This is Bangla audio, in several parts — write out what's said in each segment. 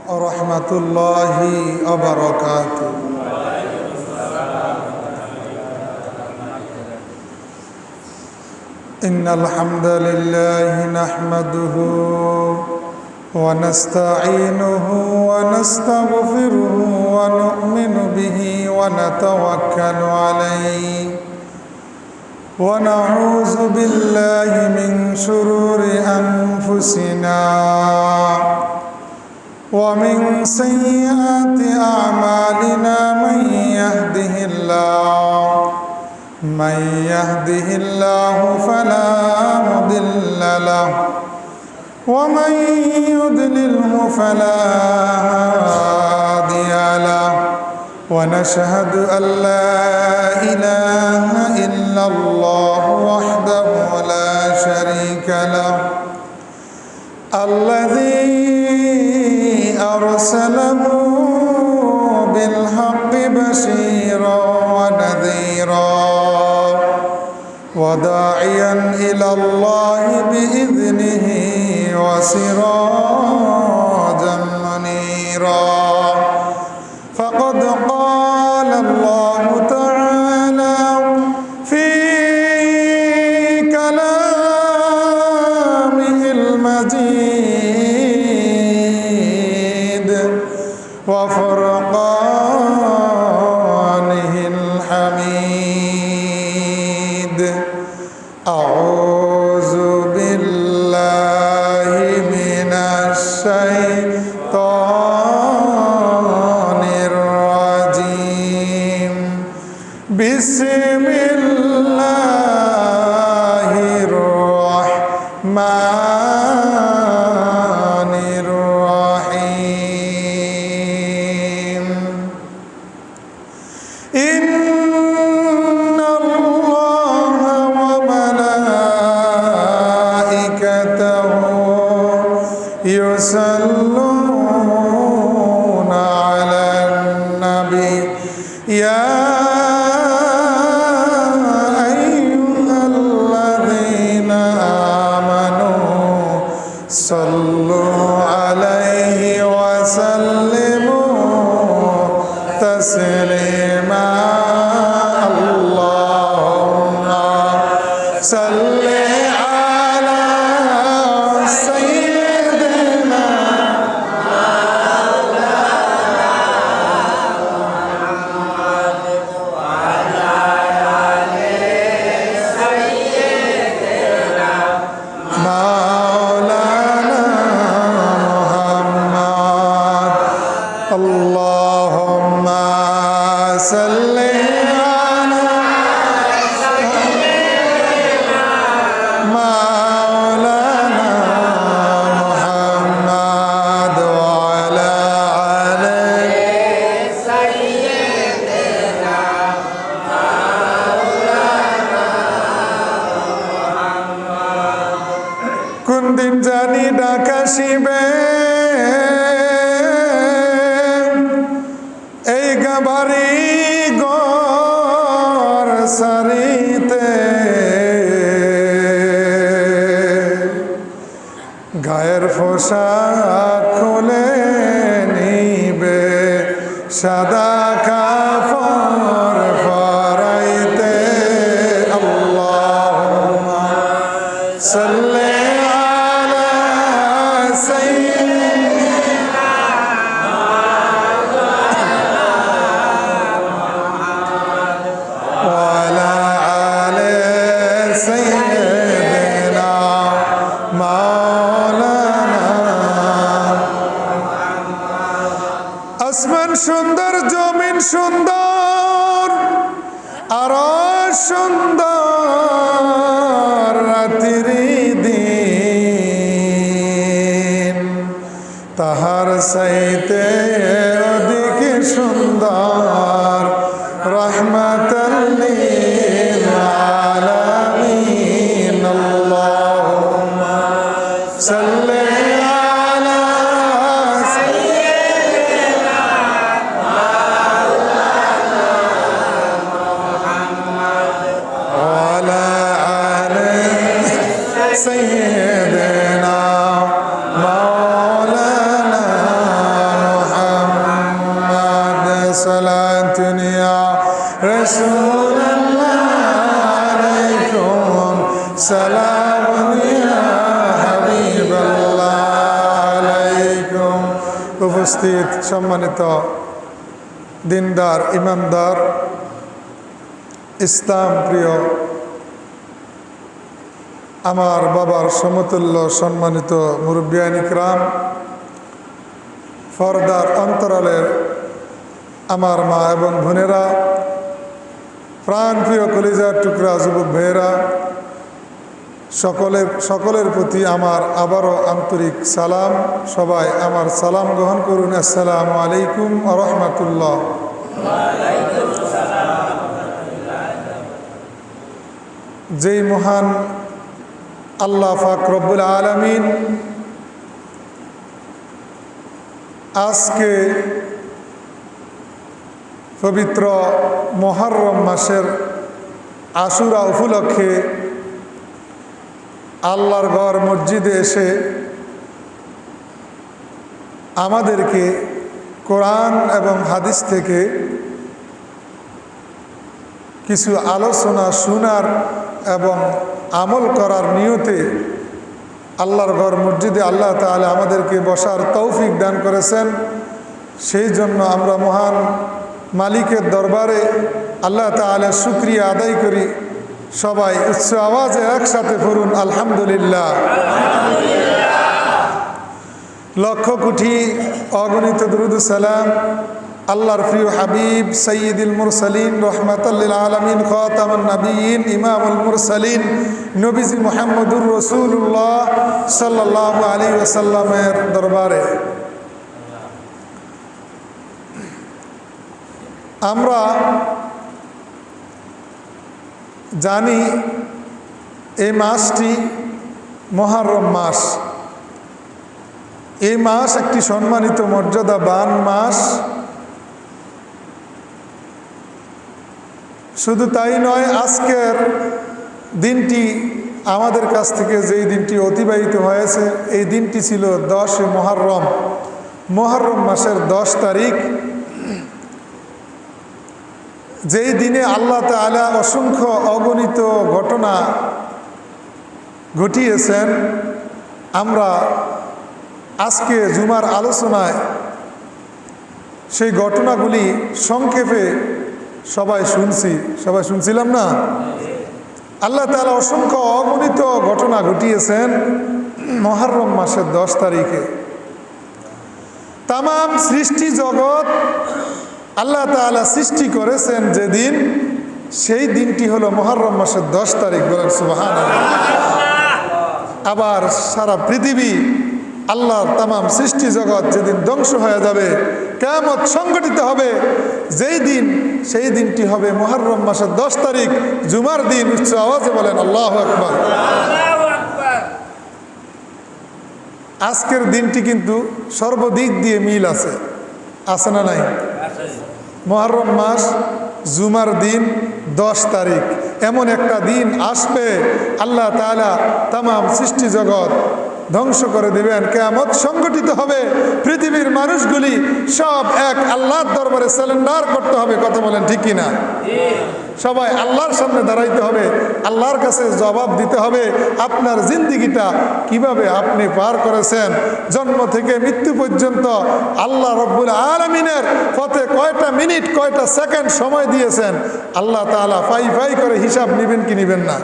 ورحمة الله وبركاته. إن الحمد لله نحمده ونستعينه ونستغفره ونؤمن به ونتوكل عليه ونعوذ بالله من شرور أنفسنا ومن سيئات أعمالنا من يهده الله فلا مضل له ومن يضلله فلا هادي له ونشهد أن لا إله إلا الله وحده لا شريك له الذي أرسله بالحق بشيرا ونذيرا وداعيا إلى الله بإذنه وسراجا منيرا فقد قال الله تعالى في كلامه المجيد وفرقانه الحميد. أعوذ بالله من الشيطان الرجيم. بسم الله الرحمن الرحيم. إن الله وملائكته يصلون على النبي يا أيها الذين آمنوا صلوا عليه وسلموا تسليما. اللهم صل على سيدنا مولانا محمد. اللهم صل على مولانا محمد وعلى آله سيدنا কোন দিন জানি ডাকাশিবে এই গাবারি গর সারিতে গায়ের পোশাক খুলে নিবে সাদা কাপড় পরাইতে। আল্লাহুম্মা সাল্লি আলা সাইয়্যিদিনা ওয়া আলা আলি সাইয়্যিদিনা মাওলানা। আসমান সুন্দর, জমিন সুন্দর, আরো সুন্দর রাত্রি দিন, তাহার চাইতে অধিক সুন্দর রহমাতাল লিল আলামিন। আল্লাহুম্মা সাল্লি আলা সাইয়্যিদিনা মাওলানা মুহাম্মদ ওয়া আলা আলি সাইয়্যিদিনা মাওলানা উপস্থিত সম্মানিত দিনদার ইমানদার ইসলাম প্রিয় আমার বাবার সমতুল্য সম্মানিত মুরব্বিয়ান ইকরাম, পর্দার অন্তরালের আমার মা এবং বোনেরা, প্রাণ প্রিয় কলিজার টুকরা যুবক ভাইয়েরা, সকলের প্রতি আমার আবারও আন্তরিক সালাম। সবাই আমার সালাম গ্রহণ করুন। আসসালামু আলাইকুম ওয়া রাহমাতুল্লাহ। যেই মহান আল্লাহ পাক রব্বুল আলামিন আজকে পবিত্র মুহররম মাসের আশুরা উপলক্ষে আল্লাহর ঘর মসজিদে এসে আমাদেরকে কোরআন এবং হাদিস থেকে কিছু আলোচনা শোনার এবং আমল করার নিয়তে আল্লাহর ঘর মসজিদে আল্লাহ তাআলা আমাদেরকে বসার তৌফিক দান করেছেন। সেই জন্য আমরা মহান মালিকের দরবারে আল্লাহ তাআলার শুকরিয়া আদায় করি। সবাই উচ্চ আওয়াজে একসাথে পড়ুন আলহামদুলিল্লাহ। লক্ষ কোটি অগণিত দুরূদ সালাম আল্লাহর প্রিয় হাবিব সাইয়্যিদুল মুরসালিন রাহমাতাল লিল আলামিন খাতামুন নবিয়্যিন ইমামুল মুরসালিন নবীজি মুহাম্মদুর রাসূলুল্লাহ সাল্লাল্লাহু আলাইহি ওয়াসাল্লামের দরবারে আমরা জানি এই মাসটি মুহররম মাস। এই মাস একটি সম্মানিত মর্যাদাবান মাস। শুধু তাই নয়, আজকের দিনটি আমাদের কাছ থেকে যেই দিনটি অতিবাহিত হয়েছে এই দিনটি ছিল 10 মুহররম, মুহররম মাসের 10 তারিখ, যেই দিনে আল্লাহ তাআলা অসংখ্য অগণিত ঘটনা ঘটিয়েছেন। আমরা আজকে জুমার আলোচনায় সেই ঘটনাগুলি সংক্ষেপে সবাই শুনছিলাম না? আল্লাহ তাআলা অসংখ্য অগণিত ঘটনা ঘটিয়েছেন মুহররম মাসের 10 তারিখে। তাম সৃষ্টি জগৎ আল্লাহ তাআলা সৃষ্টি করেছেন যেদিন, সেই দিনটি হলো মুহররম মাসের 10 তারিখ। বলেন সুবহানাল্লাহ। আবার সারা পৃথিবী আল্লাহর তামাম সৃষ্টি জগৎ যেদিন ধ্বংস হয়ে যাবে, কিয়ামত সংঘটিত হবে যেই দিন, সেই দিনটি হবে মুহররম মাসের 10 তারিখ, জুমার দিন। উচ্চ আওয়াজে বলেন আল্লাহু আকবার। আজকের দিনটি কিন্তু সর্বদিক দিয়ে মিল আছে না নাই? মুহররম মাস, জুমার দিন, 10 তারিখ, এমন একটা দিন আসবে আল্লাহ তাআলা তামাম সৃষ্টি জগৎ ধ্বংস করে দিবেন, কিয়ামত সংগঠিত হবে, পৃথিবীর মানুষগুলি সব এক আল্লাহর দরবারে সারেন্ডার করতে হবে। কথা বলেন ঠিক কিনা? সবাই আল্লাহর সামনে দাঁড়াইতে হবে, আল্লাহর কাছে জবাব দিতে হবে আপনার জিন্দিগিটা কিভাবে আপনি পার করেছেন, জন্ম থেকে মৃত্যু পর্যন্ত আল্লাহ রব্বুল আলামিনের পথে কয়টা মিনিট কয়টা সেকেন্ড সময় দিয়েছেন। আল্লাহ তাআলা ফাই করে হিসাব নেবেন কি নেবেন না?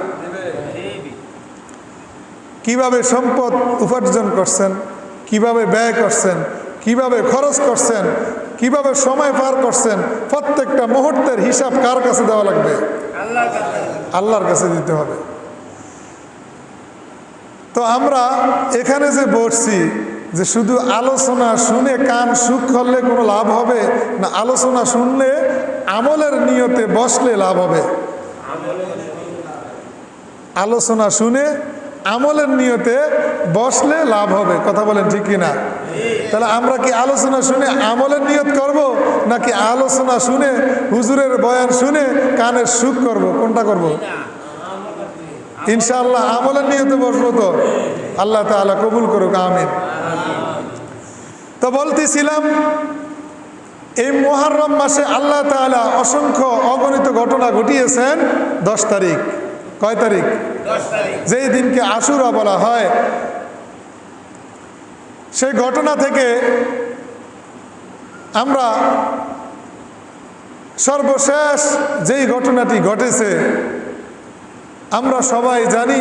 কিভাবে সম্পদ উপার্জন করছেন, কিভাবে ব্যয় করছেন, কিভাবে খরচ করছেন, কিভাবে সময় পার করছেন, প্রত্যেকটা মুহূর্তের হিসাব কার কাছে দেওয়া লাগবে? আল্লাহর কাছে দিতে হবে। তো আমরা এখানে যে বসছি, যে শুধু আলোচনা শুনে কান সুখ করলে কোনো লাভ হবে না, আলোচনা শুনলে আমলের নিয়তে বসলে লাভ হবে? আলোচনা শুনে আমলের নিয়তে বসলে লাভ হবে। কথা বলেন ঠিক কিনা? তাহলে আমরা কি আলোচনা শুনে আমলের নিয়ত করব, নাকি আলোচনা শুনে হুজুরের বয়ান শুনে কানের সুখ করব? কোনটা করব? ইনশাআল্লাহ আমলের নিয়তে বসবো। তো আল্লাহ তাআলা কবুল করুক, আমিন। তো বলতেছিলাম, এই মুহররম মাসে আল্লাহ তাআলা অসংখ্য অগণিত ঘটনা ঘটিয়েছেন 10 তারিখ। কয় তারিখ? 10 তারিখ, যেই দিনকে আশুরা বলা হয়। সেই ঘটনা থেকে আমরা সর্বশেষ যেই ঘটনাটি ঘটেছে আমরা সবাই জানি,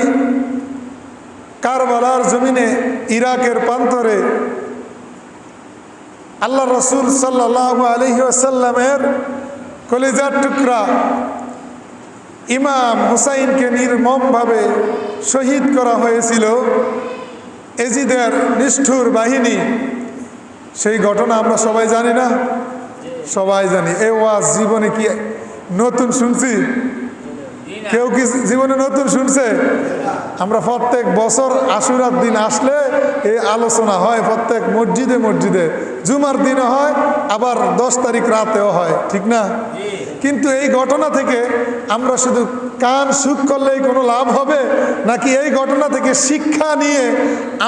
কারবালার জমিনে ইরাকের প্রান্তরে আল্লাহ রসুল সাল্লাল্লাহু আলাইহি ওয়াসাল্লামের কলিজার টুকরা ইমাম হুসাইনকে নির্মমভাবে শহীদ করা হয়েছিল এজিদের নিষ্ঠুর বাহিনী। সেই ঘটনা আমরা সবাই জানি না? সবাই জানি। এই ওয়াজ জীবনে কি নতুন শুনছি? কেউ কি জীবনে নতুন শুনছে? আমরা প্রত্যেক বছর আশুরার দিন আসলে এই আলোচনা হয়, প্রত্যেক মসজিদে মসজিদে, জুমার দিনে হয়, আবার 10 তারিখ রাতেও হয়, ঠিক না? কিন্তু এই ঘটনা থেকে আমরা শুধু কান সুখ করলেই কোনো লাভ হবে, নাকি এই ঘটনা থেকে শিক্ষা নিয়ে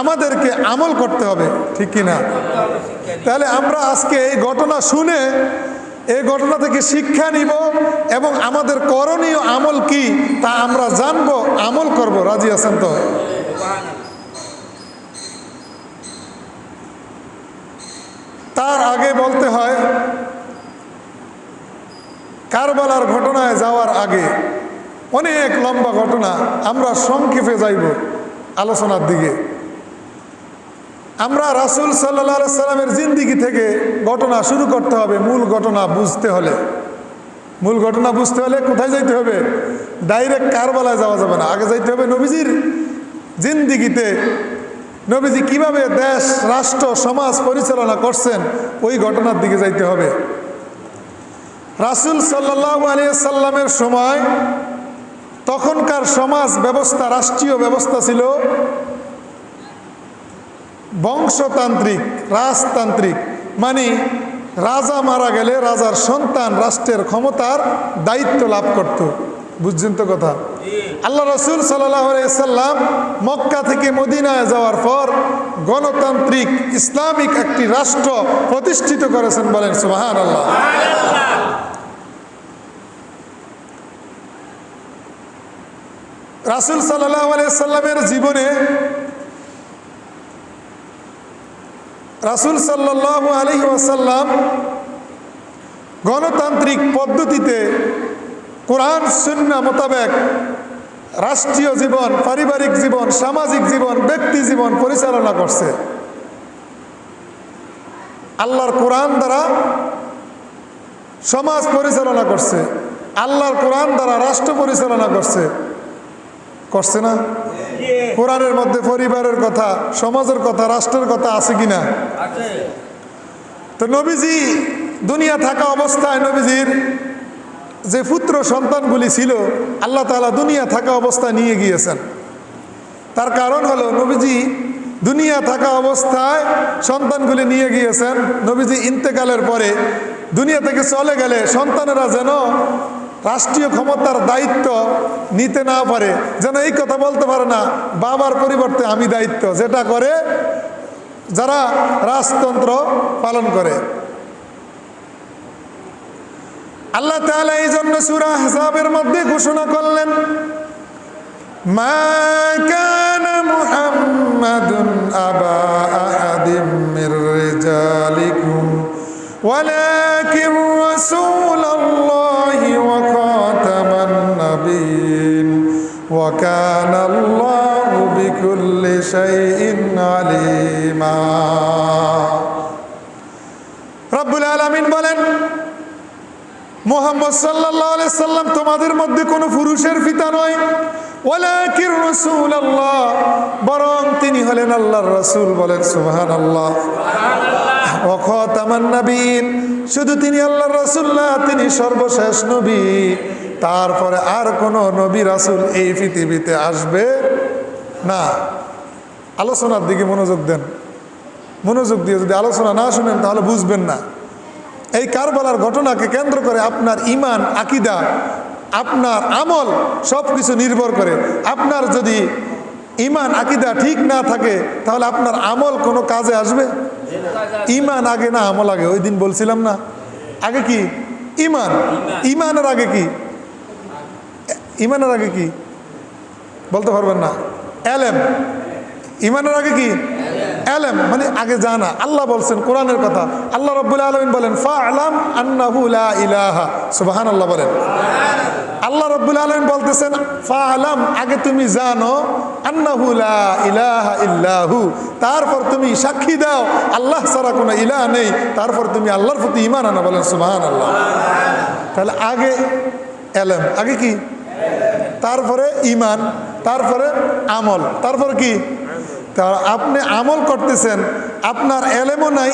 আমাদেরকে আমল করতে হবে, ঠিক কি না? তাহলে আমরা আজকে এই ঘটনা শুনে এই ঘটনা থেকে শিক্ষা নিব এবং আমাদের করণীয় আমল কি তা আমরা জানবো, আমল করব। রাজি আছেন তো? তার আগে বলতে হয়, কারবালার ঘটনায় যাওয়ার আগে অনেক লম্বা ঘটনা, আমরা সংক্ষেপে যাইব আলোচনার দিকে। আমরা রাসূল সাল্লাল্লাহু আলাইহি সাল্লামের জিন্দেগি থেকে ঘটনা শুরু করতে হবে। মূল ঘটনা বুঝতে হলে কোথায় যাইতে হবে? ডাইরেক্ট কারবালায় যাওয়া যাবে না, আগে যাইতে হবে নবীজির জিন্দেগিতে। নবীজি কিভাবে দেশ, রাষ্ট্র, সমাজ পরিচালনা করছেন ওই ঘটনার দিকে যাইতে হবে। রাসূল সাল্লাল্লাহু আলাইহি সাল্লামের সময় তখনকার সমাজ ব্যবস্থা, রাষ্ট্রীয় ব্যবস্থা ছিল বংশতান্ত্রিক, রাজতান্ত্রিক। মানে রাজা মারা গেলে রাজার সন্তান রাষ্ট্রের ক্ষমতার দায়িত্ব লাভ করত। বুঝছেন তো কথা? আল্লাহ রসুল সাল্লাল্লাহু আলাইহি সাল্লাম মক্কা থেকে মদিনায় যাওয়ার পর গণতান্ত্রিক ইসলামিক একটি রাষ্ট্র প্রতিষ্ঠিত করেছেন। বলেন সুবহানাল্লাহ। রাসূল সাল্লাল্লাহু আলাইহি সাল্লামের জীবনে রাসূল সাল্লাল্লাহু আলাইহি ওয়াসাল্লাম গণতান্ত্রিক পদ্ধতিতে কোরআন সুন্নাহ মোতাবেক রাষ্ট্রীয় জীবন, পারিবারিক জীবন, সামাজিক জীবন, ব্যক্তি জীবন পরিচালনা করছে। আল্লাহর কোরআন দ্বারা সমাজ পরিচালনা করছে, আল্লাহর কোরআন দ্বারা রাষ্ট্র পরিচালনা করছে না? কোরআনের মধ্যে পরিবারের কথা, সমাজের কথা, রাষ্ট্রের কথা আছে কিনা? তো নবীজি দুনিয়া থাকা অবস্থায় নবীজির যে পুত্র সন্তানগুলি ছিল আল্লাহ তাআলা দুনিয়া থাকা অবস্থায় নিয়ে গিয়েছেন। তার কারণ হলো নবীজি দুনিয়া থাকা অবস্থায় সন্তানগুলি নিয়ে গিয়েছেন। নবীজি ইন্তেকালের পরে দুনিয়া থেকে চলে গেলে সন্তানেরা যেন রাষ্ট্রীয় ক্ষমতার দায়িত্ব নিতে না পারে, যেন এই কথা বলতে পারে না বাবার পরিবর্তে আমি দায়িত্ব, যেটা করে যারা রাজতন্ত্র পালন করে। আল্লাহ তাআলা এই জন্য সূরা আহজাবের মধ্যে ঘোষণা করলেন, মা কানা মুহাম্মাদুন আবা আহাদিম মির রিজালিকুম ওয়ালাকিন রাসূলুল্লাহি ওয়া খাতামান নাবিয়্যিন ওয়া কানা আল্লাহু বিকুল্লি শাইইন আলিমা। রব্বুল আলামিন বলেন, মুহাম্মদ সাল্লাল্লাহু আলাইহি সাল্লাম তোমাদের মধ্যে কোনো পুরুষের পিতা নয়, ওয়ালাকিন রাসূলুল্লাহ, বরং তিনি হলেন আল্লাহর রাসূল। বলেন সুবহানাল্লাহ। ওয়া খাতামান নাবিয়্যিন, শুধু তিনি আল্লাহর রাসূল না, তিনি সর্বশেষ নবী। তারপরে আর কোনো নবী রাসূল এই পৃথিবীতে আসবে না। আলোচনার দিকে মনোযোগ দেন। মনোযোগ দিয়ে যদি আলোচনা না শুনেন তাহলে বুঝবেন না। এই কারবালার ঘটনাকে কেন্দ্র করে আপনার ঈমান, আকীদা, আপনার আমল সব কিছু নির্ভর করে। আপনার যদি ঈমান, আকীদা ঠিক না থাকে তাহলে আপনার আমল কোনো কাজে আসবে? ঈমান আগে না আমল আগে? ওই দিন বলছিলাম না, আগে কি? ঈমান। ঈমানের আগে কি? ঈমানের আগে কি বলতে পারবেন না? এলেম। ঈমানের আগে কি? এলেম মানে আগে জানা। আল্লাহ বলছেন কোরআনের কথা, আল্লাহ রাব্বুল আলামিন বলেন ফা'লাম আন্নাহু লা ইলাহা, সুবহানাল্লাহ বলেন। আল্লাহ রাব্বুল আলামিন বলতেছেন ফা'লাম, আগে তুমি জানো, আন্নাহু লা ইলাহা ইল্লাহু, তারপর তুমি সাক্ষী দাও আল্লাহ ছাড়া কোনো ইলাহ নেই, তারপর তুমি আল্লাহর প্রতি ঈমান আনো, বলেন সুবহানাল্লাহ। তাহলে আগে এলেম, আগে কি, তারপরে ঈমান, তারপরে আমল, তারপর কি, তা আপনি আমল করতেছেন, আপনার এলেমও নাই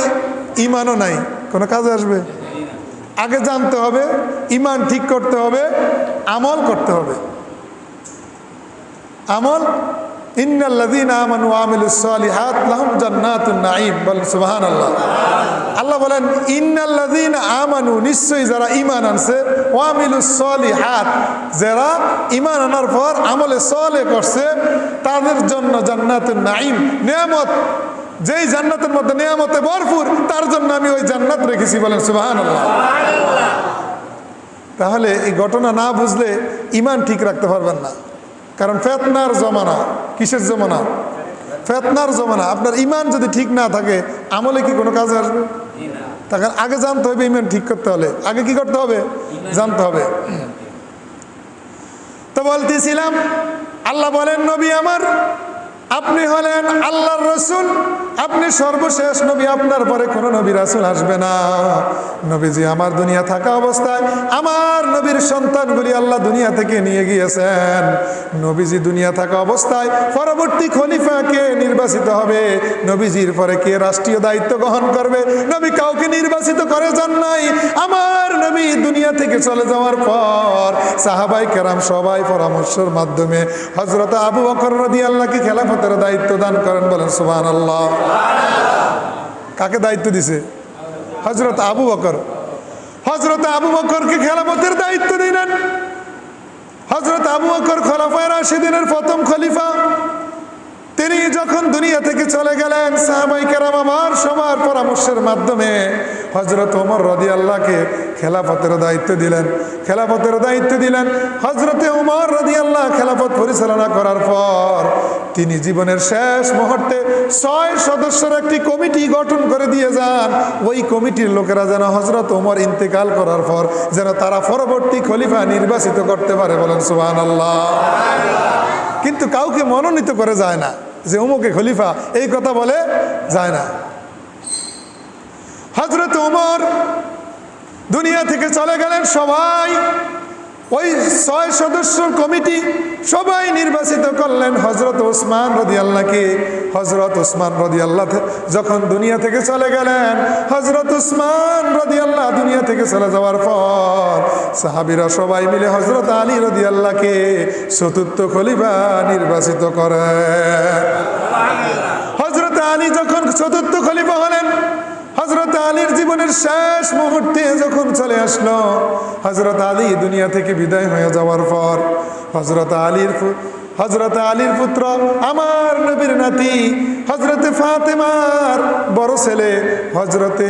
ঈমানও নাই, কোনো কাজে আসবে? আগে জানতে হবে, ঈমান ঠিক করতে হবে, আমল করতে হবে। আমল, ইন্নাল্লাযীনা আমানু ওয়া আমিলুস সালিহাত লাহুম জান্নাতুন নাঈম, বলেন সুবহানাল্লাহ। আল্লাহ বলেন ইন্নাল্লাযীনা আমানু, নিশ্চয়ই যারা ঈমান আনছে, ওয়া আমিলুস সালিহাত, যারা ঈমান আনার পর আমলে সালেহ করছে, তাদের জন্য জান্নাতুন নাঈম, নিয়ামত, যেই জান্নাতের মধ্যে নিয়ামতে ভরপুর, তার জন্য আমি ওই জান্নাত রেখেছি, বলেন সুবহানাল্লাহ। তাহলে এই ঘটনা না বুঝলে ঈমান ঠিক রাখতে পারবেন না, কারণ ফিতনার জমানা। কিসের জমানা? ফিতনার জমানা। আপনার ঈমান যদি ঠিক না থাকে, আমলে কি কোনো কাজে আসবে? তখন আগে জানতে হবে, ঈমান ঠিক করতে হলে আগে কি করতে হবে? জানতে হবে। তো বলতেছিলাম, আল্লাহ বলেন নবী আমার, আপনি হলেন আল্লাহর রসুল, আপনি সর্বশেষ নবী, আপনার পরে কোনো নবী রাসূল আসবে না। নবীজি আমার দুনিয়া থাকা অবস্থায় আমার নবীর সন্তানগুলি আল্লাহ দুনিয়া থেকে নিয়ে গিয়েছেন। নবীজি দুনিয়া থাকা অবস্থায় পরবর্তী খলিফা কে নির্বাচিত হবে, নবীজির পরে কে রাষ্ট্রীয় দায়িত্ব গ্রহণ করবে, নবী কাউকে নির্বাচিত করে যান নাই। আমার নবী দুনিয়া থেকে চলে যাওয়ার পর সাহাবায়ে কেরাম সবাই পরামর্শের মাধ্যমে হযরত আবু বকর রাদিয়াল্লাহকে খেলাফতের দায়িত্ব দান করেন, বলেন সুবহানাল্লাহ। কাকে দায়িত্ব দিছে? হযরত আবু বকর। হযরত আবু বকরকে খেলাফতের দায়িত্ব দিলেন। হযরত আবু বকর খোলাফায়ে রাশিদিনের প্রথম খলিফা। তিনি যখন দুনিয়া থেকে চলে গেলেন, সাহাবায়ে কেরাম আমার সবার পরামর্শের মাধ্যমে হযরত ওমর রাদিয়াল্লাহকে খেলাফতের দায়িত্ব দিলেন। খেলাফতের দায়িত্ব দিলেন হযরতে ওমর রাদিয়াল্লাহ। খেলাফত পরিচালনা করার পর তিনি জীবনের শেষ মুহূর্তে 6 সদস্যের একটি কমিটি গঠন করে দিয়ে যান। ওই কমিটির লোকেরা যেন হযরত ওমর ইন্তেকাল করার পর যেন তারা পরবর্তী খলিফা নির্বাচিত করতে পারে, বলেন সুবহানাল্লাহ। কিন্তু কাউকে মনোনীত করে যায় না যে অমুকে খলিফা, এই কথা বলে যায় না। হযরত ওমর দুনিয়া থেকে চলে গেলেন, সবাই ওই 6 সদস্যের কমিটি সবাই নির্বাচিত করলেন হযরত ওসমান রাদিয়াল্লাহকে। হযরত ওসমান রাদিয়াল্লাহ যখন দুনিয়া থেকে চলে গেলেন, হযরত ওসমান রাদিয়াল্লাহ দুনিয়া থেকে চলে যাওয়ার পর সাহাবীরা সবাই মিলে হযরত আলী রাদিয়াল্লাহকে চতুর্থ খলিফা নির্বাচিত করেন। হযরত আলী যখন চতুর্থ খলিফা হলেন, হযরত আলীর জীবনের শেষ মুহূর্তে যখন চলে আসলো, হযরত আলী দুনিয়া থেকে বিদায় হয়ে যাওয়ার পর হযরত আলীর পুত্র আমার নবীর নাতি হযরতে ফাতেমার বড় ছেলে হযরতে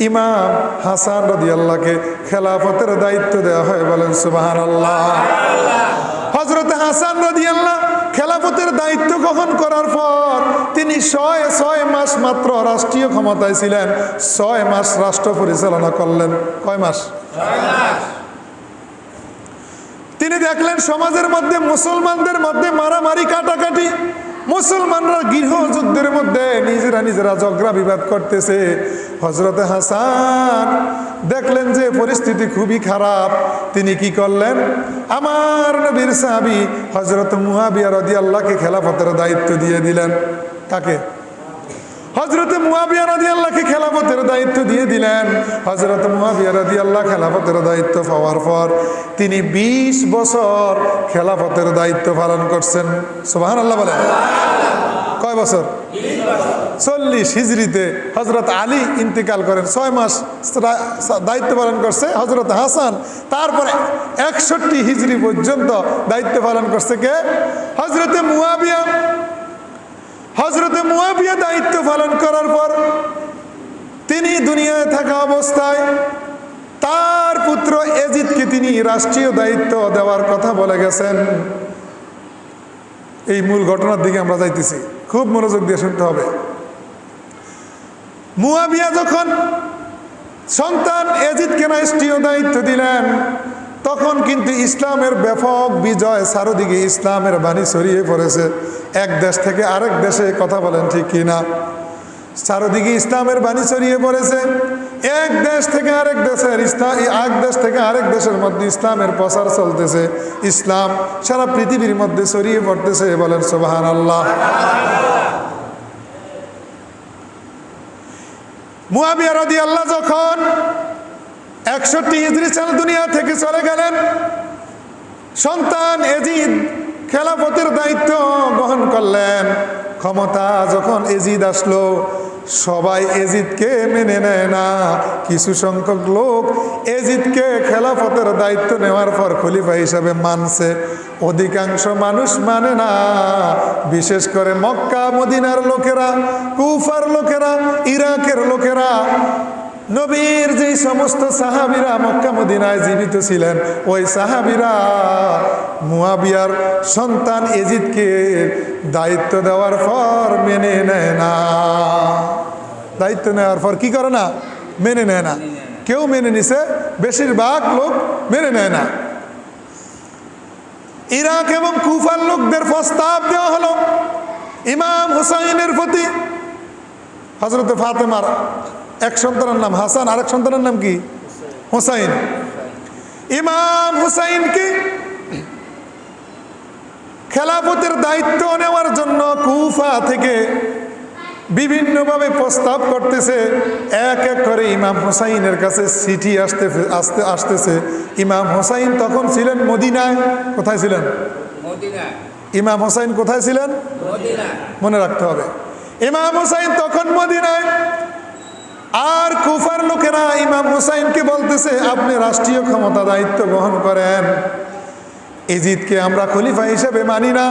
ইমাম হাসান রাদিয়াল্লাহকে খেলাফতের দায়িত্ব দেওয়া হয়, বলেন সুবহানাল্লাহ। হযরত হাসান রাদিয়াল্লাহ খেলাফতের দায়িত্ব গ্রহণ করার পর তিনি 6 মাস মাত্র রাষ্ট্রীয় ক্ষমতায় ছিলেন। 6 মাস রাষ্ট্র পরিচালনা করলেন। কয় মাস? 6 মাস। তিনি দেখলেন সমাজের মধ্যে মুসলমানদের মধ্যে মারামারি কাটাকাটি, মুসলমানরা গৃহযুদ্ধের মধ্যে নিজেরা ঝগড়া বিবাদ করতেছে। হযরত হাসান দেখলেন যে পরিস্থিতি খুবই খারাপ। তিনি কি করলেন? আমার নবীর সাহাবী হযরত মুয়াবিয়া রাদিয়াল্লাহকে খেলাফতের দায়িত্ব দিয়ে দিলেন। কাকে? হযরত মুয়াবিয়া রাদিয়াল্লাহকে খেলাফতের দায়িত্ব দিয়ে দিলেন। হযরত মুয়াবিয়া রাদিয়াল্লাহ খেলাফতের দায়িত্ব পাওয়ার পর তিনি 20 বছর খেলাফতের দায়িত্ব পালন করছেন। সুবহানাল্লাহ বলেন। কয় বছর? 40 হিজরিতে হযরত আলী ইন্তেকাল করেন। 6 মাস দায়িত্ব পালন করছে হযরত হাসান। তারপরে 61 হিজরি পর্যন্ত দায়িত্ব পালন করছে কে? হযরতে মুয়াবিয়া। হযরতে মুয়াবিয়া দায়িত্ব পালন করার পর তিনি দুনিয়ায় থাকা অবস্থায় তার পুত্র এজিদকে তিনি রাষ্ট্রীয় দায়িত্ব দেওয়ার কথা বলে গেছেন। এই মূল ঘটনার দিকে আমরা যাইতেছি, খুব মনোযোগ দিয়ে শুনতে হবে। মুয়াবিয়া যখন সন্তান এজিদকে রাষ্ট্রীয় দায়িত্ব দিলেন, তখন কিন্তু ইসলামের ব্যাপক বিজয়, চারদিকে ইসলামের বাণী ছড়িয়ে পড়েছে। এক দেশ থেকে আরেক দেশে, কথা বলেন ঠিক কিনা? চারদিকে ইসলামের বাণী ছড়িয়ে পড়েছে। এক দেশ থেকে আরেক দেশের এক দেশ থেকে আরেক দেশের মধ্যে ইসলামের প্রচার চলতেছে। ইসলাম সারা পৃথিবীর মধ্যে ছড়িয়ে পড়তেছে। বলেন সুবহানাল্লাহ। মুয়াবিয়া রাদিয়াল্লাহু যখন 61 হিজরি সাল দুনিয়া থেকে চলে গেলেন, সন্তান এজিদ খেলাফতের দায়িত্ব গ্রহণ করলেন। ক্ষমতা যখন এজিদ আসলো, সবাই এজিদকে মেনে নেয় না। কিছু সংখ্যক লোক এজিদকে খেলাফতের দায়িত্ব নেওয়ার পর খলিফা হিসাবে মানছে, অধিকাংশ মানুষ মানে না। বিশেষ করে মক্কা মদিনার লোকেরা, কুফার লোকেরা, ইরাকের লোকেরা। নবীর যে সমস্ত সাহাবীরা মক্কা মদিনায় জীবিত ছিলেন, ওই সাহাবীরা মুয়াবিয়ার সন্তান এজিদকে দায়িত্ব দেওয়ার পর মেনে নেয় না। দায়িত্ব নেওয়ার পর কি করে না? মেনে নেয় না। কেউ মেনে নিছে, বেশিরভাগ লোক মেনে নেয় না। ইরাক এবং কুফার লোকদের প্রস্তাব দেওয়া হলো ইমাম হুসাইনের প্রতি। হযরত ফাতেমার এক সন্তানের নাম হাসান, আরেক সন্তানের নাম কি? হুসাইন। ইমাম হুসাইনকে খেলাফতের দায়িত্ব নেওয়ার জন্য কুফা থেকে বিভিন্নভাবে প্রস্তাব করতেছে। এক এক করে ইমাম হুসাইনের কাছে চিঠি আসতেছে। ইমাম হুসাইন তখন ছিলেন মদিনায়। কোথায় ছিলেন? ইমাম হুসাইন কোথায় ছিলেন? মনে রাখতে হবে, ইমাম হুসাইন তখন মদিনায়। আর কুফার লোকেরা ইমাম হুসাইনকে বলতেছে, আপনি রাষ্ট্রীয় ক্ষমতা দায়িত্ব গ্রহণ করেন। এজিদকে আমরা খলিফা হিসেবে মানি না।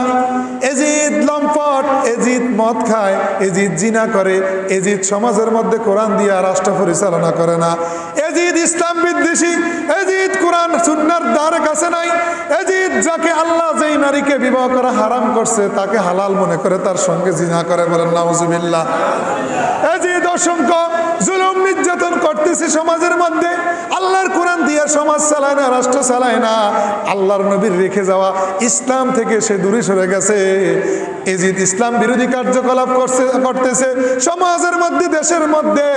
এজিদ লম্পট, এজিদ মদ খায়, এজিদ জিনা করে, এজিদ সমাজের মধ্যে কোরআন দিয়ে রাষ্ট্র পরিচালনা করে না, এজিদ ইসলাম বিদ্বেষী, এজিদ কোরআন সুন্নাহর ধারে কাছে নাই। এজিদ যাকে আল্লাহ যেই নারীকে বিবাহ করা হারাম করছে তাকে হালাল মনে করে তার সঙ্গে জিনা করে। বলেন নাউজুবিল্লাহ। এজিদ অসংখ্য জুলুম নির্যাতন করতেছে সমাজের মধ্যে। আল্লাহর কোরআন দিয়ে সমাজ চালায় না, রাষ্ট্র চালায় না। আল্লাহর নবীর রেখে যাওয়া ইসলাম থেকে সে দূরে সরে গেছে। এজিদ ইসলাম বিরোধী কার্যকলাপ করতেছে সমাজের মধ্যে, দেশের মধ্যে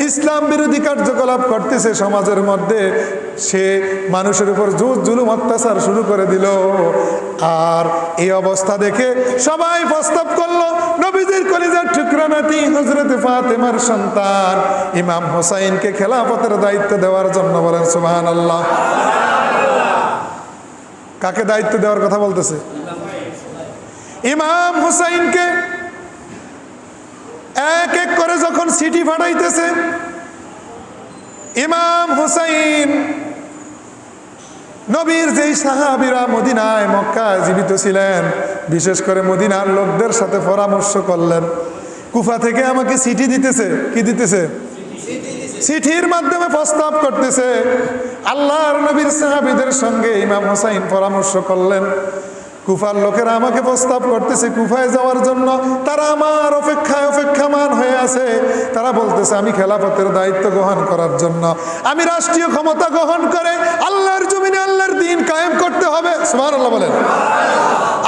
ইসলাম বিরোধী কার্যকলাপ করতেছে সমাজের মধ্যে। সে মানুষের উপর জুলুম অত্যাচার শুরু করে দিল। আর এই অবস্থা দেখে সবাই প্রস্তাব করলো, নবীজির কলিজার টুকরা নাতি হযরত ফাতেমার সন্তান ইমাম হুসাইনকে খেলাফতের দায়িত্ব দেওয়ার জন্য। বলেন সুবহানাল্লাহ। কাকে দায়িত্ব দেওয়ার কথা বলতেছে? ইমাম হুসাইনকে এক এক করে যখন চিঠি পাঠাইতেছে, ইমাম হুসাইন নবীর যেই সাহাবীরা মদিনায় মক্কায় জীবিত ছিলেন, বিশেষ করে মদিনার লোকদের সাথে পরামর্শ করলেন। কুফা থেকে আমাকে চিঠি দিতেছে। কি দিতেছে? চিঠির মাধ্যমে প্রস্তাব করতেছে। আল্লাহর নবীর সাহাবীদের সঙ্গে ইমাম হুসাইন পরামর্শ করলেন। কুফার লোকেরা আমাকে প্রস্তাব করতেছে কুফায় যাওয়ার জন্য। তারা আমার অপেক্ষামান হয়ে আছে। তারা বলতেছে আমি খেলাফতের দায়িত্ব গ্রহণ করার জন্য, আমি রাষ্ট্রীয় ক্ষমতা গ্রহণ করে আল্লাহর জমিনে আল্লাহর দ্বীন কায়েম করতে হবে। সুবহানাল্লাহ বলেন।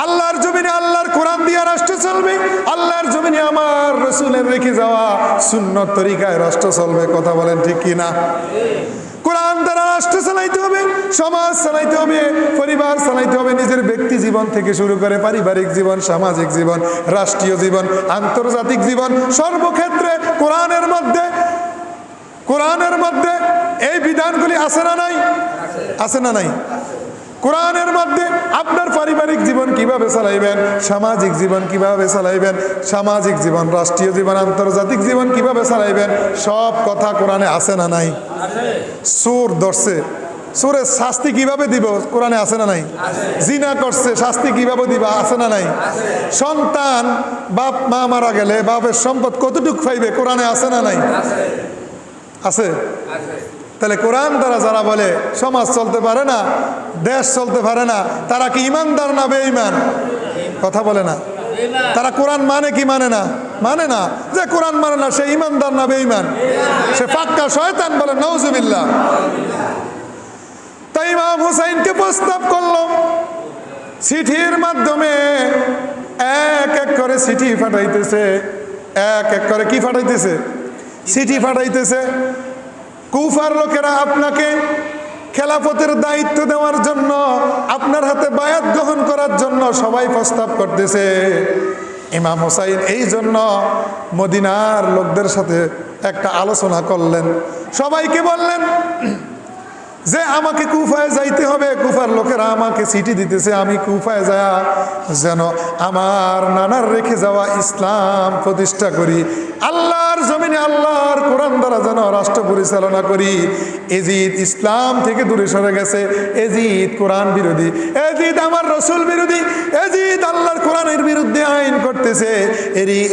আল্লাহর জমিনে আল্লাহর কোরআন দিয়ে রাষ্ট্র চলবে। আল্লাহর জমিনে আমার রাসূলের রেখে যাওয়া সুন্নত তরিকায় রাষ্ট্র চলবে। কথা বলেন ঠিক কিনা? কোরআন দ্বারা রাষ্ট্র চালাইতে হবে, সমাজ চালাইতে হবে, পরিবার চালাইতে হবে। নিজের ব্যক্তি জীবন থেকে শুরু করে পারিবারিক জীবন, সামাজিক জীবন, রাষ্ট্রীয় জীবন, আন্তর্জাতিক জীবন, সর্বক্ষেত্রে কোরআনের মধ্যে এই বিধানগুলি আছে না নাই? আছে না নাই? কোরআনের মধ্যে আপনার পারিবারিক জীবন কিভাবে চালাইবেন, সামাজিক জীবন কিভাবে চালাইবেন, সামাজিক জীবন, রাষ্ট্রীয় জীবন, আন্তর্জাতিক জীবন কিভাবে চালাইবেন, সব কথা কোরআনে আছে না নাই? চোর ধরছে, চোরের শাস্তি কিভাবে দিব, কোরআনে আছে না নাই? জিনা করছে, শাস্তি কিভাবে দিবা, আছে না নাই? সন্তান বাপ মা মারা গেলে বাপের সম্পদ কতটুক পাইবে, কোরআনে আছে না নাই? আছে। তাহলে কোরআন দ্বারা যারা বলে সমাজ চলতে পারে না, দেশ চলতে পারে না, তারা কি ইমানদার না বেঈমান? কথা বলে না। তারা কোরআন মানে কি মানে না? মানে না। যে কোরআন মানে না সে ইমানদার না বেঈমান? সে পাক্কা শয়তান, বলে নাউজুবিল্লাহ। তাই ইমাম হুসাইনকে প্রস্তাব করলো, চিঠির মাধ্যমে এক এক করে চিঠি পাঠাইতেছে, এক এক করে কি পাঠাইতেছে? চিঠি পাঠাইতেছে। কুফার লোকেরা আপনাকে খেলাফতের দায়িত্ব দেওয়ার জন্য, আপনার হাতে বায়াত গ্রহণ করার জন্য সবাই প্রস্তাব করতেছে। ইমাম হুসাইন এই জন্য মদিনার লোকদের সাথে একটা আলোচনা করলেন, সবাইকে বললেন যে আমাকে কুফায় যাইতে হবে। কুফার লোকেরা আমাকে চিঠি দিতেছে, আমি কুফায় যা যেন আমার নানার রেখে যাওয়া ইসলাম প্রতিষ্ঠা করি, আল্লাহর জমিনে আল্লাহর কোরআন দ্বারা যেন রাষ্ট্র পরিচালনা করি। এজিদ ইসলাম থেকে দূরে সরে গেছে, এজিদ কোরআন বিরোধী, এজিদ আমার রসুল বিরোধী, এজিদ আল্লাহর কোরআনের বিরুদ্ধে আইন করতেছে,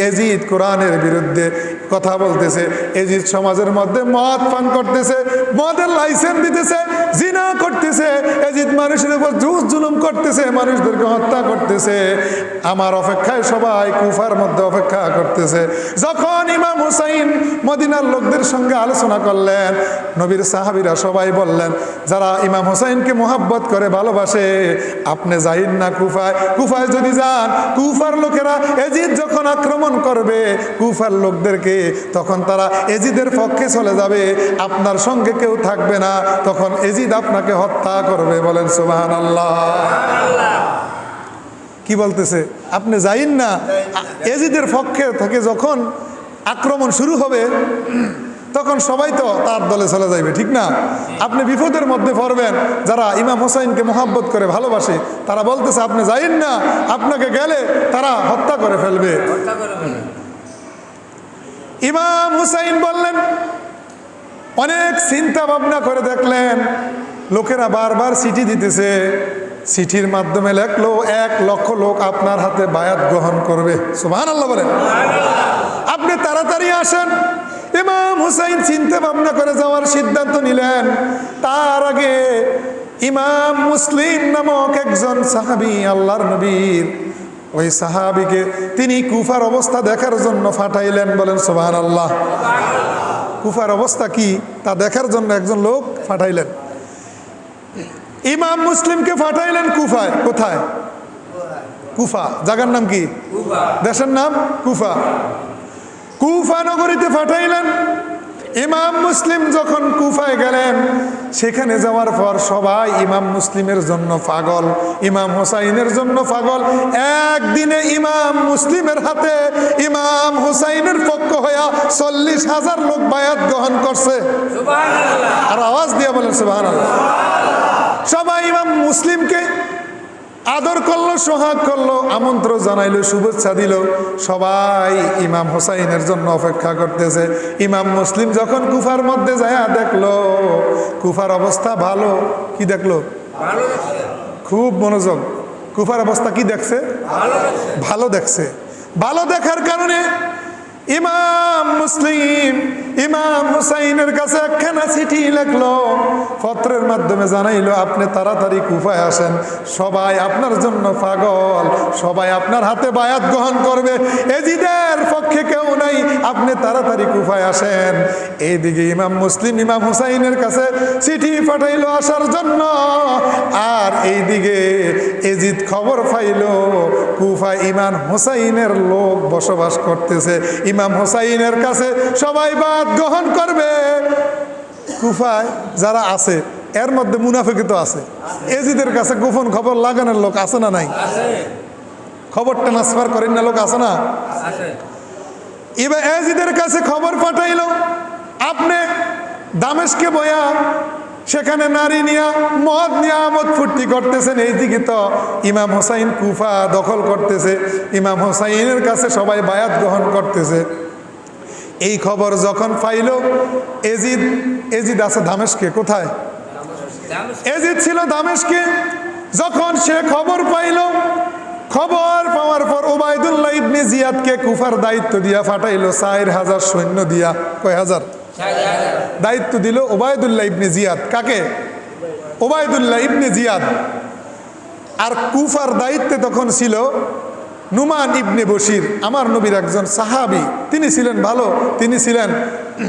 এজিদ কোরআনের বিরুদ্ধে কথা বলতেছে, এজিদ সমাজের মধ্যে মদ পান করতেছে, মদের লাইসেন্স দিতেছে, জিনা করতেছে, এজিদ মানুষের উপর জুলুম করতেছে, মানুষদেরকে হত্যা করতেছে। আমার অপেক্ষায় সবাই কুফার মধ্যে অপেক্ষা করতেছে। যখন ইমাম হুসাইন মদিনার লোকদের সঙ্গে আলোচনা করলেন, নবীর সাহাবীরা সবাই বললেন, যারা ইমাম হুসাইনকে মোহাব্বত করে ভালোবাসে, আপনি যাইন না কুফায়। কুফায় যদি যান, কুফার লোকেরা এজিদ যখন আক্রমণ করবে কুফার লোকদেরকে, তখন তারা এজিদের পক্ষে চলে যাবে, আপনার সঙ্গে কেউ থাকবে না, তখন এজিদ আপনাকে হত্যা করবে। বলেন সুবহানাল্লাহ। কি বলতেছে? আপনি যাইন না, এজিদের পক্ষে থেকে যখন আক্রমণ শুরু হবে তখন সবাই তো তার দলে চলে যাইবে, ঠিক না? আপনি বিপদের মধ্যে পড়বেন। যারা ইমাম হুসাইনকে মোহাব্বত করে ভালোবাসে তারা বলতেছে আপনি যাইন না, আপনাকে গেলে তারা হত্যা করে ফেলবে। ইমাম হুসাইন বললেন, অনেক চিন্তা ভাবনা করে দেখলেন, লোকেরা বারবার চিঠি দিতেছে, চিঠির মাধ্যমে লেখলো 1 লক্ষ লোক আপনার হাতে বায়াত গ্রহণ করবে। সুবহানাল্লাহ বলেন। আপনি তাড়াতাড়ি আসেন। ইমাম হুসাইন চিন্তা ভাবনা করে যাওয়ার সিদ্ধান্ত নিলেন। তার আগে ইমাম মুসলিম নামক একজন সাহাবী আল্লাহর নবীর, ওই সাহাবীকে তিনি কুফার অবস্থা দেখার জন্য পাঠাইলেন। বলেন সুবহানাল্লাহ। কুফার অবস্থা কি তা দেখার জন্য একজন লোক পাঠাইলেন। ইমাম মুসলিমকে পাঠাইলেন কুফায়। কোথায়? কুফা। জায়গার নাম কি? দেশের নাম কুফা। কুফা নগরীতে পাঠাইলেন। ইমাম মুসলিম যখন কুফায় গেলেন, সেখানে যাওয়ার পর সবাই ইমাম মুসলিমের জন্য পাগল, ইমাম হুসাইনের জন্য পাগল। একদিনে ইমাম মুসলিমের হাতে ইমাম হুসাইনের পক্ষ হইয়া 40,000 লোক বায়াত গ্রহণ করছে। আর আওয়াজ দিয়ে বলেন সুবহানাল্লাহ। সবাই ইমাম মুসলিমকে আদর করলো, সোহাগ করলো, আমন্ত্রণ জানাইলো, শুভেচ্ছা দিল। সবাই ইমাম হুসাইনের জন্য অপেক্ষা করতেছে। ইমাম মুসলিম যখন কুফার মধ্যে যায় দেখলো কুফার অবস্থা ভালো। কি দেখলো? খুব মনোযোগ। কুফার অবস্থা কি দেখছে? ভালো দেখছে। ভালো দেখার কারণে ইমাম মুসলিম ইমাম হুসাইনের কাছে একখানা চিঠি লিখলো, পত্রের মাধ্যমে জানাইলো আপনি তাড়াতাড়ি কুফায় আসেন, সবাই আপনার জন্য পাগল, সবাই আপনার হাতে বায়াত গ্রহণ করবে, এজিদের পক্ষে কেউ নাই, আপনি তাড়াতাড়ি কুফায় আসেন। এইদিকে ইমাম মুসলিম ইমাম হুসাইনের কাছে চিঠি পাঠাইলো আসার জন্য, আর এইদিকে এজিদ খবর পাইলো কুফায় ইমাম হুসাইনের লোক বসবাস করতেছে, ইমাম হুসাইনের কাছে সবাই বায়াত গ্রহণ করবে। কুফায় যারা আছে এর মধ্যে মুনাফিকও তো আছে। এজিদের কাছে গোপন খবর লাগানোর লোক আছে না নাই? খবর ট্রান্সফার করেন না লোক আছে না? এবার এজিদের কাছে খবর পাঠাইলো আপনি দামেস্কে বয়া সেখানে নারী নিয়া মদ নিয়া আমোদ ফুর্তি করতেছেন, এইদিকে তো ইমাম হুসাইন কুফা দখল করতেছে, ইমাম হুসাইনের কাছে সবাই বায়াত গ্রহণ করতেছে। এই খবর যখন পাইল এজিদ আছে দামেস্কে। কোথায়? এজিদ ছিল দামেস্কে। যখন সে খবর পাইল, খবর পাওয়ার পর ওবায়দুল্লাহ ইবনে জিয়াদকে কুফার দায়িত্ব দিয়া পাঠাইল 4000 সৈন্য দিয়া। কয় হাজার? দায়িত্ব দিল ওবায়দুল্লাহ ইবনে জিয়াদ। কাকে? ওবায়দুল্লাহ ইবনে জিয়াদ। আর কুফার দায়িত্বে তখন ছিল নুমান ইবনে বশির আমার নবীর একজন সাহাবী, তিনি ছিলেন ভালো, তিনি ছিলেন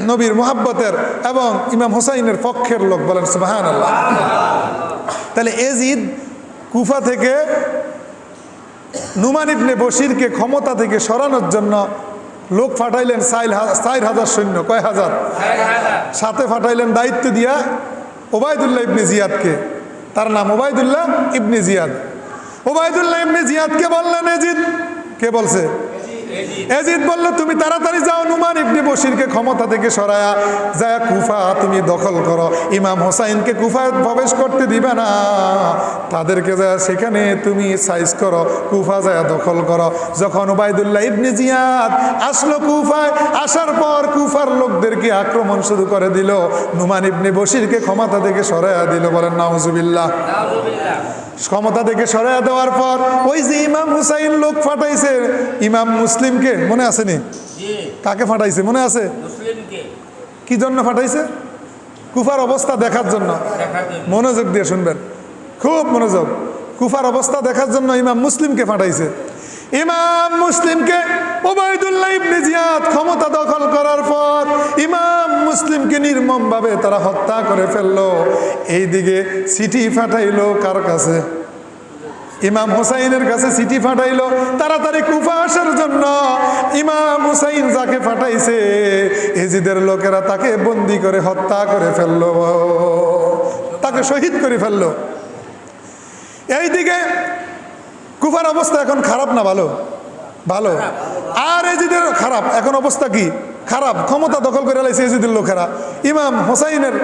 নবীর মুহাব্বতের এবং ইমাম হুসাইনের পক্ষের লোক, বলেন সুবহানাল্লাহ। তাহলে এজিদ কুফা থেকে নুমান ইবনে বশিরকে ক্ষমতা থেকে সরানোর জন্য লোক পাঠাইলেন 4,000 সৈন্য। কয় হাজার? সাথে পাঠাইলেন দায়িত্ব দিয়া ওবায়দুল্লাহ ইবনে জিয়াদকে, তার নাম ওবায়দুল্লাহ ইবনে জিয়াদ। ওবায়দুল্লাহ ইবনে জিয়াদকে বললেন এজিদ, কে বলছে? এজিদ বলল তুমি তাড়াতাড়ি যাও, নুমান ইবনে বশিরকে ক্ষমতা থেকে সরায়া যায় কুফা তুমি দখল করো, ইমাম হোসাইনকে কুফায় প্রবেশ করতে দিবে না, তাদেরকে যায় সেখানে তুমি সাইজ করো, কুফা যায় দখল করো। যখন ওবায়দুল্লাহ ইবনে জিয়াদ আসলো কুফায়, আসার পর কুফার লোকদেরকে আক্রমণ শুরু করে দিল, নুমান ইবনে বশিরকে ক্ষমতা থেকে সরায়া দিল, বলেন নাউজুবিল্লাহ। ক্ষমতা থেকে সরাইয়া দেওয়ার পর ওই যে ইমাম হুসাইন লোক ফাটাইছে ইমাম মুসলিমকে, মনে আছে নি? কাকে ফাটাইছে মনে আছে? কি জন্য ফাটাইছে? কুফার অবস্থা দেখার জন্য। মনোযোগ দিয়ে শুনবেন, খুব মনোযোগ। কুফার অবস্থা দেখার জন্য ইমাম মুসলিমকে ফাটাইছে। ইমাম মুসলিমকে ওবায়দুল্লাহ ইবনে জিয়াদ ক্ষমতা দখল করার পর ইমাম মুসলিমকে নির্মমভাবে তারা হত্যা করে ফেললো। এইদিকে চিঠি ফাটাইলো কার কাছে? ইমাম হুসাইনের কাছে চিঠি ফাটাইলো তাড়াতাড়ি কুফা আসার জন্য। ইমাম হুসাইন যাকে ফাটাইছে এজিদের লোকেরা তাকে বন্দি করে হত্যা করে ফেললো, তাকে শহীদ করে ফেললো। এইদিকে কুফার অবস্থা এখন খারাপ না ভালো? ভালো। আর এজিদের খারাপ, এখন অবস্থা কি? খারাপ। ক্ষমতা দখল করে লাইছে এজিদের লোকেরা। ইমাম হোসাইনের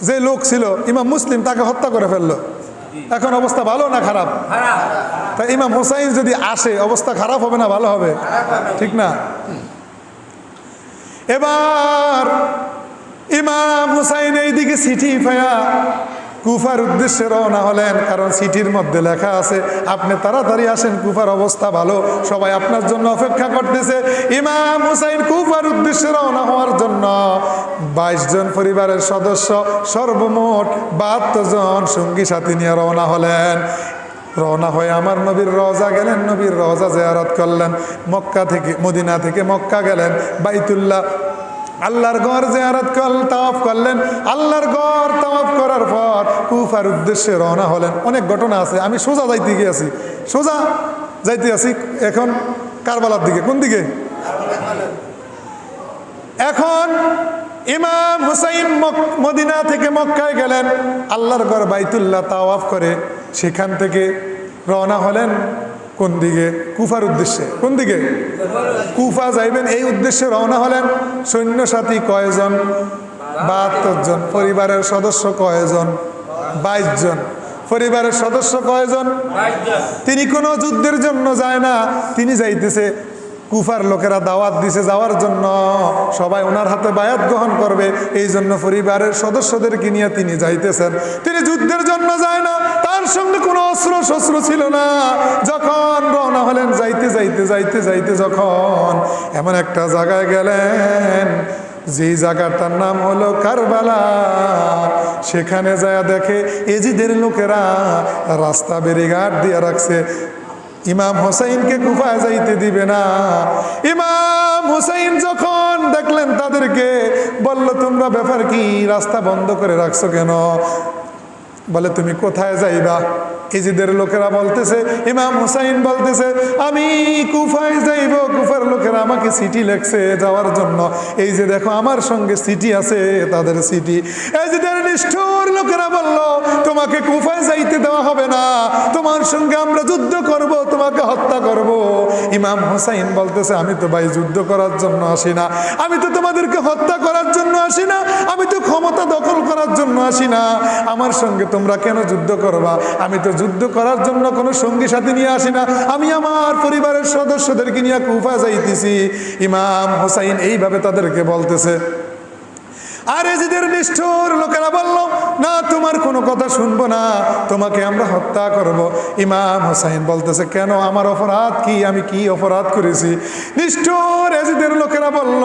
যে লোক ছিল ইমাম মুসলিম, তাকে হত্যা করে ফেললো। এখন অবস্থা ভালো না খারাপ? তা ইমাম হোসাইন যদি আসে অবস্থা খারাপ হবে না ভালো হবে? ঠিক না? এবার ইমাম হুসাইন এইদিকে চিঠি পায়া কুফার উদ্দেশ্যে রওনা হলেন, কারণ চিঠির মধ্যে লেখা আছে আপনি তাড়াতাড়ি আসেন, কুফার অবস্থা ভালো, সবাই আপনার জন্য অপেক্ষা করতেছে। ইমাম হুসাইন কুফার উদ্দেশ্যে রওনা হওয়ার জন্য 22 জন পরিবারের সদস্য, সর্বমোট 72 জন সঙ্গী সাথী নিয়ে রওনা হলেন। রওনা হয়ে আমার নবীর রওজা গেলেন, নবীর রওজা জিয়ারত করলেন। মক্কা থেকে, মদিনা থেকে মক্কা গেলেন, বাইতুল্লাহ আল্লাহর ঘর জিয়ারত তাওয়াফ করলেন। আল্লাহর ঘর তাওয়াফ করার পর কুফার উদ্দেশ্যে রওনা হলেন। অনেক ঘটনা আছে, আমি সোজা যাইতে গিয়েছি, সোজা যাইতে আছি এখন কারবালার দিকে। কোন দিকে? এখন ইমাম হুসাইন মদিনা থেকে মক্কায় গেলেন, আল্লাহর ঘর বাইতুল্লাহ তাওয়াফ করে সেখান থেকে রওনা হলেন কোন দিকে? কুফার উদ্দেশ্যে। কোন দিকে? কুফা যাইবেন এই উদ্দেশ্যে রওনা হলেন। সৈন্য সাথী কয়জন? 72 জন। পরিবারের সদস্য কয়জন? 22 জন। পরিবারের সদস্য কয়জন? 22 জন। তিনি কোনো যুদ্ধের জন্য যায় না, তিনি যাইতেছে কুফার লোকেরা দাওয়াত দিছে যাওয়ার জন্য, সবাই ওনার হাতে বায়াত গ্রহণ করবে, এই জন্য পরিবারের সদস্যদেরকে নিয়ে তিনি যাইতেছেন। তিনি যুদ্ধের জন্য যায় না, তার সঙ্গে কোনো অস্ত্র শস্ত্র ছিল না। যখন রওনা হলেন, যাইতে যাইতে যাইতে যাইতে যখন এমন একটা জায়গায় গেলেন যেই জায়গাটার নাম হলো কারবালা, সেখানে যায় দেখে এজিদের লোকেরা রাস্তা বেরিঘাট দিয়ে রাখছে, ইমাম হোসাইনকে কুফায় যাইতে দিবে না। ইমাম হোসাইন যখন দেখলেন তাদেরকে, বলল তোমরা ব্যাপার কি, রাস্তা বন্ধ করে রাখছো কেন? বলে তুমি কোথায় যাইবা? এজিদের লোকেরা বলতেছে, ইমাম হুসাইন বলতেছে আমি কুফায় যাইব, কুফার লোকেরা আমাকে চিঠি লেখছে যাওয়ার জন্য, এই যে দেখো আমার সঙ্গে চিঠি আছে, তাদের চিঠি। এজিদের নিষ্ঠুর লোকেরা বলল তোমাকে কুফায় যাইতে দেওয়া হবে না, তোমার সঙ্গে আমরা যুদ্ধ করব, তোমাকে হত্যা করব। ইমাম হুসাইন বলতেছে আমি তো ভাই যুদ্ধ করার জন্য আসি না, আমি তো তোমাদেরকে হত্যা করার জন্য আসি না, আমি তো ক্ষমতা দখল করার জন্য আসি না, আমার সঙ্গে তোমরা কেন যুদ্ধ করবা? আমি তো যুদ্ধ করার জন্য কোনো সঙ্গী সাথী নিয়ে আসি না, আমি আমার পরিবারের সদস্যদেরকে নিয়ে কুফা যাইতেছি। ইমাম হুসাইন এইভাবে তাদেরকে বলতেছে। আর এজিদের নিষ্ঠুর লোকেরা বলল, না তোমার কোনো কথা শুনবো না, তোমাকে আমরা হত্যা করব। ইমাম হোসাইন বলতেছে, কেন, আমার অপরাধ কি, আমি কি অপরাধ করেছি? নিষ্ঠুর এজিদের লোকেরা বলল,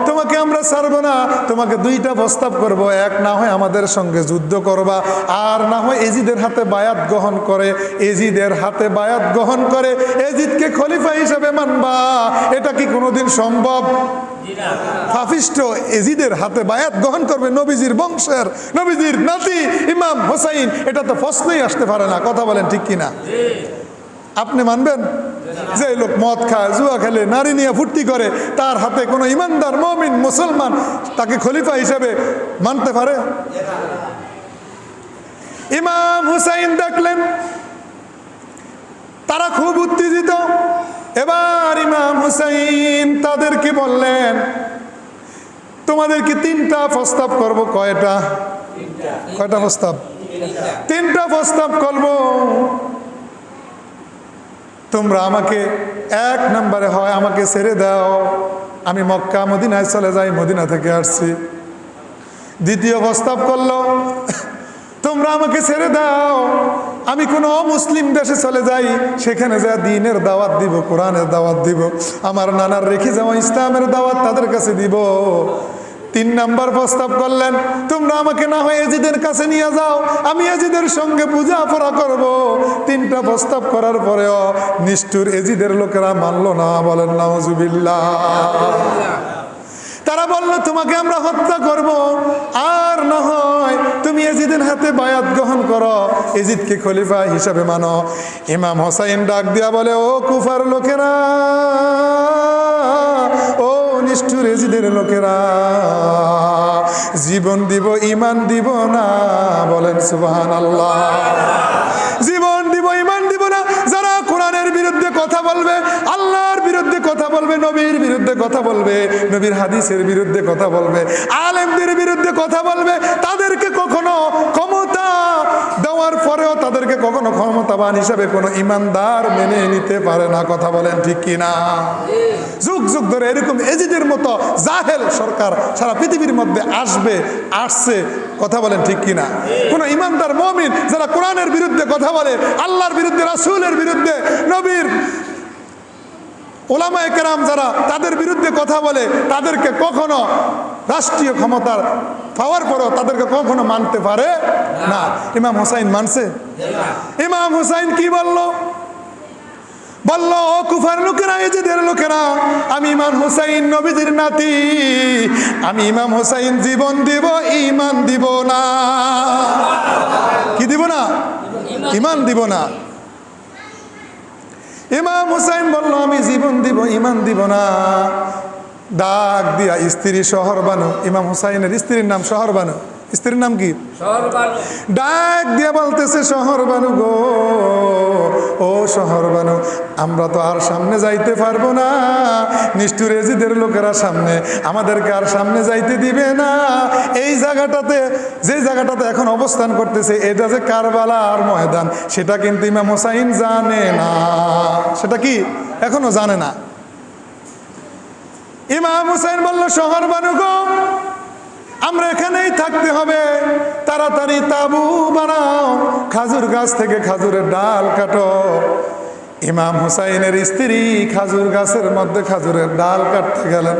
তোমাকে আমরা ছাড়বো না, তোমাকে দুইটা প্রস্তাব করব, এক না হয় আমাদের সঙ্গে যুদ্ধ করবা, আর না হয় এজিদের হাতে বায়াত গ্রহণ করে, এজিদের হাতে বায়াত গ্রহণ করে এজিদকে খলিফা হিসেবে মানবা। এটা কি কোনোদিন সম্ভব? পাপিষ্ঠ এজিদের হাতে বায়াত গ্রহণ করবে নবীজির বংশের, নবীজির নাতি ইমাম হোসাইন? এটা তো প্রশ্নই আসতে পারে না। কথা বলেন ঠিক কিনা? আপনি মানবেন যে লোক মদ খায়, জুয়া খেলে, নারী নিয়ে ফুর্তি করে, তার হাতে কোনো ইমানদার মুমিন মুসলমান তাকে খলিফা হিসেবে মানতে পারে? ইমাম হুসাইন দেখলেন তারা খুব উত্তেজিত। এবার ইমাম হুসাইন তাদেরকে বললেন, তোমাদেরকে তিনটা প্রস্তাব করব। কয়টা প্রস্তাব? তিনটা প্রস্তাব করব। তোমরা আমাকে, এক নম্বরে হয় আমাকে ছেড়ে দাও, আমি মক্কা মদিনায় চলে যাই, মদিনা থেকে আসছি। দ্বিতীয় প্রস্তাব করলো, তোমরা আমাকে ছেড়ে দাও, আমি কোনো অমুসলিম দেশে চলে যাই, সেখানে যা দ্বীনের দাওয়াত দিব, কোরআনের দাওয়াত দিব, আমার নানার রেখে যাওয়া ইসলামের দাওয়াত তাদের কাছে দিব। তিন নাম্বার প্রস্তাব করলেন, তোমরা আমাকে না হয় এজিদের কাছে নিয়ে যাও, আমি এজিদের সঙ্গে পূজা পড়া করব। তিনটা প্রস্তাব করার পরেও নিষ্ঠুর এজিদের লোকেরা মানলো না। বলেন নাউজুবিল্লাহ। তারা বলল, তোমাকে আমরা হত্যা করব, আর না হয় তুমি এজিদের হাতে বায়াত গ্রহণ করো, এজিদকে খলিফা হিসাবে মানো। ইমাম হোসাইন ডাক দিয়া বলে, ও কুফার লোকেরা, ও নিষ্ঠুর এজিদের লোকেরা, জীবন দিব ঈমান দিব না। বলেন সুবহানাল্লাহ। জীবন দিব ঈমান দিব না। যারা কোরআনের বিরুদ্ধে কথা বলবে, আল্লাহর বিরুদ্ধে কথা বলবে, নবীর বিরুদ্ধে কথা বলবে, নবীর হাদিসের বিরুদ্ধে কথা বলবে, আলেমদের বিরুদ্ধে কথা বলবে, তাদেরকে কখনো ক্ষমতা দেওয়ার পরেও তাদেরকে কখনো ক্ষমতাবান হিসাবে কোনো ইমানদার মেনে নিতে পারে না। কথা বলেন ঠিক কিনা? যুগ যুগ ধরে এরকম এজিদের মতো জাহেল সরকার সারা পৃথিবীর মধ্যে আসছে। কথা বলেন ঠিক কিনা? কোন ইমানদার মুমিন যারা কোরআনের বিরুদ্ধে কথা বলে, আল্লাহর বিরুদ্ধে, রাসূলের বিরুদ্ধে, নবীর ওলামায়ে কেরাম যারা তাদের বিরুদ্ধে কথা বলে, তাদেরকে কখনো রাষ্ট্রীয় ক্ষমতার পাওয়ার পরেও তাদেরকে কখনো মানতে পারে না। ইমাম হোসাইন মানছে? ইমাম হোসাইন কি বলল? বলল, ও কুফার লোকেরা, এজিদের লোকেরা, আমি ইমাম হোসাইন নবীজির নাতি, আমি ইমাম হোসাইন জীবন দিব, ঈমান দিব না। কি দিব না? ঈমান দিব না। ইমাম হোসাইন বলল, আমি জীবন দিব, ঈমান দিব না। ডাক দিয়া স্ত্রী শহরবানু, ইমাম হোসাইনের স্ত্রীর নাম শহরবানু। স্ত্রীর নাম কি? ডাক দিয়া বলতেছে, শহরবানু গো, ও শহরবানু, আমরা তো আর সামনে যাইতে পারবো না। নিষ্ঠুর এজিদের লোকেরা সামনে, আমাদেরকে আর সামনে যাইতে দিবে না। এই জায়গাটাতে, যে জায়গাটাতে এখন অবস্থান করতেছে, এটা যে কারবালার ময়দান, সেটা কিন্তু ইমাম হোসাইন জানে না। সেটা কি এখনো জানে না। ইমাম হোসাইন বলল, শহরবানু গো, আমরা এখানেই থাকতে হবে, তাড়াতাড়ি তাবু বানাও, খাজুর গাছ থেকে খাজুরের ডাল কাটো। ইমাম হুসাইনের স্ত্রী খাজুর গাছের মধ্যে খাজুরের ডাল কাটতে গেলেন।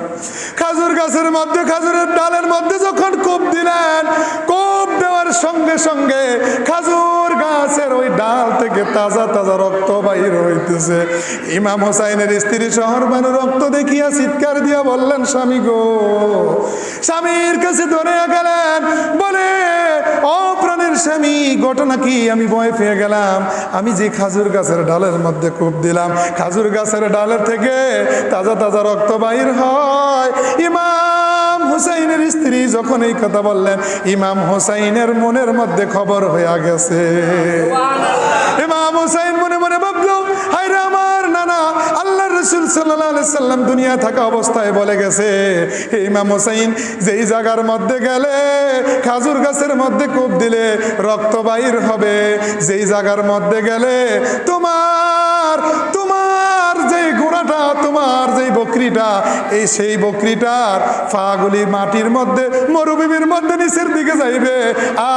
খাজুর গাছের মধ্যে খাজুরের ডালের মধ্যে যখন কোপ দিলেন, কোপ দেওয়ার সঙ্গে সঙ্গে খাজুর গাছের ওই ডাল থেকে তাজা তাজা রক্ত বাইর হইতেছে। ইমাম হুসাইনের স্ত্রী শহরবানু রক্ত দেখিয়া চিৎকার দিয়া বললেন, স্বামী গো। স্বামীর কাছে ধরে গেলেন, বলে, ও প্রাণের স্বামী, ঘটনা কি? আমি ভয় পেয়ে গেলাম, আমি যে খাজুর গাছের ডালের মধ্যে কোপ দিলাম, খাজুর গাছের ডালের থেকে তাজা তাজা রক্ত বাইর হয়। ইমাম হুসাইনের স্ত্রী যখন এই কথা বললেন, ইমাম হুসাইনের মনের মধ্যে খবর হয়ে গেছে। ইমাম হুসাইন মনে মনে ভাবলো, হায় রে আমার নানা, আল্লাহর রাসূল সাল্লাল্লাহু আলাইহি সাল্লাম দুনিয়া থাকা অবস্থায় বলে গেছে, ইমাম হুসাইন যেই জায়গার মধ্যে গেলে খাজুর গাছের মধ্যে কোপ দিলে রক্ত বাইর হবে, যেই জায়গার মধ্যে গেলে তোমার যে ঘোড়াটা তোমার যেই বকরিটা, এই সেই বকরিটার ফাগুলি মাটির মধ্যে মরুভূমির মধ্যে নিচের দিকে যাইবে,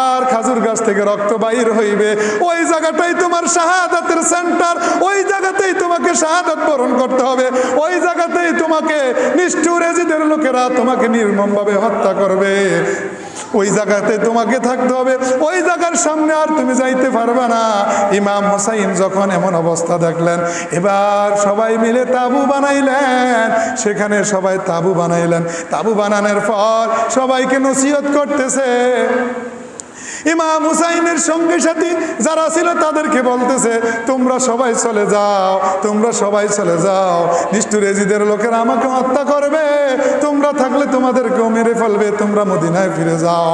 আর খাজুর গাছ থেকে রক্ত বাইর হইবে। ওই জায়গাটাই তোমার শাহাদাতের সেন্টার, ওই জায়গাতেই তোমাকে শাহাদাত বরণ করতে হবে, ওই জায়গাতেই তোমাকে নিষ্ঠুর এজিদের লোকেরা তোমাকে নির্মমভাবে হত্যা করবে, ওই জায়গাতে তোমাকে থাকতে হবে, ওই জায়গার সামনে আর তুমি যাইতে পারবে না। ইমাম হোসাইন যখন এমন অবস্থা দেখলেন, এবার সবাই মিলে তাবু বানাইলেন, সেখানে সবাই তাবু বানাইলেন। তাবু বানানোর পর সবাইকে নসিহত করতেছে। ইমাম হুসাইনের সঙ্গী সাথী যারা ছিল তাদেরকে বলতেছে, তোমরা সবাই চলে যাও, তোমরা সবাই চলে যাও, নিষ্ঠুর এজিদের লোকেরা আমাকে হত্যা করবে, তোমরা থাকলে তোমাদেরকেও মেরে ফেলবে, তোমরা মদিনায় ফিরে যাও।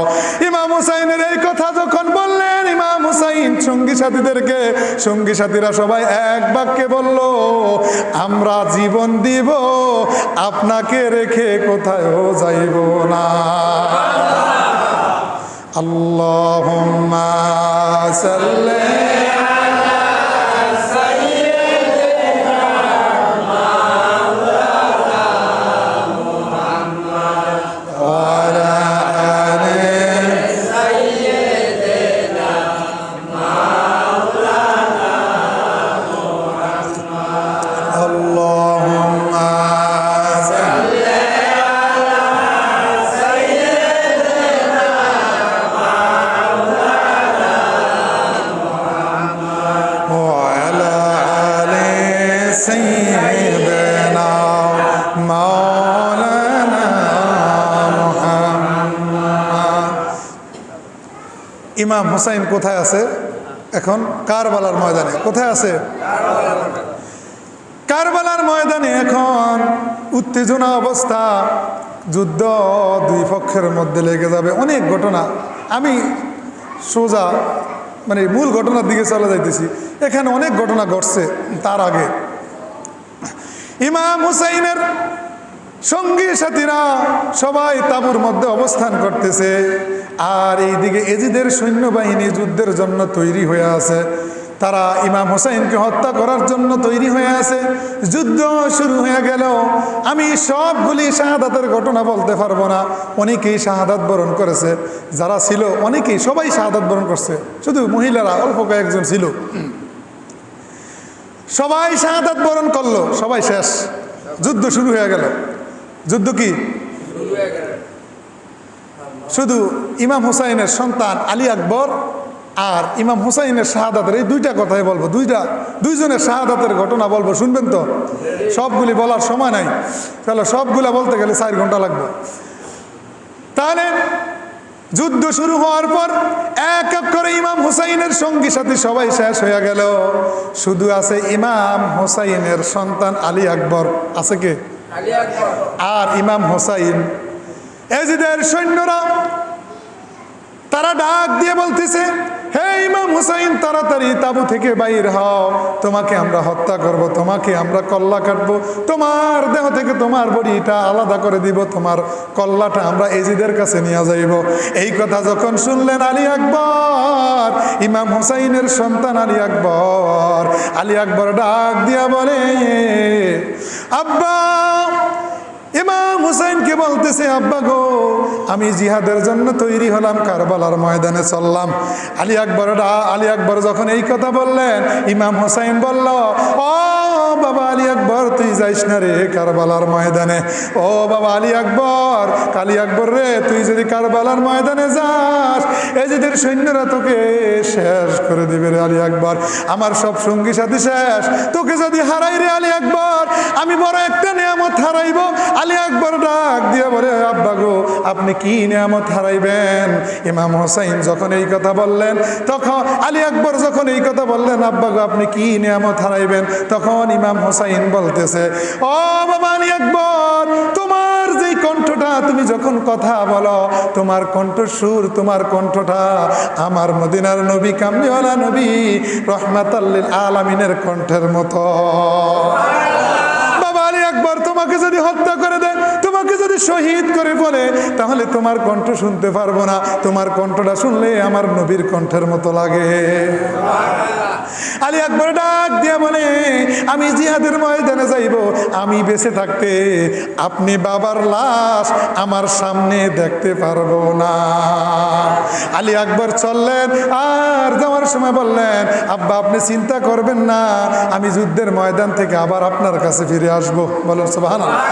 ইমাম হুসাইনের এই কথা যখন বললেন, ইমাম হুসাইন সঙ্গী সাথীদেরকে, সঙ্গী সাথীরা সবাই এক বাক্যে বলল, আমরা জীবন দিব, আপনাকে রেখে কোথায়ও যাইব না। আল্লাহুম্মা সাল্লি আলা সাইয়্যিদিনা মাওলানা মুহাম্মদ ওয়া আলা আলি সাইয়্যিদিনা মাওলানা মুহাম্মদ। আল্লাহুম্মা ইমাম হোসাইন কোথায় আছে এখন? কারবালার ময়দানে। কোথায় আছে? কারবালার ময়দানে এখন উত্তেজনা অবস্থা, যুদ্ধ দুই পক্ষের মধ্যে লেগে যাবে, অনেক ঘটনা। আমি সোজা মানে মূল ঘটনার দিকে চলে যাইতেছি। এখানে অনেক ঘটনা ঘটছে। তার আগে ইমাম হুসাইনের সঙ্গী সাথীরা সবাই তাঁবুর মধ্যে অবস্থান করতেছে, আর এইদিকে এজিদের সৈন্যবাহিনী যুদ্ধের জন্য তৈরি হয়ে আছে। তারা ইমাম হোসাইনকে হত্যা করার জন্য তৈরি হয়ে আছে। যুদ্ধ শুরু হয়ে গেল। আমি সবগুলি শাহাদাতের ঘটনা বলতে পারবো না, অনেকেই শাহাদাত বরণ করেছে, যারা ছিল অনেকেই, সবাই শাহাদাত বরণ করছে, শুধু মহিলারা অল্প কয়েকজন ছিল। সবাই শাহাদাত বরণ করলো, সবাই শেষ, যুদ্ধ শুরু হয়ে গেল। যুদ্ধ কি? শুধু ইমাম হুসাইনের সন্তান আলী আকবর আর ইমাম হুসাইনের শাহাদাতের এই দুইটা কথাই বলবো, দুইজনের শাহাদাতের ঘটনা বলবো, শুনবেন তো? সবগুলি বলার সময় নাই, তাহলে সবগুলা বলতে গেলে 4 ঘন্টা লাগবে। তাহলে যুদ্ধ শুরু হওয়ার পর এক এক করে ইমাম হুসাইনের সঙ্গী সাথী সবাই শেষ হয়ে গেল। শুধু আছে ইমাম হুসাইনের সন্তান আলী আকবর। আছে কে? আর ইমাম হুসাইন। এজিদের সৈন্যরা তারা ডাক দিয়ে বলতেছে, হে ইমাম হুসাইন, তাড়াতাড়ি তাবু থেকে বাইর হও, তোমাকে আমরা হত্যা করব, তোমাকে আমরা কল্লা কাটবো, তোমার দেহ থেকে তোমার বডিটা আলাদা করে দিব, তোমার কল্লাটা আমরা এজিদের কাছে নিয়ে যাইব। এই কথা যখন শুনলেন আলী আকবর, ইমাম হুসাইনের সন্তান আলী আকবর ডাক দিয়া বলে, আব্বা। ইমাম হুসাইনকে বলতেছে, আব্বা গো, আমি জিহাদের জন্য তৈরি হলাম, কারবালার ময়দানে চললাম। আলী আকবর যখন এই কথা বললেন, ইমাম হুসাইন বলল, ও বাবা আলী আকবর, তুই যাইস না রে কারবালার ময়দানে। ও বাবা আলী আকবর রে, তুই যদি কারবালার ময়দানে যাস, এজিদের সৈন্যরা তোকে শেষ করে দিবে রে আলী আকবর। আমার সব সঙ্গী সাথী শেষ, তোকে যদি হারাই রে আলী আকবর, আমি বড় একটা নিয়ামত হারাইব। আলী আকবর ডাক দিয়ে বলে, আব্বা গো, আপনি কি নিয়ামত হারাইবেন? ইমাম হোসাইন যখন এই কথা বললেন, তখন আলী আকবর যখন এই কথা বললেন, আব্বা গো, আপনি কি নিয়ামত হারাইবেন? তখন ইমাম হোসাইন বলতেছে, ও বাবা আলী আকবর, তোমার যেই কণ্ঠটা, তুমি যখন কথা বলো, তোমার কণ্ঠসুর, তোমার কণ্ঠটা আমার মদিনার নবী, কামলিওয়ালা নবী রহমাতাল লিল আলামিনের কণ্ঠের মতো। বাবা আলী আকবর তোমাকে যদি হত্যা করে দেয়, তোমাকে তোমাকে যদি শহীদ করে বলে তাহলে তোমার কণ্ঠ শুনতে পারবো না, তোমার কণ্ঠটা শুনলে আমার নবীর কণ্ঠের মতো লাগে। আলী আকবর ডাক দিয়া বলে, আমি জিহাদের ময়দানে যাইব, আমি বেঁচে থাকতে আপনি বাবার লাশ আমার সামনে দেখতে পারবো না। আলী আকবর চললেন, আর যাওয়ার সময় বললেন, আব্বা আপনি চিন্তা করবেন না, আমি যুদ্ধের ময়দান থেকে আবার আপনার কাছে ফিরে আসবো। বলেন সুবহানাল্লাহ।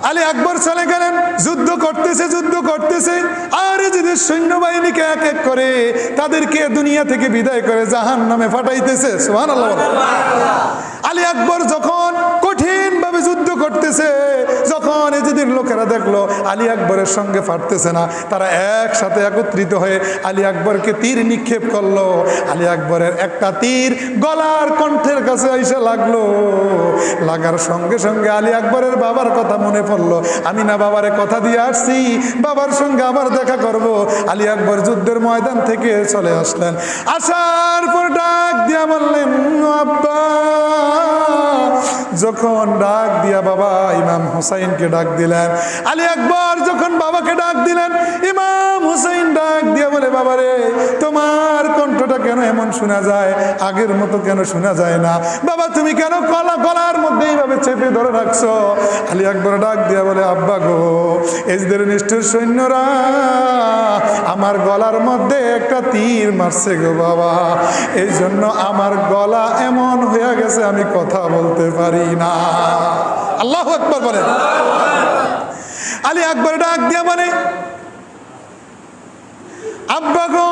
আলী আকবর চলে গেলেন, যুদ্ধ করতেছে আর এজিদের সৈন্যবাহিনীকে এক এক করে তাদেরকে দুনিয়া থেকে বিদায় করে জাহান্নামে পাঠাইতেছে। সুবহানাল্লাহ। আলী আকবর যখন কঠিনভাবে যুদ্ধ করতেছে, যখন এজিদের লোকেরা দেখলো আলী আকবরের সঙ্গে পারতেছে না, তারা একসাথে একত্রিত হয়ে আলী আকবরকে তীর নিক্ষেপ করলো। আলী আকবরের একটা তীর গলার কণ্ঠের কাছে এসে লাগলো, লাগার সঙ্গে সঙ্গে আলী আকবরের বাবার কথা মনে পড়লো, আমি না বাবারে কথা দিয়ে আসছি বাবার সঙ্গে আবার দেখা করব। আলী আকবর যুদ্ধের ময়দান থেকে চলে আসলেন, আসার পর ডাক দিয়া বললেন, আব্বা। যখন ডাক দিয়া বাবা ইমাম হুসাইনকে ডাক দিলেন, আলী আকবর যখন বাবাকে ডাক দিলেন, ইমাম হুসাইন ডাক দিয়া বলে, বাবারে তোমার কণ্ঠটা কেন এমন শোনা যায়, আগের মতো কেন শোনা যায় না? বাবা তুমি কেন গলার মধ্যে এইভাবে চেপে ধরে রাখছো? আলী আকবর ডাক দিয়া বলে, আব্বা গো, এজদের নিষ্ঠুর সৈন্যরা আমার গলার মধ্যে একটা তীর মারছে গো বাবা, এই জন্য আমার গলা এমন হয়ে গেছে আমি কথা বলতে পারি না। আল্লাহু আকবার বলেন। আলী আকবর ডাক দিয়া বলে, আব্বা গো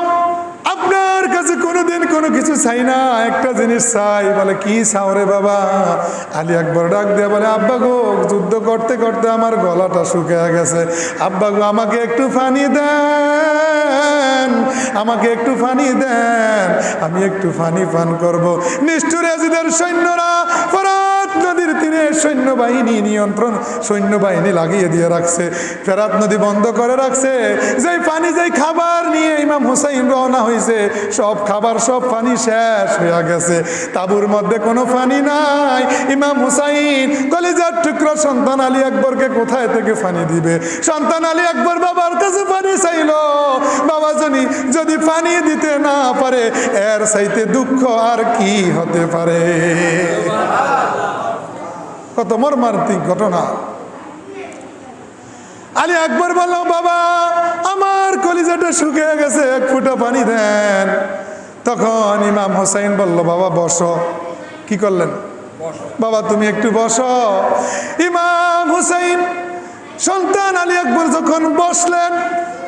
আপনার কাছে কোনোদিন কোনো কিছু চাই না, একটা জিনিস চাই। বলে, কি চাও রে বাবা? আলী আকবর ডাক দিয়ে বলে, আব্বা গো যুদ্ধ করতে করতে আমার গলাটা শুকিয়ে গেছে, আব্বা গো আমাকে একটু পানি দেন, আমাকে একটু পানি দেন, আমি একটু পানি পান করব। নিষ্ঠুর এজিদের সৈন্যরা ফরাত নদীর তীরে সৈন্যবাহিনী লাগিয়ে দিয়ে রাখছে, ফেরাত নদী বন্ধ করে রাখছে। যেই পানি যেই খাবার নিয়ে ইমাম হুসাইন রওনা হয়েছে, সব খাবার সব পানি শেষ হয়ে গেছে, তাবুর মধ্যে কোনো পানি নাই। ইমাম হুসাইন কলিজার টুকরা সন্তান আলী আকবরকে কোথায় থেকে পানি দিবে? সন্তান আলী আকবর বাবার কাছে পানি চাইল, বাবা যদি পানি দিতে না পারে এর চাইতে দুঃখ আর কি হতে পারে? কত মর্মান্তিক ঘটনা। আলী আকবর বলল, বাবা আমার কলিজাটা শুকিয়ে গেছে, এক ফুটা পানি দেন। তখন ইমাম হুসাইন বলল, বাবা বসো। কি করলেন? বাবা তুমি একটু বসো। ইমাম হুসাইন সন্তান আলী আকবর যখন বসলেন,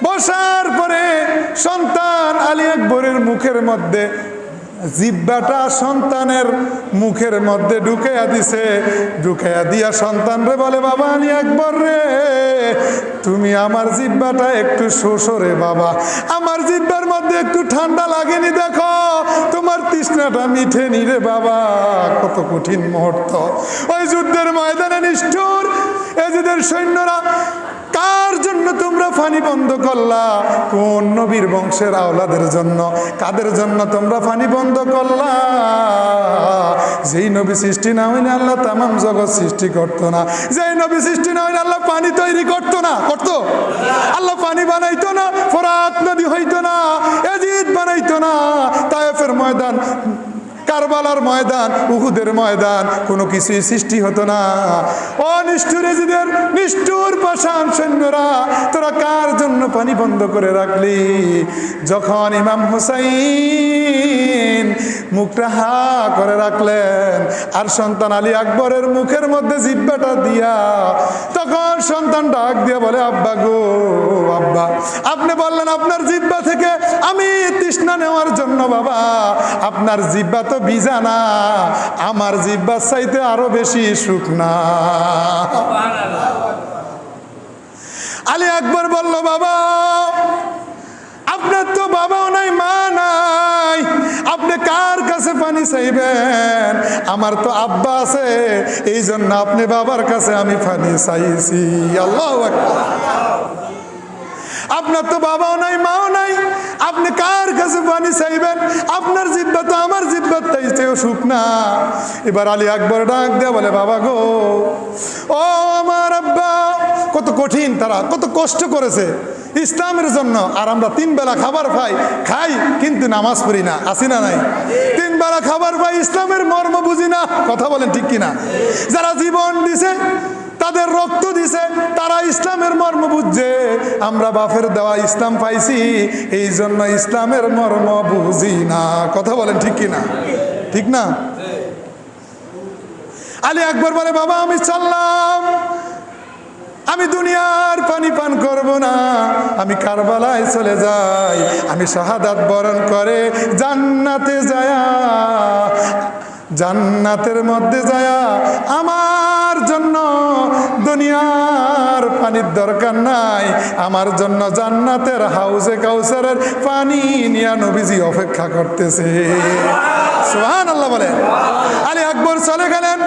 বসার পরে সন্তান আলী আকবরের মুখের মধ্যে জিব্বাটা সন্তানের মুখের মধ্যে ঢুকাইয়া দিছে, ঢুকাইয়া দিয়া সন্তান রে বলে, বাবা আলী আকবর রে তুমি আমার জিব্বাটা একটু শোষো রে বাবা, আমার জিব্বার মধ্যে একটু ঠান্ডা লাগেনি, দেখো তোমার তৃষ্ণাটা মিঠেনি রে বাবা। কত কঠিন মুহূর্ত ওই যুদ্ধের ময়দানে। নিষ্ঠুর এজিদের সৈন্যরা কার জন্য তোমরা পানি বন্ধ করলা? কোন নবীর বংশের আওলাদের জন্য? কাদের জন্য তোমরা পানি বন্ধ করলা? যেই নবী সৃষ্টি না হইলে আল্লাহ তামাম জগৎ সৃষ্টি করতো না, যেই নবী সৃষ্টি না হইলে আল্লাহ পানি তৈরি করতো না, করতো? আল্লাহ পানি বানাইতো না, ফরাত নদী হইতো না, এজিদ বানাইতো না, তায়েফের ময়দান, কারবালার ময়দান, উহুদের ময়দান, কোনো কিছুই সৃষ্টি হতো না। ও নিষ্ঠুর এজিদের নিষ্ঠুর পাষাণ সৈন্যরা, তোরা কার জন্য পানি বন্ধ করে রাখলি? যখন ইমাম হুসাইন মুখটা হা করে রাখলেন আর সন্তান আলী আকবরের মুখের মধ্যে জিব্বাটা দিয়া, তখন সন্তান ডাক দিয়ে বলে, আব্বা গো আব্বা আপনি বললেন আপনার জিব্বা থেকে আমি তৃষ্ণা নেওয়ার জন্য, বাবা আপনার জিব্বা তো ভিজা না, আমার জিব্বার চাইতে আরো বেশি শুকনা। আলী আকবর বলল, বাবা আপনার তো বাবাও নাই মা নাই, আপনি কার কাছে পানি চাইবেন? আমার তো আব্বা আছে, এই জন্য আপনি বাবার কাছে আমি পানি চাইছি। আল্লাহু আকবার। আপনার তো বাবাও নাই মাও নাই, আপনি কার কাছে পানি চাইবেন? আপনার জিব্বা তো আমার জিব্বার চাইতেও শুকনা। এবার আলী আকবর ডাক দেয়া বলে, বাবা গো ও আমার আব্বা, কত কঠিন, তারা কত কষ্ট করেছে ইসলামের জন্য। আর আমরা 3 বেলা খাবার খাই কিন্তু নামাজ পড়ি না, আসি না নাই? 3 বেলা খাবার পাই, ইসলামের মর্ম বুঝি না। কথা বলেন ঠিক কিনা? যারা জীবন দিছে, তাদের রক্ত দিছে, তারা ইসলামের মর্ম বুঝছে। আমরা বাপের দেওয়া ইসলাম পাইছি, এই জন্য ইসলামের মর্ম বুঝি না। কথা বলেন ঠিক কিনা? ঠিক না? আলী আকবর বলে, বাবা আমি চললাম, আমি দুনিয়ার পানি পান করব না, আমি কারবালায় চলে যাই, আমি শাহাদাত বরণ করে জান্নাতে যায়া, জান্নাতের মধ্যে যায়া আমার জন্য দুনিয়ার পানির দরকার নাই, আমার জন্য জান্নাতের হাউজে কাউসারের পানি নিয়া নবীজি অপেক্ষা করতেছে। সুবহানাল্লাহ বলে। আলী আকবর চলে গেলেন।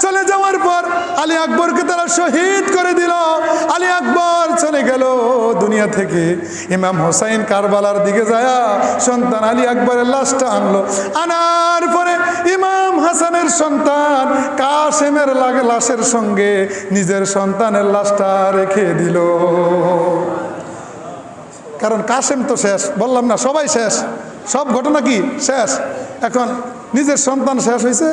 চলে যাওয়ার পর আলী আকবরকে তারা শহীদ করে দিল। আলী আকবর চলে গেল দুনিয়া থেকে। ইমাম হোসাইন কারবালার দিকে যায় সন্তান আলী আকবরের লাশটা আনলো। আনার পরে ইমাম হাসানের সন্তান কাসেমের লাশের সঙ্গে নিজের সন্তানের লাশটা রেখে দিল। কারণ কাসেম তো শেষ, বললাম না সবাই শেষ, সব ঘটনা কি শেষ। এখন নিজের সন্তান শেষ হয়েছে,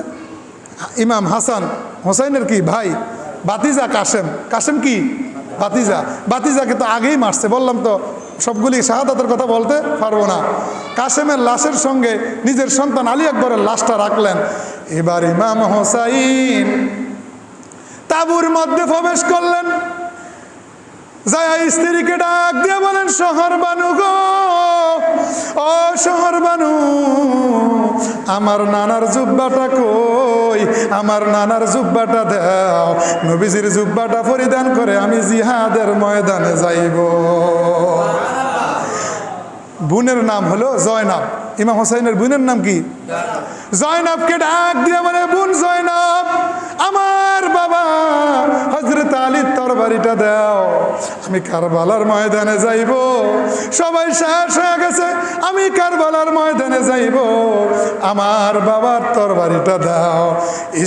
ইমাম হাসান হোসাইনের কি ভাই, বাতিজা কাসেম। কাসেম কি বাতিজা, বাতিজাকে তো আগেই মারছে, বললাম তো সবগুলি শাহাদাতের কথা বলতে পারবো না। কাসেমের লাশের সঙ্গে নিজের সন্তান আলী আকবরের লাশটা রাখলেন। এবার ইমাম হোসাইন তাঁবুর মধ্যে প্রবেশ করলেন। যায় স্ত্রীকে ডাক দিয়ে বলেন, শহর বানু গো, ও শহর বানু, আমার নানার জুব্বাটা কই, আমার নানার জুব্বাটা দাও, নবীজির জুব্বাটা পরিধান করে আমি জিহাদের ময়দানে যাইব। বোনের নাম হলো জয়নাব। ইমাম হোসাইনের বোনের নাম কি? জয়নাবকে ডাক দিয়ে বলে, বোন জয়নাব, আমার বাবা হযরত আলীর তরবারিটা দাও, আমি কারবালার ময়দানে যাইব। সবাই শেষ হয়ে গেছে, আমি কারবালার ময়দানে যাইব, আমার বাবার তরবারিটা দাও।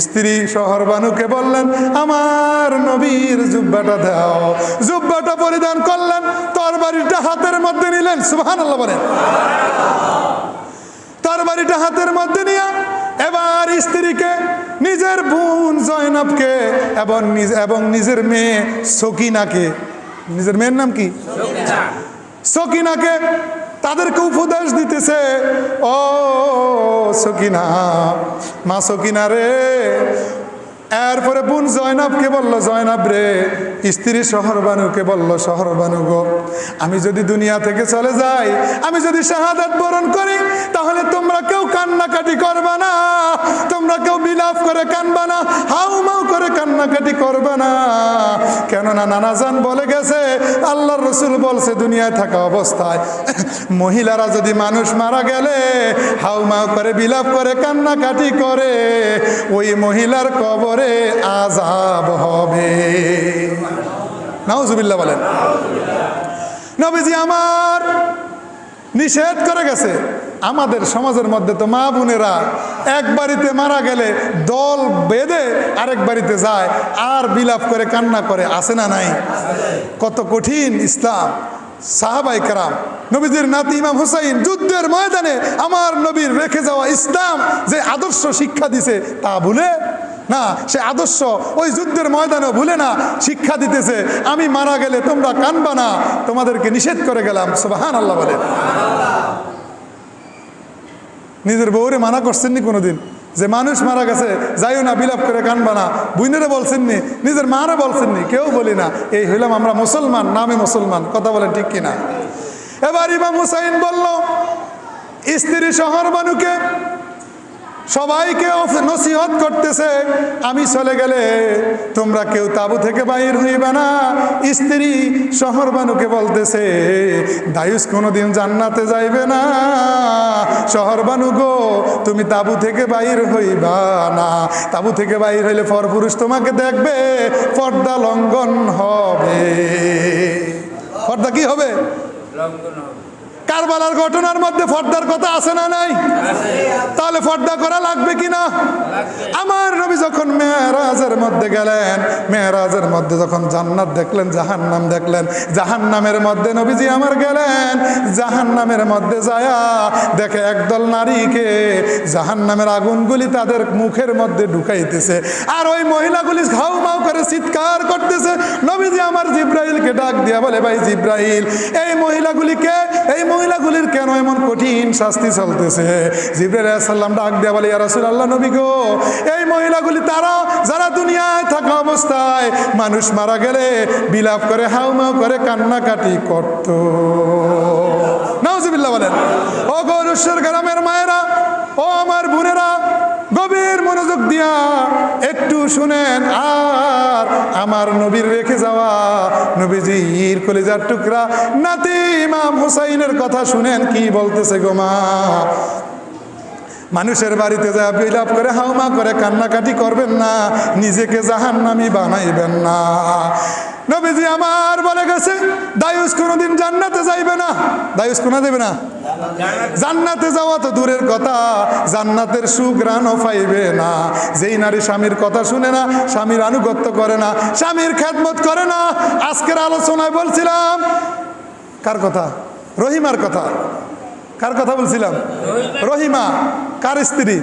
স্ত্রী শহরবানুকে বললেন, আমার নবীর জুব্বাটা দাও। জুব্বাটা পরিধান করলেন, তরবারিটা হাতের মধ্যে নিলেন। সুবহানাল্লাহ বলেন। তরবারিটা হাতের মধ্যে নিয়ে এবার স্ত্রীকে, নিজের বোন জয়নাবকে এবং নিজের মেয়ে সকিনাকে, নিজের মেয়ের নাম কি? সকিনাকে, তাদেরকে উপদেশ দিতেছে, ও সকিনা, মা সকিনা রে। এরপরে বোন জয়নাবকে বলল, জয়নাব রে। স্ত্রী শহরবানুকে বলল, শহরবানু গো, আমি যদি দুনিয়া থেকে চলে যাই, আমি যদি শাহাদাত বরণ করি, তাহলে তোমরা কেউ কান্নাকাটি করবে না, তোমরা কেউ বিলাপ করে কানবা না, হাউমাউ করে কান্নাকাটি করবে না। কেননা নানাজান বলে গেছে, আল্লাহর রসুল বলছে, দুনিয়ায় থাকা অবস্থায় মহিলারা যদি মানুষ মারা গেলে হাউমাউ করে বিলাপ করে কান্নাকাটি করে, ওই মহিলার কবরে আযাব হবে। নাউজুবিল্লাহ বলেন। নবীজি আমার নিষেধ করে গেছে। আমাদের সমাজের মধ্যে তো মা বোনেরা এক বাড়িতে মারা গেলে দল বেঁধে আরেক বাড়িতে যায় আর বিলাপ করে কান্না করে, আছে না নাই? কত কঠিন ইসলাম। সাহাবায়ে কেরাম, নবীজির নাতি ইমাম হুসাইন যুদ্ধের ময়দানে আমার নবীর রেখে যাওয়া ইসলাম যে আদর্শ শিক্ষা দিছে তা ভুলে না, সে আদর্শ ওই যুদ্ধের ময়দানে ভুলে না, শিক্ষা দিতেছে, আমি মারা গেলে তোমরা কানবা না, তোমাদেরকে নিষেধ করে গেলাম। সুবহানাল্লাহ বলে। নিজের বউরে মানা করছেননি কোনোদিন যে মানুষ মারা গেছে যাইও না, বিলাপ করে কানবা না? বুইনেরে বলছেননি, নিজের মারে বলছেননি, কেউ বলি না। এই হইলাম আমরা মুসলমান, নামে মুসলমান। কথা বলেন ঠিক কিনা? এবার ইমাম হুসাইন বলল স্ত্রী শহরবানুকে, সবাইকে নসিহত করতেছে, আমি চলে গেলে তোমরা কেউ তাবু থেকে বাইর হইবে না। স্ত্রী শহরবানুকে বলতেছে, দায়ুস কোনোদিন জান্নাতে যাইবে না, শহরবানু গো তুমি তাবু থেকে বাইর হইবা না, তাবু থেকে বাইর হইলে পরপুরুষ তোমাকে দেখবে, পর্দা লঙ্ঘন হবে। পর্দা কি হবে? কারবালার ঘটনার মধ্যে পর্দার কথা আছে না নাই? তাহলে পর্দা করা লাগবে কিনা? আমার নবী যখন মেরাজের মধ্যে গেলেন, মেরাজের মধ্যে যখন জান্নাত দেখলেন, জাহান্নাম দেখলেন, জাহান্নামের মধ্যে নবীজি আমার গেলেন, জাহান্নামের মধ্যে যায়া দেখে একদল নারীকে জাহান্নামের আগুনগুলি তাদের মুখের মধ্যে ঢুকাইতেছে, আর ওই মহিলাগুলি ঘাউ মাউ করে চিৎকার করতেছে। নবীজি আমার জিব্রাইলকে ডাক দিয়া বলে, ভাই জিব্রাইল, এই মহিলাগুলিকে, এই মহিলাগুলির কেন এমন কঠিন শাস্তি চলতেছে? জিব্রাইল আলাইহিস সালাম ডাক দিয়া বলে, ইয়া রাসূলুল্লাহ, নবী গো, এই মহিলাগুলি তারা যারা দুনিয়ায় থাকা অবস্থায় মানুষ মারা গেলে বিলাপ করে হাউমাউ করে কান্নাকাটি করত। নাউজুবিল্লাহ বলেন। ও গৌরশ্বর গ্রামের মায়েরা, ও আমার বোনেরা, গভীর মনোযোগ দিয়া একটু শুনেন, আর আমার নবীর রেখে যাওয়া নবীজির কলিজার টুকরা নাতি ইমাম হুসাইনের কথা শুনেন কি বলতেছে গো মা। মানুষের বাড়িতে যা বিলাপ করে হাউমা করে কান্নাকাটি করবেন না, নিজেকে জাহান্নামী বানাইবেন না। নবীজি আমার বলে গেছে, দায়ুস কোনোদিন জান্নাতে যাইবে না। দায়ুস কোনা দেবে না? জান্নাতে যাওয়া তো দূরের কথা, জান্নাতের সুঘ্রাণও পাইবে না। যেই নারী স্বামীর কথা শুনে না, স্বামীর আনুগত্য করে না, স্বামীর খেদমত করে না। আজকের আলোচনায় বলছিলাম কার কথা? রহিমার কথা। কার কথা বলছিলাম? রহিমা। কার স্ত্রী?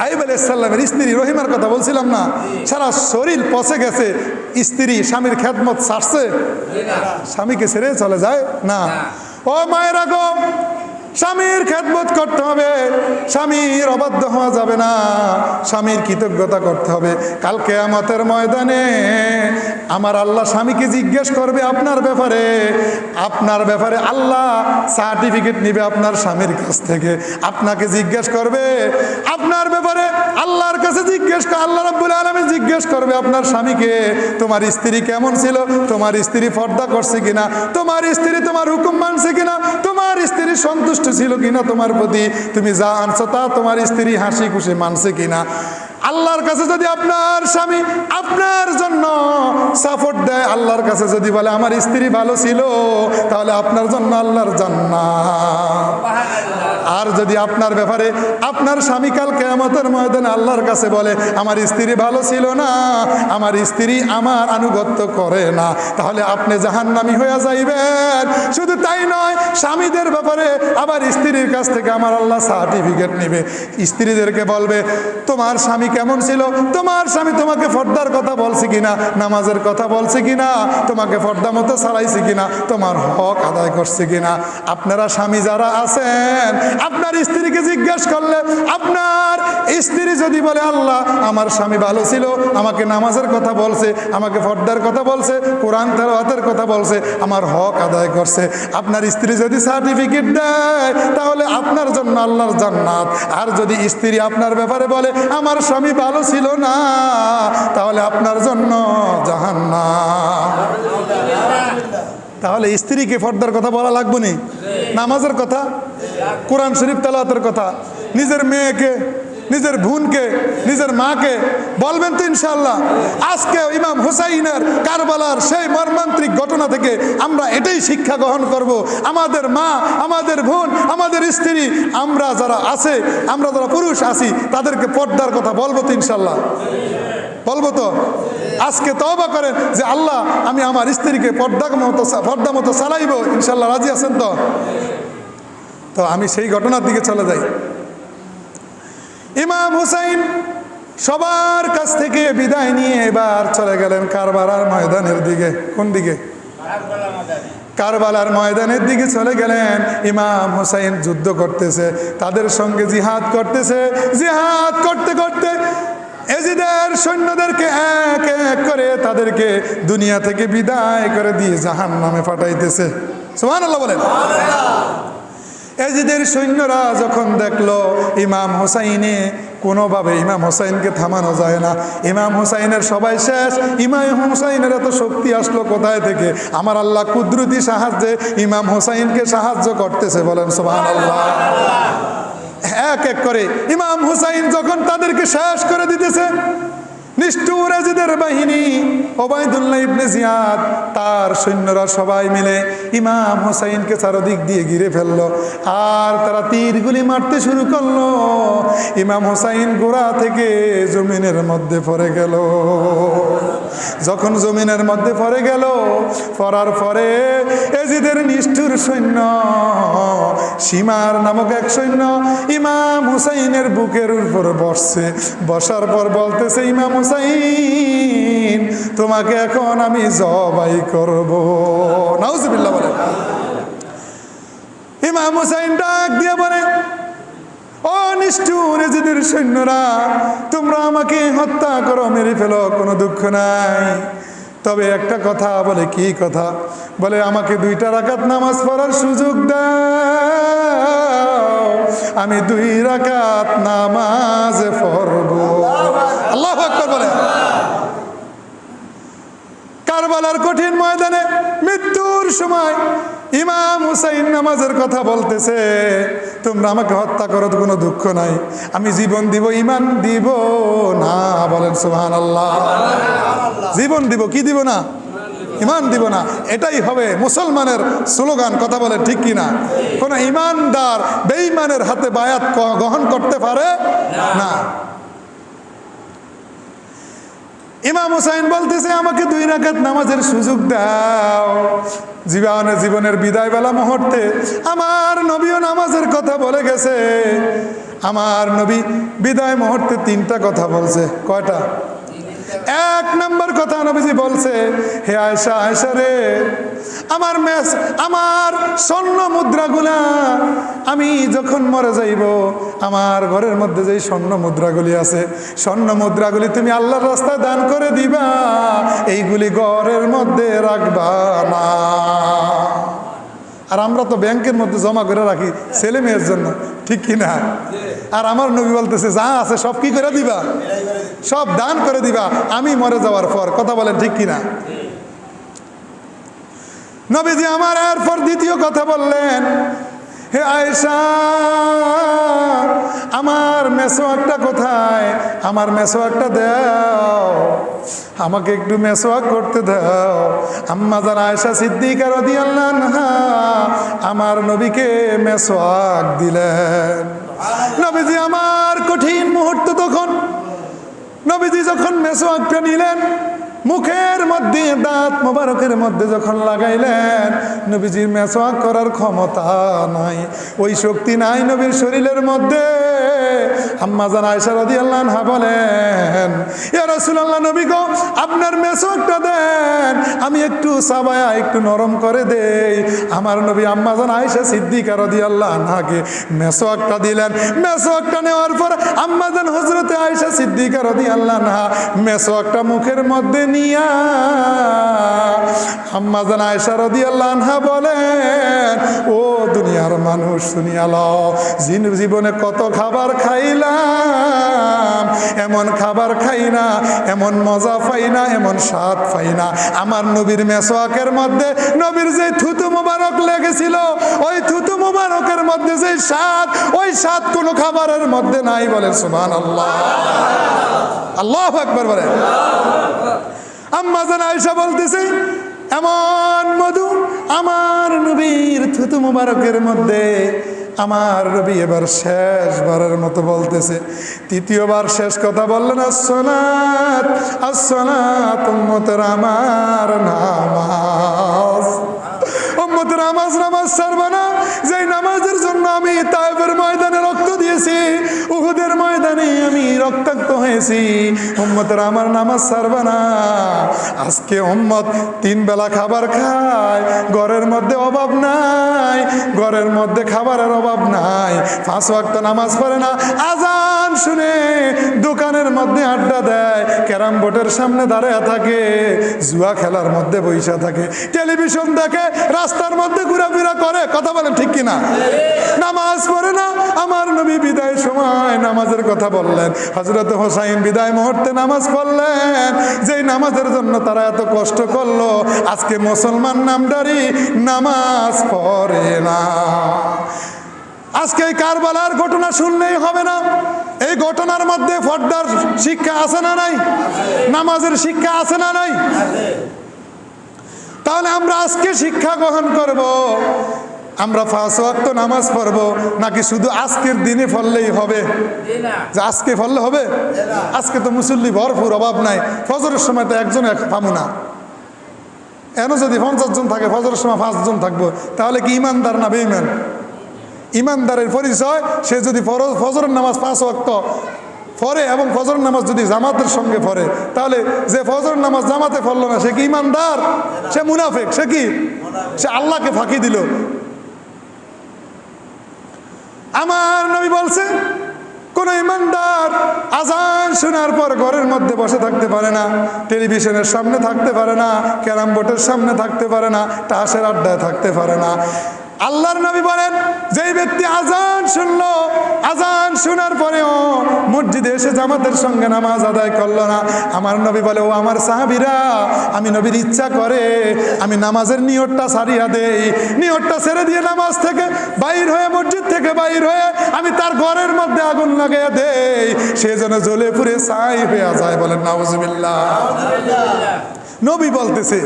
আইয়ুব আলাইহিস সালামের স্ত্রী রহিমার কথা বলছিলাম না? সারা শরীর পচে গেছে, স্ত্রী স্বামীর খেদমত ছাড়ছে? স্বামীকে ছেড়ে চলে যায় না। ও মায়েরা গো, স্বামীর খেদমত করতে হবে, স্বামীর অবাধ্য হওয়া যাবে না, স্বামীর কৃতজ্ঞতা করতে হবে। কাল কিয়ামতের ময়দানে আমার আল্লাহ স্বামীকে জিজ্ঞেস করবে আপনার ব্যাপারে, আপনার ব্যাপারে আল্লাহ সার্টিফিকেট নিবে আপনার স্বামীর কাছ থেকে, আপনাকে জিজ্ঞেস করবে আপনার ব্যাপারে, আল্লাহর কাছে জিজ্ঞেস, আল্লাহ রাব্বুল আলামিন জিজ্ঞেস করবে আপনার স্বামীকে, তোমার স্ত্রী কেমন ছিল, তোমার স্ত্রী পর্দা করছে কিনা, তোমার স্ত্রী তোমার হুকুম মানছে কিনা, তোমার স্ত্রী সন্তুষ্ট ছিল কিনা তোমার প্রতি, তুমি যা আনছো তা তোমার স্ত্রী হাসি খুশি মানছে কিনা। আল্লাহর কাছে যদি আপনার স্বামী আপনার জন্য সাপোর্ট দেয়, আল্লাহর কাছে যদি বলে আমার স্ত্রী ভালো ছিল, তাহলে আপনার জন্য আল্লাহর জান্নাত। আর যদি আপনার ব্যাপারে আপনার স্বামী কাল কিয়ামতের ময়দানে আল্লাহর কাছে বলে আমার স্ত্রী ভালো ছিল না, আমার স্ত্রী আমার আনুগত্য করে না, তাহলে আপনি জাহান্নামী হয়ে যাইবেন। শুধু তাই নয়, স্বামীদের ব্যাপারে আবার স্ত্রীর কাছ থেকে আমার আল্লাহ সার্টিফিকেট নেবে। স্ত্রীদেরকে বলবে তোমার স্বামী কেমন ছিল, তোমার স্বামী তোমাকে পর্দার কথা বলছে কিনা, নামাজের কথা বলছে কিনা, তোমাকে পর্দা মতো চালাইছে কিনা, তোমার হক আদায় করছে কিনা। আপনারা স্বামী যারা আছেন, আপনার স্ত্রীকে জিজ্ঞেস করলে, আপনার স্ত্রী যদি বলে আল্লাহ আমার স্বামী ভালো ছিল, আমাকে নামাজের কথা বলছে, আমাকে পর্দার কথা বলছে, কোরআন তেলাওয়াতের কথা বলছে, আমার হক আদায় করছে, আপনার স্ত্রী যদি সার্টিফিকেট দেয়, তাহলে আপনার জন্য আল্লাহর জান্নাত। আর যদি স্ত্রী আপনার ব্যাপারে বলে আমার স্বামী ভালো ছিল না, তাহলে আপনার জন্য জাহান্নাম। তাহলে স্ত্রীকে পর্দার কথা বলা লাগবে না, নামাজের কথা, কোরআন শরীফ তেলাওয়াতের কথা, নিজের মেয়েকে, নিজের বোনকে, নিজের মাকে বলবেন তো ইনশাআল্লাহ। আজকে ইমাম হুসাইনের কারবালার সেই মর্মান্তিক ঘটনা থেকে আমরা এটাই শিক্ষা গ্রহণ করব। আমাদের মা, আমাদের বোন, আমাদের স্ত্রী, আমরা যারা আছে, আমরা যারা পুরুষ আছি, তাদেরকে পর্দার কথা বলবো তো ইনশাআল্লাহ, বলবো তো। আজকে তওবা করেন যে আল্লাহ আমি আমার স্ত্রীকে পর্দা মতো চালাইব, ইনশাআল্লাহ রাজি আছেন তো? তো আমি সেই ঘটনার দিকে চলে যাই। ইমাম হুসাইন সবার কাছ থেকে বিদায় নিয়ে এবার চলে গেলেন কারবালার ময়দানের দিকে। কোন দিকে? কারবালার ময়দানের দিকে চলে গেলেন। ইমাম হুসাইন যুদ্ধ করতেছে, তাদের সঙ্গে জিহাদ করতেছে। জিহাদ করতে করতে এজিদের সৈন্যদেরকে এক এক করে তাদেরকে দুনিয়া থেকে বিদায় করে দিয়ে জাহান্নামে পাঠাইতেছে। সুবহানাল্লাহ বলেন। এজিদের সৈন্যরা যখন দেখলো ইমাম হুসাইনে কোনোভাবে ইমাম হুসাইনকে থামানো যায় না, ইমাম হুসাইনের সবাই শেষ, ইমাম হুসাইনের এত শক্তি আসলো কোথায় থেকে? আমার আল্লাহ কুদরতি সাহায্যে ইমাম হুসাইনকে সাহায্য করতেছে, বলেন সুবহানাল্লাহ। এক এক করে ইমাম হুসাইন যখন তাদেরকে শেষ করে দিতেছে, নিষ্ঠুর এজিদের বাহিনী ওবায়দুল্লাহ ইবনে জিয়াদ তার সৈন্যরা সবাই মিলে ইমাম হোসাইনকে চারদিক দিয়ে ঘিরে ফেললো আর তারা তীরগুলি মারতে শুরু করলো। ইমাম হোসাইন গোড়া থেকে জমিনের মধ্যে পড়ে গেল। যখন জমিনের মধ্যে পড়ে গেল, পড়ার পরে এজিদের নিষ্ঠুর সৈন্য সীমার নামক এক সৈন্য ইমাম হুসাইনের বুকের উপর বসছে। বসার পর বলতেছে, ইমাম হুসাইন তোমাকে এখন আমি জবাই করব। নাউজুবিল্লাহ বলে। ইমাম হুসাইন ডাক দিয়ে বলে, ও নিষ্ঠুর এজিদের সৈন্যরা, তোমরা আমাকে হত্যা করো, মেরে ফেলো, কোনো দুঃখ নাই, তবে একটা কথা। বলে কি কথা? বলে আমাকে 2 রাকাত নামাজ পড়ার সুযোগ দাও, আমি 2 রাকাত নামাজ পড়ব। আল্লাহু আকবার বলে। কারবালার কঠিন ময়দানে মৃত্যুর সময় ইমাম হুসাইন নামাজের কথা বলতেছে, তোমরা আমাকে হত্যা করো, কোনো দুঃখ নাই, আমি জীবন দিব, ইমান দিব না। বলেন সুবহানাল্লাহ। জীবন দিব, কি দিব না? ইমান দিব না। এটাই হবে মুসলমানের স্লোগান। কথা বলে ঠিক কিনা? কোন ইমানদার বেঈমানের হাতে বায়াত গ্রহণ করতে পারে না। ইমাম হুসাইন বলতেছে, আমাকে 2 রাকাত নামাজের সুযোগ দাও। জীবনের বিদায় বেলা মুহূর্তে আমার নবীও নামাজের কথা বলে গেছে। আমার নবী বিদায় মুহূর্তে 3টা কথা বলছে। কয়টা? 1 নম্বর কথা নবীজি বলছে, হে আয়েশা, আয়েশা রে, আমার স্বর্ণ মুদ্রাগুলা আমি যখন মরে যাইব, আমার ঘরের মধ্যে যেই স্বর্ণ মুদ্রাগুলি আছে, স্বর্ণ মুদ্রাগুলি তুমি আল্লাহর রাস্তায় দান করে দিবা, এইগুলি ঘরের মধ্যে রাখবা না। আর আমরা তো ব্যাংকের মধ্যে জমা করে রাখি ছেলে মেয়ের জন্য, ঠিক কিনা? আর আমার নবী বলতেছে, যা আছে সব কি করে দিবা? সব দান করে দিবা আমি মরে যাওয়ার পর। কথা বলেন ঠিক কিনা? নবীজি আমার এরপর দ্বিতীয় কথা বললেন, হে আয়েশা, আমার মেসওয়াকটা কোথায়? আমার মেসওয়াকটা দাও, আমাকে একটু মেসওয়াক করতে দাও। আম্মা জান আয়েশা সিদ্দিকা রাদিয়াল্লাহু আনহা আমার নবীকে মেসওয়াক দিলেন। নবীজি আমার কঠিন মুহূর্ত তখন নবীজি যখন মেসওয়াকটা নিলেন, মুখের মধ্যে দাঁত মোবারকের মধ্যে যখন লাগাইলেন, নবীজির মেসওয়াক করার ক্ষমতা নাই, ওই শক্তি নাই নবীর শরীরের মধ্যে। আম্মা জান আয়েশা রাদিয়াল্লাহু আনহা বলেন, ইয়া রাসূলুল্লাহ, নবী গো, আপনার মেসওয়াকটা দেন, আমি একটু সাবায়া একটু নরম করে দেই। আমার নবী আম্মা জান আয়েশা সিদ্দিকা রাদিয়াল্লাহু আনহাকে মেসওয়াকটা দিলেন। মেসওয়াকটা নেওয়ার পর আম্মা জান হযরতে আয়েশা সিদ্দিকা রাদিয়াল্লাহু আনহা মেসওয়াকটা মুখের মধ্যে নিয়া আম্মা জান আয়েশা রাদিয়াল্লাহু আনহা বলেন, ও দুনিয়ার মানুষ, শুনিয়া লও, জীবনে কত খাবার খাইলাম, এমন খাবার খাই না, এমন মজা পাই না, এমন স্বাদ পাই না। আমার নবীর মেসওয়াকের মধ্যে নবীর যে থুতু মোবারক লেগেছিল, ওই থুতু মোবারকের মধ্যে যে স্বাদ, ওই স্বাদ কোনো খাবারের মধ্যে নাই। বলেন সুবহানাল্লাহ। আল্লাহু আকবার বলেন। আম্মা জান আয়েশা বলতেছে, এমন মধু আমার নবীর থুতু মুবারকের মধ্যে। আমার নবী এবার শেষবারের মতো বলতেছে, তৃতীয়বার শেষ কথা বললেন, আসসালাত আসসালাত, উম্মতের আমার নামাজ, উম্মতের নামাজ, নামাজ ছাড়বে না। যেই নামাজের জন্য আমি তায়েফের ময়দানে রক্ত দিয়েছি, উহুদের ময়দানে আমি রক্তাক্ত হয়েছি, উম্মতের আমার নামাজ ছাড়বে না। আজকে উম্মত 3 বেলা খাবার খায়, ঘরের মধ্যে অভাব নাই, ঘরের মধ্যে খাবারের অভাব নাই, 5 ওয়াক্ত নামাজ পড়ে না, আজান শুনে দোকানের মধ্যে আড্ডা দেয়, ক্যারাম বোর্ডের সামনে দাঁড়িয়ে থাকে, জুয়া খেলার মধ্যে বইসা থাকে, টেলিভিশন দেখে, রাস্তার মধ্যে ঘোরাফেরা করে। কথা বলেন ঠিক কিনা? নামাজ পড়ে না। আমার নবী বিদায়ের সময় নামাজের কথা বললেন। হযরত হোসাইন বিদায় মুহূর্তে নামাজ পড়লেন, যেই নামাজের জন্য তারা এত কষ্ট করলো, আজকে মুসলমান নামদারি নামাজ পড়ে না। আজকে এই কারবালার ঘটনা শুনলেই হবে না, এই ঘটনার মধ্যে পর্দার শিক্ষা আছে না নাই? নামাজের শিক্ষা আছে না নাই? তাহলে আমরা আজকে শিক্ষা গ্রহণ করব, আমরা 5 ওয়াক্ত নামাজ পড়ব নাকি শুধু আজকের দিনে পড়লেই হবে? যে আজকে পড়লে হবে? আজকে তো মুসল্লি ভরপুর, অভাব নাই। ফজরের সময় তো একজন পাবো না, এন যদি 50 জন থাকে ফজরের সময় 5 জন থাকবো, তাহলে কি ইমানদার না বেঈমান? ইমানদারের পরিচয় সে যদি ফজরের নামাজ 5 ওয়াক্ত পড়ে এবং ফজরের নামাজ যদি জামাতের সঙ্গে পড়ে, তাহলে যে ফজরের নামাজ জামাতে পড়লো না সে কি ইমানদার? সে মুনাফিক। সে কি? সে আল্লাহকে ফাঁকি দিল। আমার নবী বলছে কোন ইমানদার আজান শোনার পর ঘরের মধ্যে বসে থাকতে পারে না, টেলিভিশনের সামনে থাকতে পারে না, ক্যারাম বোর্ডের সামনে থাকতে পারে না, তাসের আড্ডায় থাকতে পারে না। আল্লাহর নবী বলেন যেই ব্যক্তি আজান শুনলো, আজান শোনার পরেও মসজিদে এসে জামাতের সঙ্গে নামাজ আদায় করলো না, আমার নবী বলে ও আমার সাহাবীরা, আমি নবীর ইচ্ছা করে আমি নামাজের নিয়তটা ছাড়িয়া দেই, নিয়তটা ছেড়ে দিয়ে নামাজ থেকে বাইর হয়ে, মসজিদ থেকে বাইর হয়ে আমি তার ঘরের মধ্যে আগুন লাগাইয়া দেই, সে যেন জ্বলে পুড়ে ছাই হয়ে যায়। বলেন নাউজুবিল্লাহ। নবী বলতেছে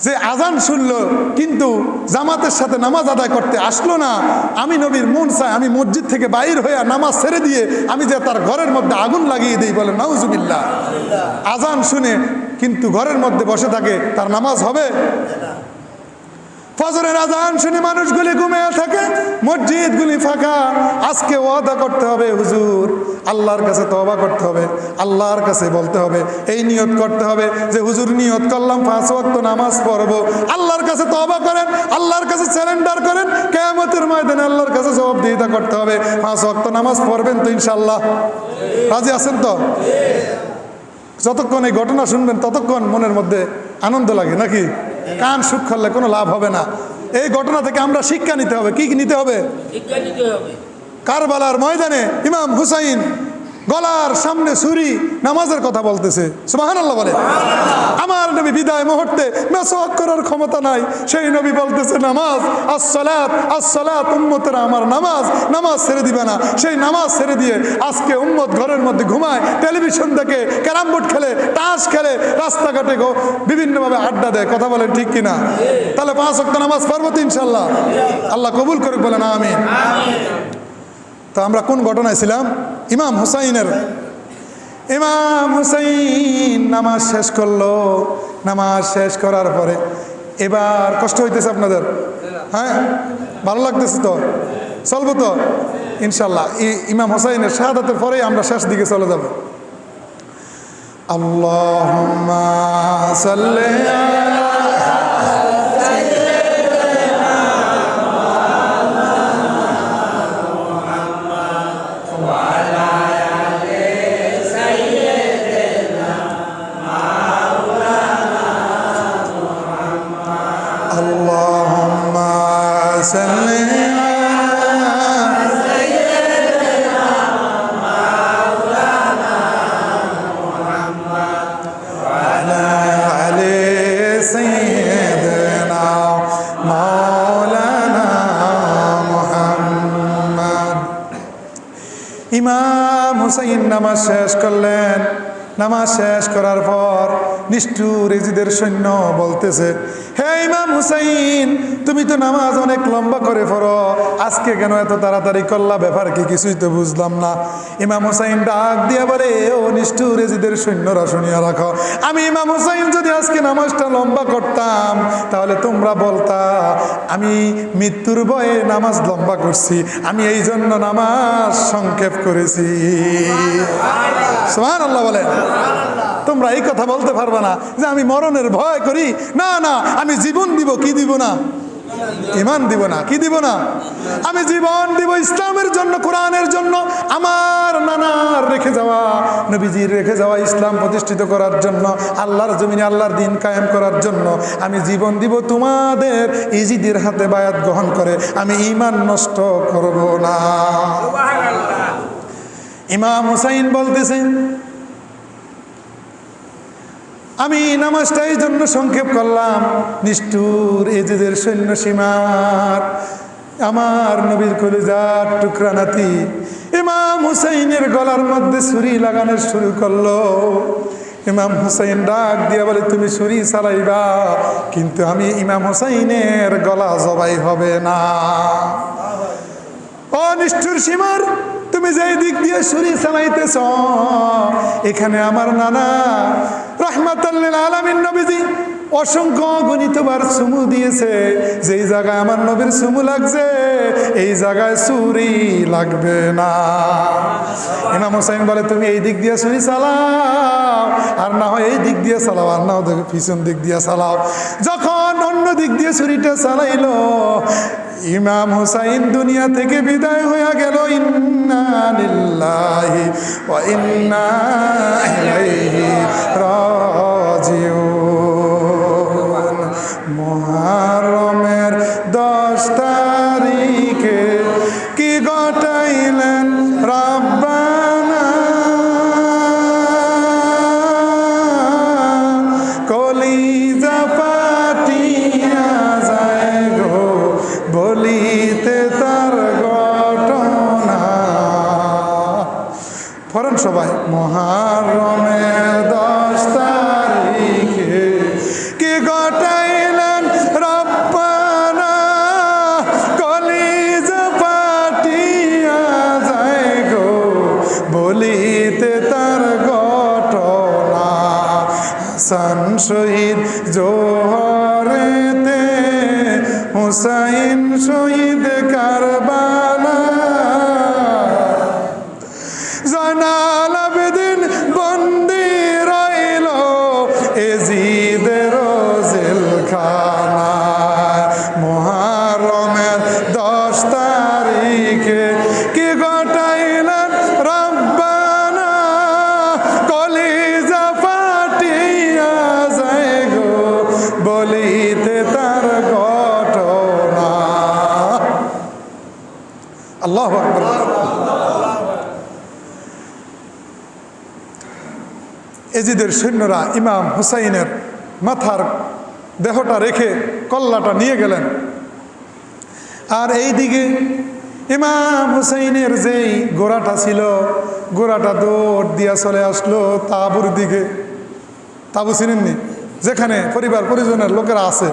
যে আজান শুনলো কিন্তু জামাতের সাথে নামাজ আদায় করতে আসলো না, আমি নবীর মন চায় আমি মসজিদ থেকে বাইর হয়ে নামাজ ছেড়ে দিয়ে আমি যে তার ঘরের মধ্যে আগুন লাগিয়ে দিই। বলেন নাউজুবিল্লাহ। আজান শুনে কিন্তু ঘরের মধ্যে বসে থাকে, তার নামাজ হবে? ফজরের আজান শুনে মানুষগুলি ঘুমিয়ে থাকে, মসজিদগুলি ফাঁকা। আজকে ওয়াদা করতে হবে, হুজুর আল্লাহর কাছে তওবা করতে হবে, আল্লাহর কাছে বলতে হবে, এই নিয়ত করতে হবে যে হুজুর নিয়ত করলাম 5 ওয়াক্ত নামাজ পড়বো। আল্লাহর কাছে তওবা করেন, আল্লাহর কাছে স্যারেন্ডার করেন, কিয়ামতের ময়দানে আল্লাহর কাছে জবাবদিহিতা করতে হবে। 5 ওয়াক্ত নামাজ পড়বেন তো ইনশাআল্লাহ? রাজি আছেন তো? যতক্ষণ এই ঘটনা শুনবেন ততক্ষণ মনের মধ্যে আনন্দ লাগে নাকি? কান সুখ করলে কোনো লাভ হবে না। এই ঘটনা থেকে আমরা শিক্ষা নিতে হবে। কি নিতে হবে? কারবালার ময়দানে ইমাম হুসাইন গলার সামনে ছুরি, নামাজের কথা বলতেছে। সুবহানাল্লাহ বলে। আমার নবী বিদায় মুহূর্তে মেসওয়াক করার ক্ষমতা নাই, সেই নবী বলতেছে নামাজ, আসসালাত আসসালাত, উম্মতেরা আমার নামাজ, নামাজ ছেড়ে দিবে না। সেই নামাজ ছেড়ে দিয়ে আজকে উম্মত ঘরের মধ্যে ঘুমায়, টেলিভিশন দেখে, ক্যারাম বোর্ড খেলে, তাস খেলে, রাস্তাঘাটে বিভিন্নভাবে আড্ডা দেয়। কথা বলেন ঠিক কিনা? তাহলে 5 ওয়াক্ত নামাজ পড়বো তো ইনশাআল্লাহ? আল্লাহ কবুল করুক, বলেন আমিন। তো আমরা কোন ঘটনায় ছিলাম? ইমাম হুসাইনের। ইমাম হুসাইন নামাজ শেষ করলো। নামাজ শেষ করার পরে এবার কষ্ট হইতেছে আপনাদের? হ্যাঁ, ভালো লাগতেছে তো? চলবো তো ইনশাল্লাহ? ইমাম হুসাইনের শাহাদাতের পরেই আমরা শেষ দিকে চলে যাব। আল্লাহুম্মা সাল্লি আলা ইমাম হুসাইন নামাজ শেষ করলেন। নামাজ শেষ করার পর নিষ্ঠুর এজিদের সৈন্য বলতেছে, হে ইমাম হুসাইন, তুমি তো নামাজ অনেক লম্বা করে পড়ো, আজকে কেন এত তাড়াতাড়ি করলা? ব্যাপার কি? কিছুই তো বুঝলাম না। ইমাম হুসাইন ডাক দিয়ে বলে, ও নিষ্ঠুর এজিদের সৈন্যরা, শুনিয়া রাখো, আমি ইমাম হুসাইন যদি আজকে নামাজটা লম্বা করতাম তাহলে তোমরা বলতা আমি মৃত্যুর ভয়ে নামাজ লম্বা করছি, আমি এই জন্য নামাজ সংক্ষেপ করেছি। সুবহানাল্লাহ বলেন। তোমরা এই কথা বলতে পারবে না যে আমি মরণের ভয় করি। না না, আমি জীবন দিব। কি দিব না? ইমান দিব না। কি দিব না? আমি জীবন দিব ইসলামের জন্য, কোরআনের জন্য, আমার নানার রেখে যাওয়া, নবীজির রেখে যাওয়া ইসলাম প্রতিষ্ঠিত করার জন্য, আল্লাহর জমিনে আল্লাহর দিন কায়েম করার জন্য আমি জীবন দিব। তোমাদের ইজিদের হাতে বায়াত গ্রহণ করে আমি ঈমান নষ্ট করব না। ইমাম হুসাইন বলতেছেন, আমি নামাজটা এই জন্য সংক্ষেপ করলাম, নিষ্ঠুর এজিদের সৈন্য সীমার আমার নবীর কলিজার টুকরা নাতি ইমাম হুসাইনের গলার মধ্যে ছুরি লাগানো শুরু করলো। ইমাম হুসাইন ডাক দিয়া বলে, তুমি ছুরি চালাইবা, কিন্তু আমি ইমাম হুসাইনের গলা জবাই হবে না। ও নিষ্ঠুর সীমার, তুমি যেই দিক দিয়ে ছুরি চালাইতেছ, এখানে আমার নানা রাহমাতাল লিল আলামিন নবীজি অসংখ্য গণিতবার চুমু দিয়েছে। যেই জায়গায় আমার নবীর চুমু লাগছে, এই জায়গায় ছুরি লাগবে না। ইমাম হুসাইন বলে, তুমি এই দিক দিয়ে ছুরি চালাও, আর না হয় এই দিক দিয়ে চালাও, আর না হয় পিছন দিক দিয়ে চালাও। যখন অন্য দিক দিয়ে ছুরিটা চালাইলো, ইমাম হুসাইন দুনিয়া থেকে বিদায় হয়ে গেল। ইন্না লিল্লাহি ওয়া ইন্না ইলাইহি রাজিউন। মুহররমের 10 তারিখে কি ঘটাইলেন রব্বানা, কলিজা ফাটিয়া যায় গো বলিতে তার ঘটনা। পড়েন সবাই, মুহররমের 10 তারিখে কি ঘটাইলেন রব্বানা, কলিজা ফাটিয়া যায় গো বলিতে তার ঘটনা। হাসান শহীদ জোহরেতে, হুসাইন শহীদ কারবালা, জয়নাল আবেদিন বন্দি রইল এজিদের জেলখানায়। মুহররমের 10 তারিখে কি ঘটাইলেন রব্বানা, কলিজা ফাটিয়া যায় গো বলিতে তার ঘটনা। আল্লাহু আকবার। এজিদের সৈন্যরা ইমাম হুসাইনের মাথার দেহটা রেখে কল্লাটা নিয়ে গেলেন। আর এই দিকে ইমাম হুসাইনের যেই ঘোড়াটা ছিল, ঘোড়াটা দৌড় দিয়া চলে আসলো তাঁবুর দিকে। তাঁবু চিনেননি? যেখানে পরিবার পরিজনের লোকেরা আছে।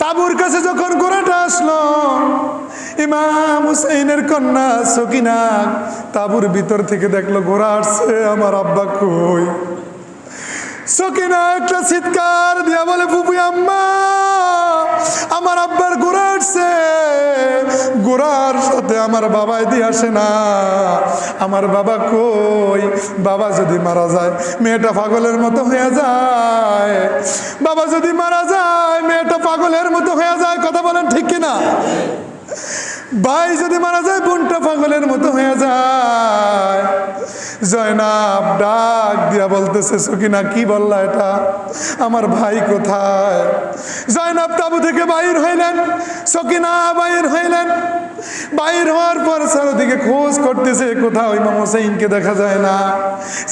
তাঁবুর কাছে যখন ঘোড়াটা আসলো, ইমাম হুসাইনের কন্যা সকিনা তাঁবুর ভিতর থেকে দেখলো ঘোড়া আসছে, আমার আব্বা কই। সকিনা একটা চিৎকার দিয়া বলে, ফুপি আম্মা, আমার আব্বার ঘোড়া আসছে, ঘোড়ার সাথে আমার বাবাই দিয়ে আসে না, আমার বাবা কই। বাবা যদি মারা যায় মেয়েটা পাগলের মতো হয়ে যায়, বাবা যদি মারা যায় মেয়েটা পাগলের মতো হয়ে যায়। কথা বলেন ঠিক কিনা? ভাই যদি মারা যায় বোনটা পাগলের মতো হয়ে যায়। জয়নাব ডাক দিয়া বলতেছে, সকিনা কি বললা এটা, আমার ভাই কোথায়? জয়নাব তাঁবু থেকে বাইর হইলেন, সকিনা বাইর হইলেন। বাইর হওয়ার পর চারোদিকে খোঁজ করতেছে, কোথাও ইমাম হুসাইনকে দেখা যায় না।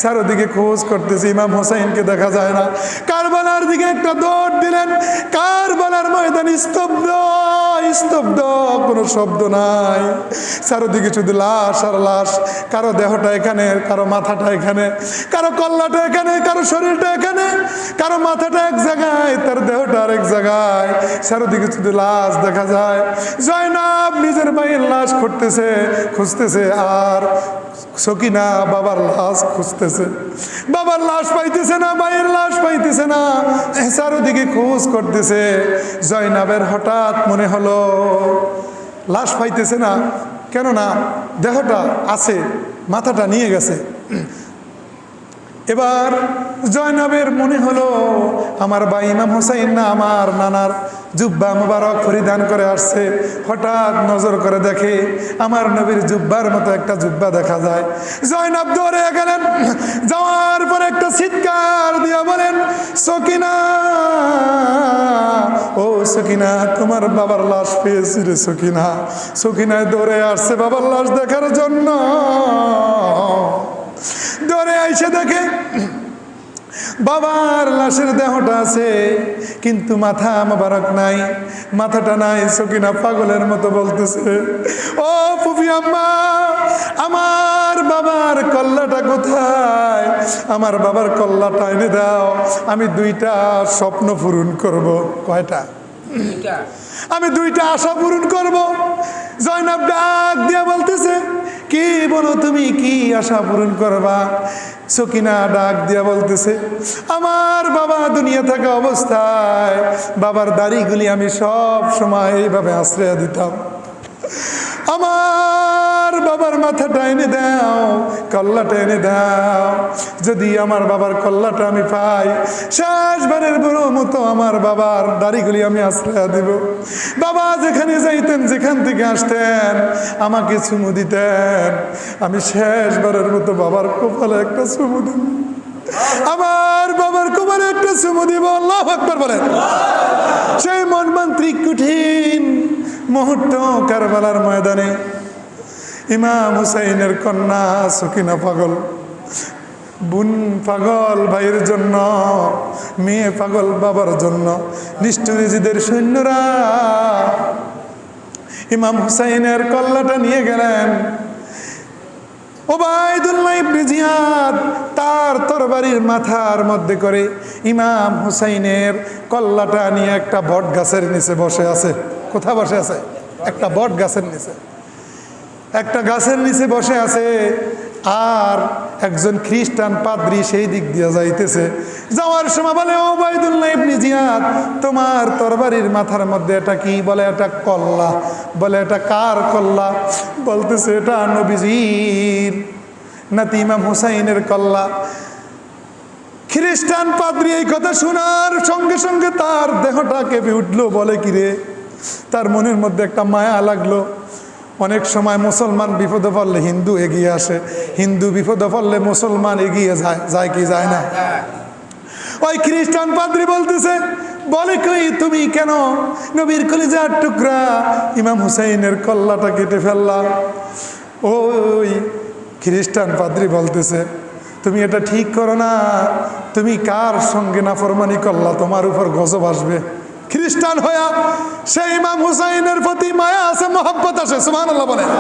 চারোদিকে খোঁজ করতেছে, ইমাম হুসাইনকে দেখা যায় না। কারবালার দিকে একটা দৌড় দিলেন। কারবালার ময়দান স্তব্ধ, স্তব্ধ, কোনো শব্দ নাই। চারোদিকে শুধু লাশ আর লাশ। কারো দেহটা এখানে, কারো মাথাটা এখানে, কারো কল্লাটা এখানে, কারো শরীরটা এখানে, কারো মাথাটা এক জায়গায়, তার দেহটা আরেক জায়গায়। চারোদিকে শুধু লাশ দেখা যায়। জয়নাব নিজের ভাইয়ের লাশ খুঁজতেছে, আর সকিনা বাবার লাশ খুঁজতেছে। বাবার লাশ পাইতেছে না, ভাইয়ের লাশ পাইতেছে না, চারোদিকে খোঁজ করতেছে। জয়নাবের হঠাৎ মনে হলো লাশ পাইতেছে না, কেননা দেহটা আছে, মাথাটা নিয়ে গেছে। এবার জয়নাবের মনে হলো আমার ভাই ইমাম হুসাইন না আমার নানার জুব্বা মুবারক পরিধান করে আসছে। হঠাৎ নজর করে দেখে আমার নবীর জুব্বার মতো একটা জুব্বা দেখা যায়। জয়নাব দৌড়ে গেলেন, যাওয়ার পর একটা চিৎকার দিয়া বলেন, সকিনা, ও সকিনা, তোমার বাবার লাশ পেয়েছি রে সকিনা। সকিনায় দৌড়ে আসছে বাবার লাশ দেখার জন্য। দৌড়ে আইসে দেখে বাবার লাশের দেহটা আছে কিন্তু মাথা মোবারক নাই, মাথাটা নাই। সকিনা পাগলের মতো বলতেছে, ও ফুফি আম্মা, আমার বাবার কল্লাটা কোথায়? আমার বাবার কল্লাটা এনে দাও, আমি 2টা স্বপ্ন পূরণ করব। কয়টা? আমি 2টা আশা পূরণ করব। জয়নাব ডাক দিয়া বলতেছে, কি বলো তুমি, কি আশা পূরণ করবা? সকিনা ডাক দিয়া বলতেছে, আমার বাবা দুনিয়া থাকা অবস্থায় বাবার দাড়িগুলি আমি সব সময় এইভাবে আশ্রয় দিতাম। আমার বাবার মাথাটা এনে দাও, কল্লাটা এনে দাও। যদি আমার বাবার কল্লাটা আমি পাই, শেষবারের বড় মতো আমার বাবার দাড়িগুলি আমি আশ্রয় দিব। বাবা যেখানে যাইতেন, যেখান থেকে আসতেন, আমাকে চুমু দিতেন। আমি শেষবারের মতো বাবার কপালে একটা চুমু দিব, আমার বাবার কপালে একটা চুমু দিব। আল্লাহু আকবার বলেন। সেই মর্মান্তিক কঠিন মুহূর্ত কারবালার ময়দানে ইমাম হুসাইনের কন্যা সকিনা পাগল, বোন পাগল ভাইয়ের জন্য, মেয়ে পাগল বাবার জন্য। নিষ্ঠুর ইজিদের সৈন্যরা ইমাম হুসাইনের কল্লাটা নিয়ে গেলেন। ওবায়দুল্লাহ ইবনে জিয়াদ তার তরবারির মাথার মধ্যে করে ইমাম হুসাইনের কল্লাটা নিয়ে একটা বট গাছের নিচে বসে আছে। কোথায় বসে আছে? একটা বট গাছের নিচে, একটা গাছের নিচে বসে আছে। আর একজন খ্রিস্টান পাদ্রী সেই দিক দিয়ে যাইতেছে। যাওয়ার সময় বলে, ওবায়দুল্লাহ ইবনে জিয়াদ, তোমার তরবারির মাথার মধ্যে এটা কি? বলে, এটা কল্লা। বলে, এটা কার কল্লা? বলতেছে, এটা নবীজির নাতি ইমাম হুসাইনের কল্লা। খ্রিস্টান পাদ্রী এই কথা শোনার সঙ্গে সঙ্গে তার দেহটা কেঁপে উঠলো। বলে, কিরে, তার মনের মধ্যে একটা মায়া লাগলো। অনেক সময় মুসলমান বিপদে পড়লে হিন্দু এগিয়ে আসে, হিন্দু বিপদে পড়লে মুসলমান এগিয়ে যায়, যায় কি যায় না? ওই খ্রিস্টান পাদ্রী বলতেছে, বলে, কই তুমি কেন নবীর কলিজার টুকরা ইমাম হুসাইনের কল্লাটা কেটে ফেললা? ওই খ্রিস্টান পাদ্রী বলতেছে, তুমি এটা ঠিক করো না, তুমি কার সঙ্গে নাফরমানি করলা, তোমার উপর গজব আসবে। খ্রিস্টান হইয়া সেই ইমাম হুসাইনের প্রতি মায়া আছে, মহব্বত আছে। সুবহানাল্লাহ বলেন।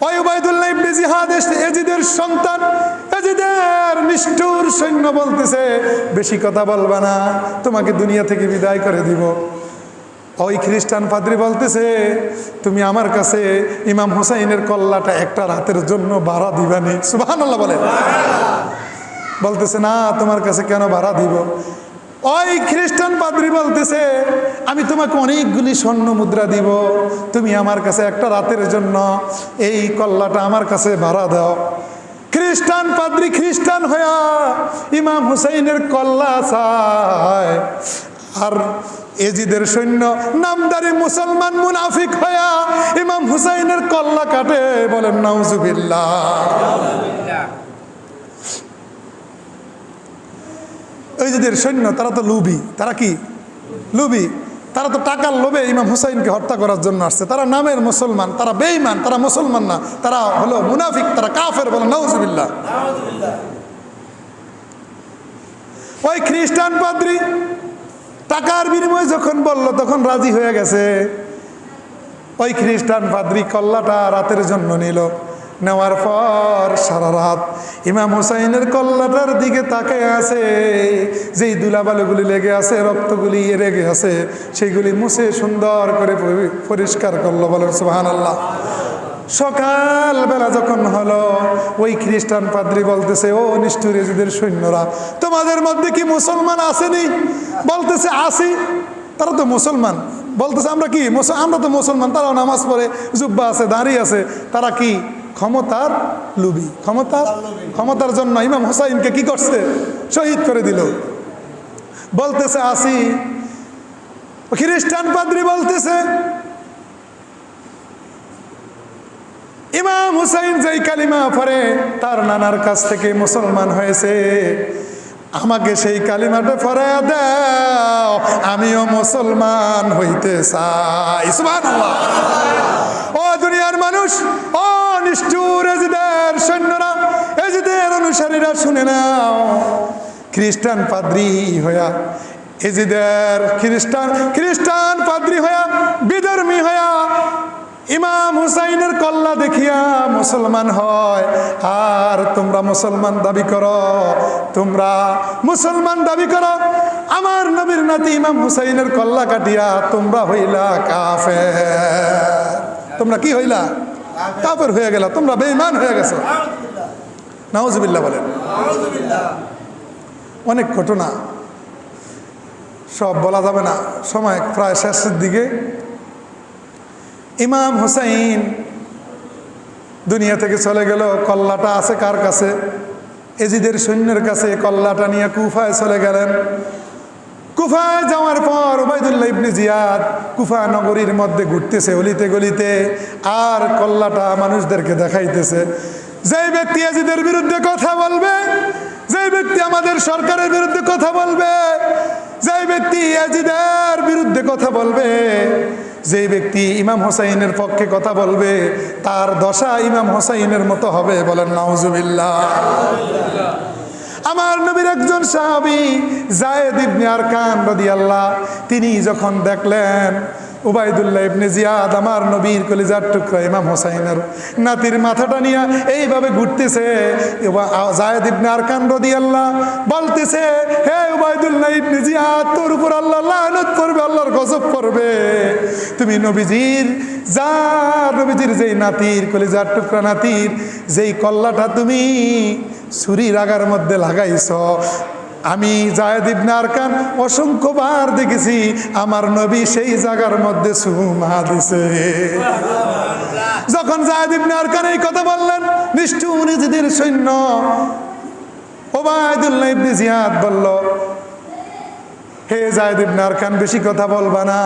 ওই উবাইদুল্লাহ ইবনে জিহাদ এজিদের সন্তান, এজিদের নিষ্ঠুর সৈন্য বলতেছে, বেশি কথা বলবা না, তোমাকে দুনিয়া থেকে বিদায় করে দিব। ওই খ্রিস্টান পাদ্রী বলতেছে, তুমি আমার কাছে ইমাম হুসাইনের কল্লাটা একটা রাতের জন্য ভাড়া দিবানি। সুবহানাল্লাহ বলেন। বলতেছে, না, তোমার কাছে কেন ভাড়া দিব? ওই খ্রিস্টান পাদ্রী বলতেছে, আমি তোমাকে অনেকগুলি স্বর্ণ মুদ্রা দিব, তুমি আমার কাছে একটা রাতের জন্য এই কল্লাটা আমার কাছে ভাড়া দাও। খ্রিস্টান পাদ্রী খ্রিস্টান হইয়া ইমাম হুসাইনের কল্লা চায়, আর এজিদের সৈন্য নামদারি মুসলমান মুনাফিক হইয়া ইমাম হুসাইনের কল্লা কাটে। বলেন নাউজুবিল্লাহ। এজিদের সৈন্য তারা তো লুবি। তারা কি লুবি? তারা তো টাকার লোভে ইমাম হুসাইনকে হত্যা করার জন্য আসছে। তারা নামের মুসলমান, তারা বেঈমান, তারা মুসলমান না, তারা হলো মুনাফিক, তারা কাফের। বলেন নাউজুবিল্লাহ। ওই খ্রিস্টান পাদ্রী টাকার বিনিময়ে যখন বলল তখন রাজি হয়ে গেছে। ওই খ্রিস্টান পাদ্রী কল্লাটা রাতের জন্য নিল। নেওয়ার পর সারা রাত ইমাম হুসাইনের কল্লাটার দিকে তাকিয়ে আছে। যেই ধুলাবালুগুলি লেগে আছে, রক্তগুলি লেগে আছে, সেইগুলি মুছে সুন্দর করে পরিষ্কার করলো। বলেন সুবহানাল্লাহ। সকালবেলা যখন হলো, ওই খ্রিস্টান পাদ্রী বলতেছে, ও নিষ্ঠুর এজিদের সৈন্যরা, তোমাদের মধ্যে কি মুসলমান আসেনি? বলতেছে, আসি। তারা তো মুসলমান। বলতেছে, আমরা কি? আমরা তো মুসলমান। তারাও নামাজ পড়ে, জুব্বা আছে, দাঁড়িয়ে আছে। তারা কি? ক্ষমতার লুবি। ক্ষমতার জন্য ইমাম হুসাইনকে কি করছে? শহীদ করে দিল। বলতেছে, আসি। খ্রিস্টান পাদ্রী বলতেছে, ইমাম হুসাইন যেই কালিমা পড়ে তার নানার কাছ থেকে মুসলমান হয়েছে, আমাকে সেই কালিমাটা পড়ায়া দাও, আমিও মুসলমান হইতে চাই। সুবহানাল্লাহ। ও দুনিয়ার মানুষ, ও নিষ্ঠুর এজিদের সৈন্যরা, এজিদের অনুসারী ভাইরা শুনে নাও, খ্রিস্টান পাদ্রী হইয়া এজিদের খ্রিস্টান পাদ্রী হইয়া বিধর্মী হইয়া ইমাম হুসাইনের কল্লা দেখিয়া মুসলমান হয়, আর তোমরা মুসলমান দাবি করো, আমার নবীর নাতি ইমাম হুসাইনের কল্লা কাটিয়া তোমরা হইলা কাফের। তোমরা কি হইলা? কাফের হয়ে গেল, তোমরা বেঈমান হয়ে গেছো। নাউজুবিল্লাহ বলেন। অনেক ঘটনা, সব বলা যাবে না, সময় প্রায় শেষের দিকে। ইমাম হুসাইন দুনিয়া থেকে চলে গেল, কল্লাটা আছে কার কাছে? এজিদের সৈন্যের কাছে। কল্লাটা নিয়ে কুফায় চলে গেলেন। কুফায় যাওয়ার পর উবাইদুল্লাহ ইবনে জিয়াদ কুফা নগরীর মধ্যে ঘুরতেছে অলিতে গলিতে, আর কল্লাটা মানুষদেরকে দেখাইতেছে। যেই ব্যক্তি এজিদের বিরুদ্ধে কথা বলবে, যেই ব্যক্তি আমাদের সরকারের বিরুদ্ধে কথা বলবে, যেই ব্যক্তি এজিদের বিরুদ্ধে কথা বলবে, যেই ব্যক্তি ইমাম হুসাইনের পক্ষে কথা বলবে, তার দশা ইমাম হুসাইনের মতো হবে। বলেন নাউজুবিল্লাহ। আমার নবীর একজন সাহাবী যায়েদ ইবনে আরকাম রাদিয়াল্লাহ, তিনি যখন দেখলেন উবাইদুল্লাহ ইবনে জিয়াদ আমার নবীর কলিজার টুকরা ইমাম হুসাইনের নাতির মাথাটা নিয়ে এইভাবে ঘুরতেছে, যায়েদ ইবনে আরকাম রাদিয়াল্লাহ বলতেছে, হে উবাইদুল্লাহ ইবনে জিয়াদ, তোর উপর আল্লাহ লানত করবে, আল্লাহর গজব করবে। তুমি নবীজির যেই নাতির কলিজার টুকরা নাতির যেই কল্লাটা তুমি ছুরির আগার মধ্যে লাগাইছ, আমি যায়েদ ইবনে আরকাম অসংখ্যবার দেখেছি আমার নবী সেই জায়গার মধ্যে চুমা দিছে। যখন যায়েদ ইবনে আরকাম এই কথা বললেন, নিষ্ঠুর ইজিদের সৈন্য উবাইদুল্লাহ ইবনে জিয়াদ বলল, হে যায়েদ ইবনে আরকাম, বেশি কথা বলবা না,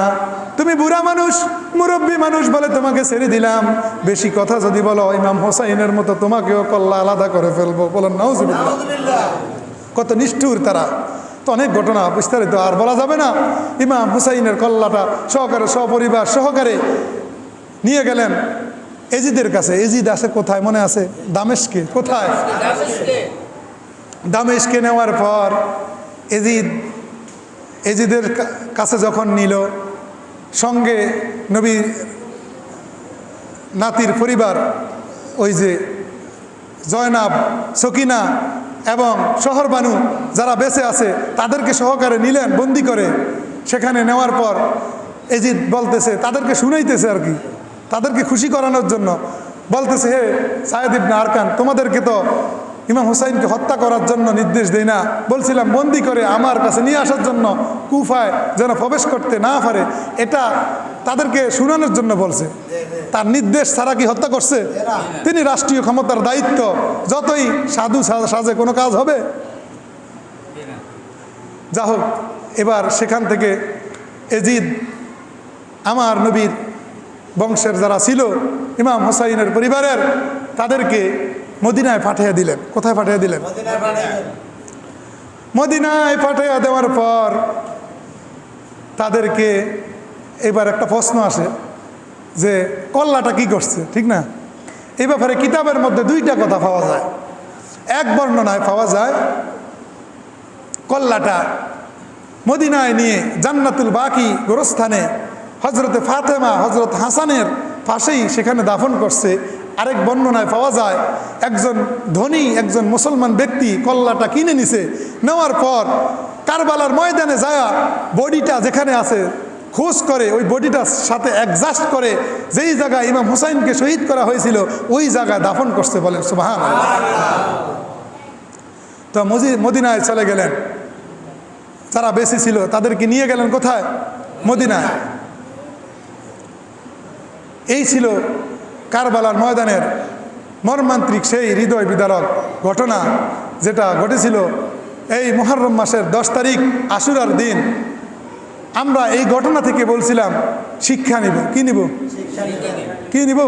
তুমি বুড়া মানুষ, মুরব্বী মানুষ বলে তোমাকে ছেড়ে দিলাম, বেশি কথা যদি বলো ইমাম হুসাইনের মতো তোমাকেও কল্লা আলাদা করে ফেলবো। বলেন নাউজুবিল্লাহ। কত নিষ্ঠুর তারা। তো অনেক ঘটনা বিস্তারিত আর বলা যাবে না। ইমাম হুসাইনের কল্লাটা সহকারে সপরিবার সহকারে নিয়ে গেলেন এজিদের কাছে। এজিদ আছে কোথায় মনে আছে? দামেস্কে। কোথায়? দামেস্কে নেওয়ার পর এজিদের কাছে যখন নিল, সঙ্গে নবী নাতির পরিবার, ওই যে জয়নাব, সকিনা এবং শহরবানু যারা বেঁচে আছে তাদেরকে সহকারে নিলেন বন্দি করে। সেখানে নেওয়ার পর এজিদ বলতেছে, তাদেরকে শুনাইতেছে আর কি, তাদেরকে খুশি করানোর জন্য বলতেছে, হে যায়েদ ইবনে আরকাম, তোমাদেরকে তো ইমাম হুসাইনকে হত্যা করার জন্য নির্দেশ দেই না, বলছিলাম বন্দি করে আমার কাছে নিয়ে আসার জন্য, কুফায় যেন প্রবেশ করতে না পারে, এটা তাদেরকে শুনানোর জন্য বলছে। তার নির্দেশ ছাড়া কি হত্যা করছে? তিনি রাষ্ট্রীয় ক্ষমতার দায়িত্ব, যতই সাধু সাজে কোনো কাজ হবে? যা হোক, এবার সেখান থেকে এজিদ আমার নবীর বংশের যারা ছিল ইমাম হুসাইনের পরিবারের, তাদেরকে মদিনায় পাঠিয়ে দিলেন। কোথায় পাঠিয়ে দিলেন? মদিনায় পাঠিয়ে দেওয়ার পর তাদেরকে এবার একটা প্রশ্ন আসে যে কল্লাটা কি করছে, ঠিক না? এই ব্যাপারে কিতাবের মধ্যে দুইটা কথা পাওয়া যায়। এক বর্ণনায় পাওয়া যায় কল্লাটা মদিনায় নিয়ে জান্নাতুল বাকি গোরস্থানে হজরতে ফাতেমা হজরত হাসানের পাশেই সেখানে দাফন করছে। আরেক বর্ণনায় পাওয়া যায় একজন ধনী একজন মুসলমান ব্যক্তি কল্লাটা কিনে নিছে, নেওয়ার পর কারবালার ময়দানে যায় বডিটা যেখানে আছে খোঁজ করে ওই বডিটার সাথে অ্যাডজাস্ট করে যেই জায়গায় ইমাম হুসাইনকে শহীদ করা হয়েছিল ওই জায়গায় দাফন করছে। বলেন সুবহানাল্লাহ। তো মদিনায় চলে গেলেন, যারা বেশি ছিল তাদেরকে নিয়ে গেলেন কোথায়? মদিনায়। এই ছিল কারবালার ময়দানের মর্মান্তিক সেই হৃদয় বিদারক ঘটনা, যেটা ঘটেছিল এই মুহররম মাসের 10 তারিখ আশুরার দিন। আমরা এই ঘটনা থেকে বলছিলাম শিক্ষা নিব। কি নিব? কি নিব?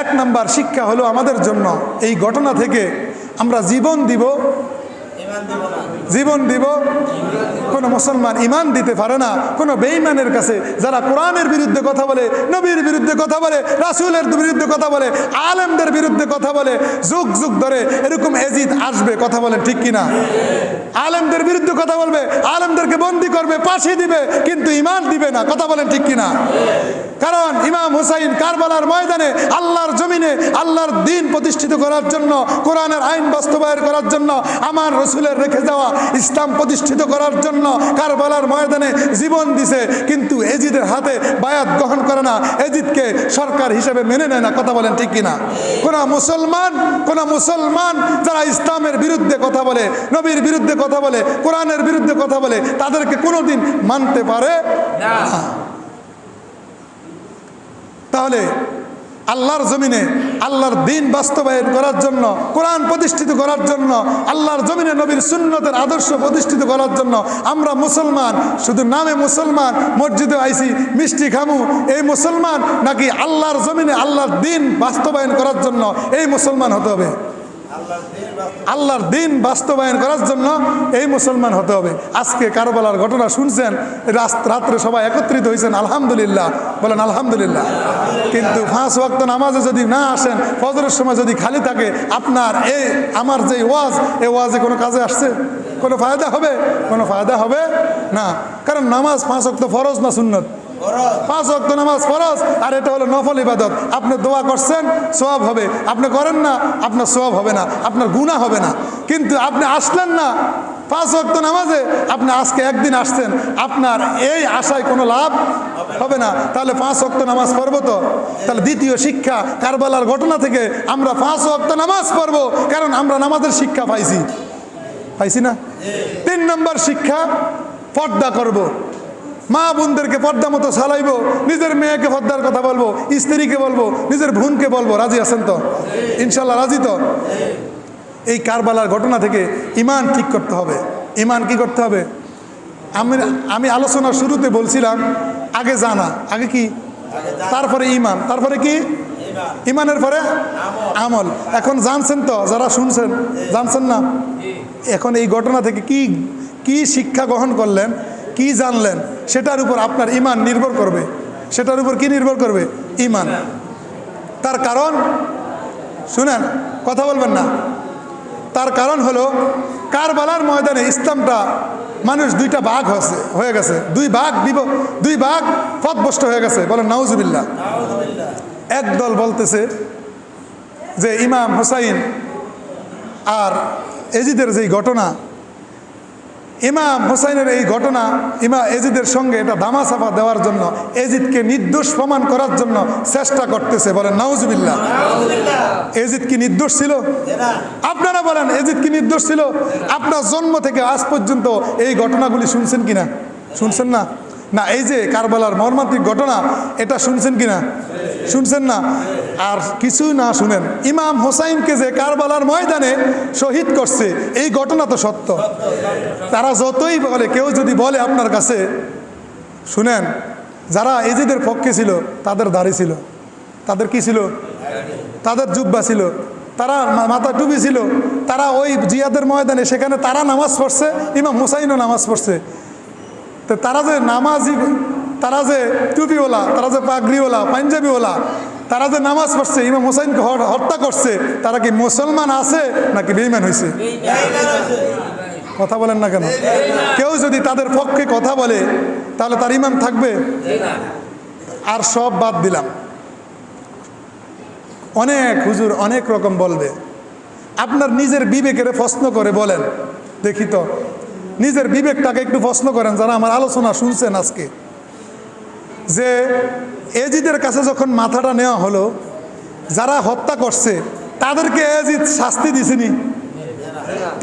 এক নাম্বার শিক্ষা হলো আমাদের জন্য এই ঘটনা থেকে আমরা জীবন দিব জীবন দিব। কোনো মুসলমান ইমান দিতে পারে না কোনো বেঈমানের কাছে, যারা কোরআনের বিরুদ্ধে কথা বলে, নবীর বিরুদ্ধে কথা বলে, রাসূলের বিরুদ্ধে কথা বলে, আলেমদের বিরুদ্ধে কথা বলে। যুগ যুগ ধরে এরকম এজিদ আসবে, কথা বলেন ঠিক কিনা? আলেমদের বিরুদ্ধে কথা বলবে, আলেমদেরকে বন্দী করবে, ফাঁসি দিবে, কিন্তু ইমান দিবে না, কথা বলেন ঠিক কিনা? কারণ ইমাম হুসাইন কারবালার ময়দানে আল্লাহর জমিনে আল্লাহর দ্বীন প্রতিষ্ঠিত করার জন্য, কোরআনের আইন বাস্তবায়ন করার জন্য, আমার রসুলের রেখে যাওয়া ইসলাম প্রতিষ্ঠিত করার জন্য কারবালার ময়দানে জীবন দিছে, কিন্তু এজিদের হাতে বায়াত গ্রহণ করে না, এজিদকে সরকার হিসেবে মেনে নেয় না, কথা বলেন ঠিক কিনা? কোন মুসলমান যারা ইসলামের বিরুদ্ধে কথা বলে, নবীর বিরুদ্ধে কথা বলে, কোরআনের বিরুদ্ধে কথা বলে, তাদেরকে কোনোদিন মানতে পারে না। তাহলে আল্লাহর জমিনে আল্লাহর দ্বীন বাস্তবায়ন করার জন্য, কোরআন প্রতিষ্ঠিত করার জন্য, আল্লাহর জমিনে নবীর সুন্নতের আদর্শ প্রতিষ্ঠিত করার জন্য আমরা মুসলমান, শুধু নামে মুসলমান, মসজিদে আইসি, মিষ্টি খামু, এই মুসলমান, নাকি আল্লাহর জমিনে আল্লাহর দ্বীন বাস্তবায়ন করার জন্য এই মুসলমান হতে হবে? আল্লাহর দ্বীন বাস্তবায়ন করার জন্য এই মুসলমান হতে হবে। আজকে কারবালার ঘটনা শুনছেন, রাত্রে সবাই একত্রিত হয়েছেন, আলহামদুলিল্লাহ, বলেন আলহামদুলিল্লাহ। কিন্তু 5 ওয়াক্ত নামাজে যদি না আসেন, ফজরের সময় যদি খালি থাকে, আপনার আমার যে ওয়াজ, এই ওয়াজে কোনো কাজে আসছে? কোনো ফায়দা হবে? কোনো ফায়দা হবে না। কারণ নামাজ 5 ওয়াক্ত ফরজ না সুন্নত? 5 ওয়াক্ত নামাজ ফরজ, আর এটা হলো নফল ইবাদত। আপনি দোয়া করছেন, সওয়াব হবে, আপনি করেন না, আপনার সওয়াব হবে না, আপনার গুনাহ হবে না। কিন্তু আপনি আসলেন না 5 ওয়াক্ত নামাজে, আপনি আজকে একদিন আসছেন, আপনার এই আশায় কোনো লাভ হবে না। তাহলে 5 ওয়াক্ত নামাজ পড়বো তো? তাহলে দ্বিতীয় শিক্ষা কারবালার ঘটনা থেকে আমরা 5 ওয়াক্ত নামাজ পড়বো, কারণ আমরা নামাজের শিক্ষা পাইছি না? 3 নম্বর শিক্ষা, পর্দা করব। মা বোনদেরকে পর্দা মতো চালাইবো, নিজের মেয়েকে পর্দার কথা বলবো, স্ত্রীকে বলবো, নিজের বোনকে বলবো। রাজি আছেন তো? ইনশাল্লাহ রাজি তো? এই কারবালার ঘটনা থেকে ইমান ঠিক করতে হবে। ইমান কি করতে হবে? আমি আলোচনার শুরুতে বলছিলাম, আগে জানা, আগে কি, তারপরে ইমান, তারপরে কি, ইমানের পরে আমল। এখন জানছেন তো? যারা শুনছেন জানছেন না? এখন এই ঘটনা থেকে কি শিক্ষা গ্রহণ করলেন, কি জানলেন, সেটার উপর আপনার ইমান নির্ভর করবে। সেটার উপর কি নির্ভর করবে? ইমান। তার কারণ শুনেন, কথা বলবেন না। তার কারণ হলো কারবালার ময়দানে ইসলামটা মানুষ 2টা ভাগ হয়ে গেছে, 2 ভাগ পথভ্রষ্ট হয়ে গেছে। বলেন নাউজুবিল্লাহ। একদল বলতেছে যে ইমাম হুসাইন আর এজিদের যেই ঘটনা, ইমাম হুসাইনের এই ঘটনা এজিদের সঙ্গে এটা ধামাচাপা দেওয়ার জন্য, এজিদকে নির্দোষ প্রমাণ করার জন্য চেষ্টা করতেছে। বলেন নাউজুবিল্লাহ। এজিদ কি নির্দোষ ছিল? আপনারা বলেন, এজিদ কি নির্দোষ ছিল? আপনার জন্ম থেকে আজ পর্যন্ত এই ঘটনাগুলি শুনছেন কিনা? শুনছেন না? না, এই যে কারবালার মর্মান্তিক ঘটনা, এটা শুনছেন কিনা? শুনছেন না? আর কিছুই না শুনেন, ইমাম হোসাইনকে যে কারবালার ময়দানে শহীদ করছে, এই ঘটনা তো সত্য। তারা যতই বলে, কেউ যদি বলে আপনার কাছে, শুনেন, যারা এজিদের পক্ষে ছিল তাদের দাড়ি ছিল, তাদের কি ছিল? তাদের জুব্বা ছিল, তারা মাথা টুপি ছিল, তারা ওই জিয়াদের ময়দানে সেখানে তারা নামাজ পড়ছে, ইমাম হোসাইনও নামাজ পড়ছে। তো তারা যে নামাজি, তারা যে টুপিওয়ালা, তারা যে পাগড়িওয়ালা, পাঞ্জাবিওয়ালা, তারা যে নামাজ পড়ছে, ইমাম হোসাইনকে হত্যা করছে, তারা কি মুসলমান আছে নাকি বেঈমান হয়েছে? কথা বলেন না কেন? কেউ যদি তাদের পক্ষে কথা বলে, তাহলে তার ইমান থাকবে? আর সব বাদ দিলাম, অনেক হুজুর অনেক রকম বলবে। আপনার নিজের বিবেকের প্রশ্ন করে বলেন দেখি তো, নিজের বিবেকটাকে একটু প্রশ্ন করেন যারা আমার আলোচনা শুনছেন আজকে, যে এজিদের কাছে যখন মাথাটা নেওয়া হলো, যারা হত্যা করছে তাদেরকে এজিদ শাস্তি দিছেনি?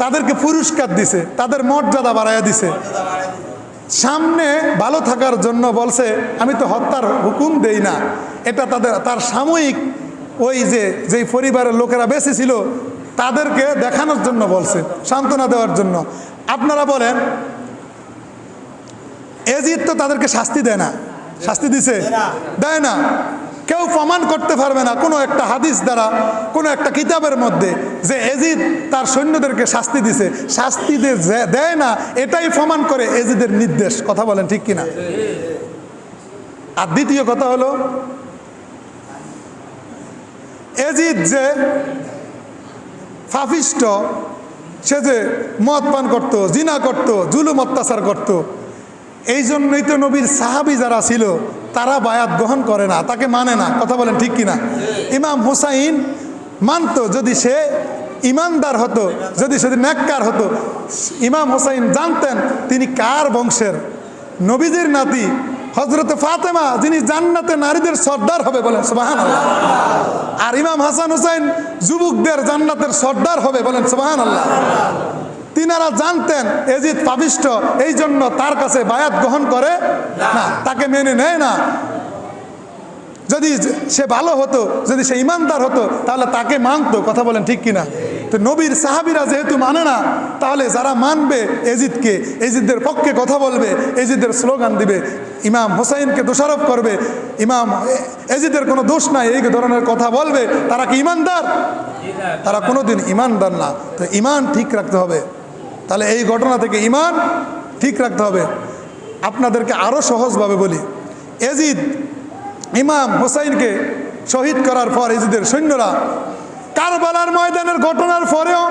তাদেরকে পুরস্কার দিছে, তাদের মর্যাদা বাড়াইয়া দিছে। সামনে ভালো থাকার জন্য বলছে, আমি তো হত্যার হুকুম দেই না, এটা তার সাময়িক ওই যেই পরিবারের লোকেরা বেঁচে ছিল তাদেরকে দেখানোর জন্য বলছে, সান্ত্বনা দেওয়ার জন্য। আপনারা বলেন, এজিদ তো তাদেরকে শাস্তি দেয় না, শাস্তি দিছে? দেয় না। কেউ প্রমাণ করতে পারবে না কোনো একটা হাদিস দ্বারা, কোনো একটা কিতাবের মধ্যে যে এজিদ তার সৈন্যদেরকে শাস্তি দিছে, শাস্তি দেয় না, এটাই প্রমাণ করে এজিদের নির্দেশ। কথা বলেন ঠিক কিনা? আর দ্বিতীয় কথা হলো, এজিদ যে পাপিষ্ঠ, সে যে মদ পান করতো, জিনা করতো, জুলুম অত্যাচার করতো, এই জন্যই তো নবীর সাহাবী যারা ছিল তারা বায়াত গ্রহণ করে না, তাকে মানে না। কথা বলেন ঠিক কিনা? ইমাম হুসাইন মানতো যদি সে ইমানদার হতো, যদি সে নেককার হতো। ইমাম হুসাইন জানতেন তিনি কার বংশের, নবীজির নাতি হযরতে ফাতেমা, যিনি জান্নাতে নারীদের সর্দার হবে, বলেন সুবহানাল্লাহ। আর ইমাম হাসান হুসাইন যুবকদের জান্নাতের সর্দার হবে, বলেন সুবহানাল্লাহ। তিনারা জানতেন এজিদ পাপিষ্ঠ, এই জন্য তার কাছে বায়াত গ্রহণ করে না, তাকে মেনে নেয় না। যদি সে ভালো হতো, যদি সে ইমানদার হতো, তাহলে তাকে মানতো। কথা বলেন ঠিক কিনা? তো নবীর সাহাবীরা যেহেতু মানে না, তাহলে যারা মানবে এজিদকে, এজিদের পক্ষে কথা বলবে, এজিদের স্লোগান দিবে, ইমাম হোসাইনকে দোষারোপ করবে, ইমাম এজিদের কোনো দোষ নাই, এই ধরনের কথা বলবে, তারা কি ইমানদার? তারা কোনোদিন ইমানদার না। তো ইমান ঠিক রাখতে হবে। তাহলে এই ঘটনা থেকে ইমান ঠিক রাখতে হবে। আপনাদেরকে আরও সহজভাবে বলি, এজিদ ইমাম হোসাইনকে শহীদ করার পর এজিদের সৈন্যরা কারবালার ময়দানের ঘটনার পরেও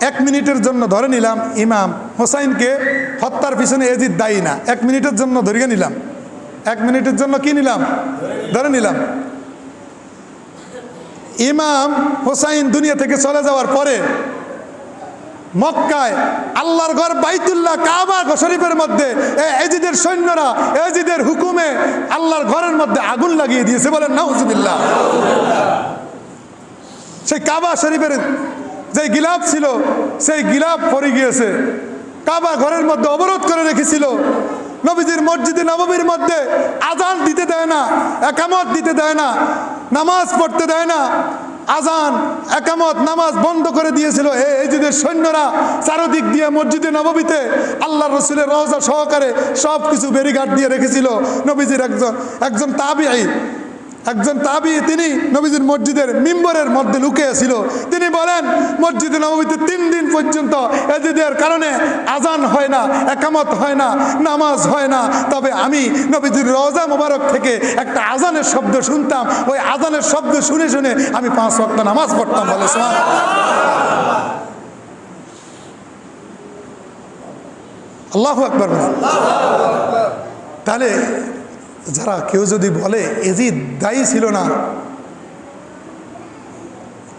1 মিনিটের জন্য ধরে নিলাম ইমাম হোসাইনকে হত্যার পিছনে এজিদ দায়ী না, 1 মিনিটের জন্য ধরিয়ে নিলাম, 1 মিনিটের জন্য কি নিলাম? ধরে নিলাম। ইমাম হোসাইন দুনিয়া থেকে চলে যাওয়ার পরে মক্কায় আল্লাহর ঘর বাইতুল্লাহ কাবা শরীফের মধ্যে এজিদের সৈন্যরা এজিদের হুকুমে আল্লাহর ঘরের মধ্যে আগুন লাগিয়ে দিয়েছে, বলেন নাউজুবিল্লাহ। সেই কাবা শরীফের যে গিলাফ ছিল, সেই গিলাফ পড়ে গিয়েছে। কাবা ঘরের মধ্যে অবরোধ করে রেখেছিল। নবীজির মসজিদে নববীর মধ্যে আজান দিতে দেয় না, একামত দিতে দেয় না, নামাজ পড়তে দেয় না। আজান, একামত, নামাজ বন্ধ করে দিয়েছিল এজিদের সৈন্যরা। চারদিক দিয়ে মসজিদে নববীতে আল্লাহ রসুলের রওজা সহকারে সব কিছু ব্যারিকেড দিয়ে রেখেছিল। নবীজির একজন তাবী তিনি নবীজির মসজিদের মিম্বরের মধ্যে লুকিয়েছিল। তিনি বলেন মসজিদে নববীতে 3 দিন পর্যন্ত এজিদের কারণে আজান হয় না, একামত হয় না, নামাজ হয় না। তবে আমি নবীজির রওজা মোবারক থেকে একটা আজানের শব্দ শুনতাম, ওই আজানের শব্দ শুনে শুনে আমি 5 ওয়াক্ত নামাজ পড়তাম, বলে আল্লাহু আকবার। তাহলে যারা কেউ যদি বলে এজিদ দায়ী ছিল না,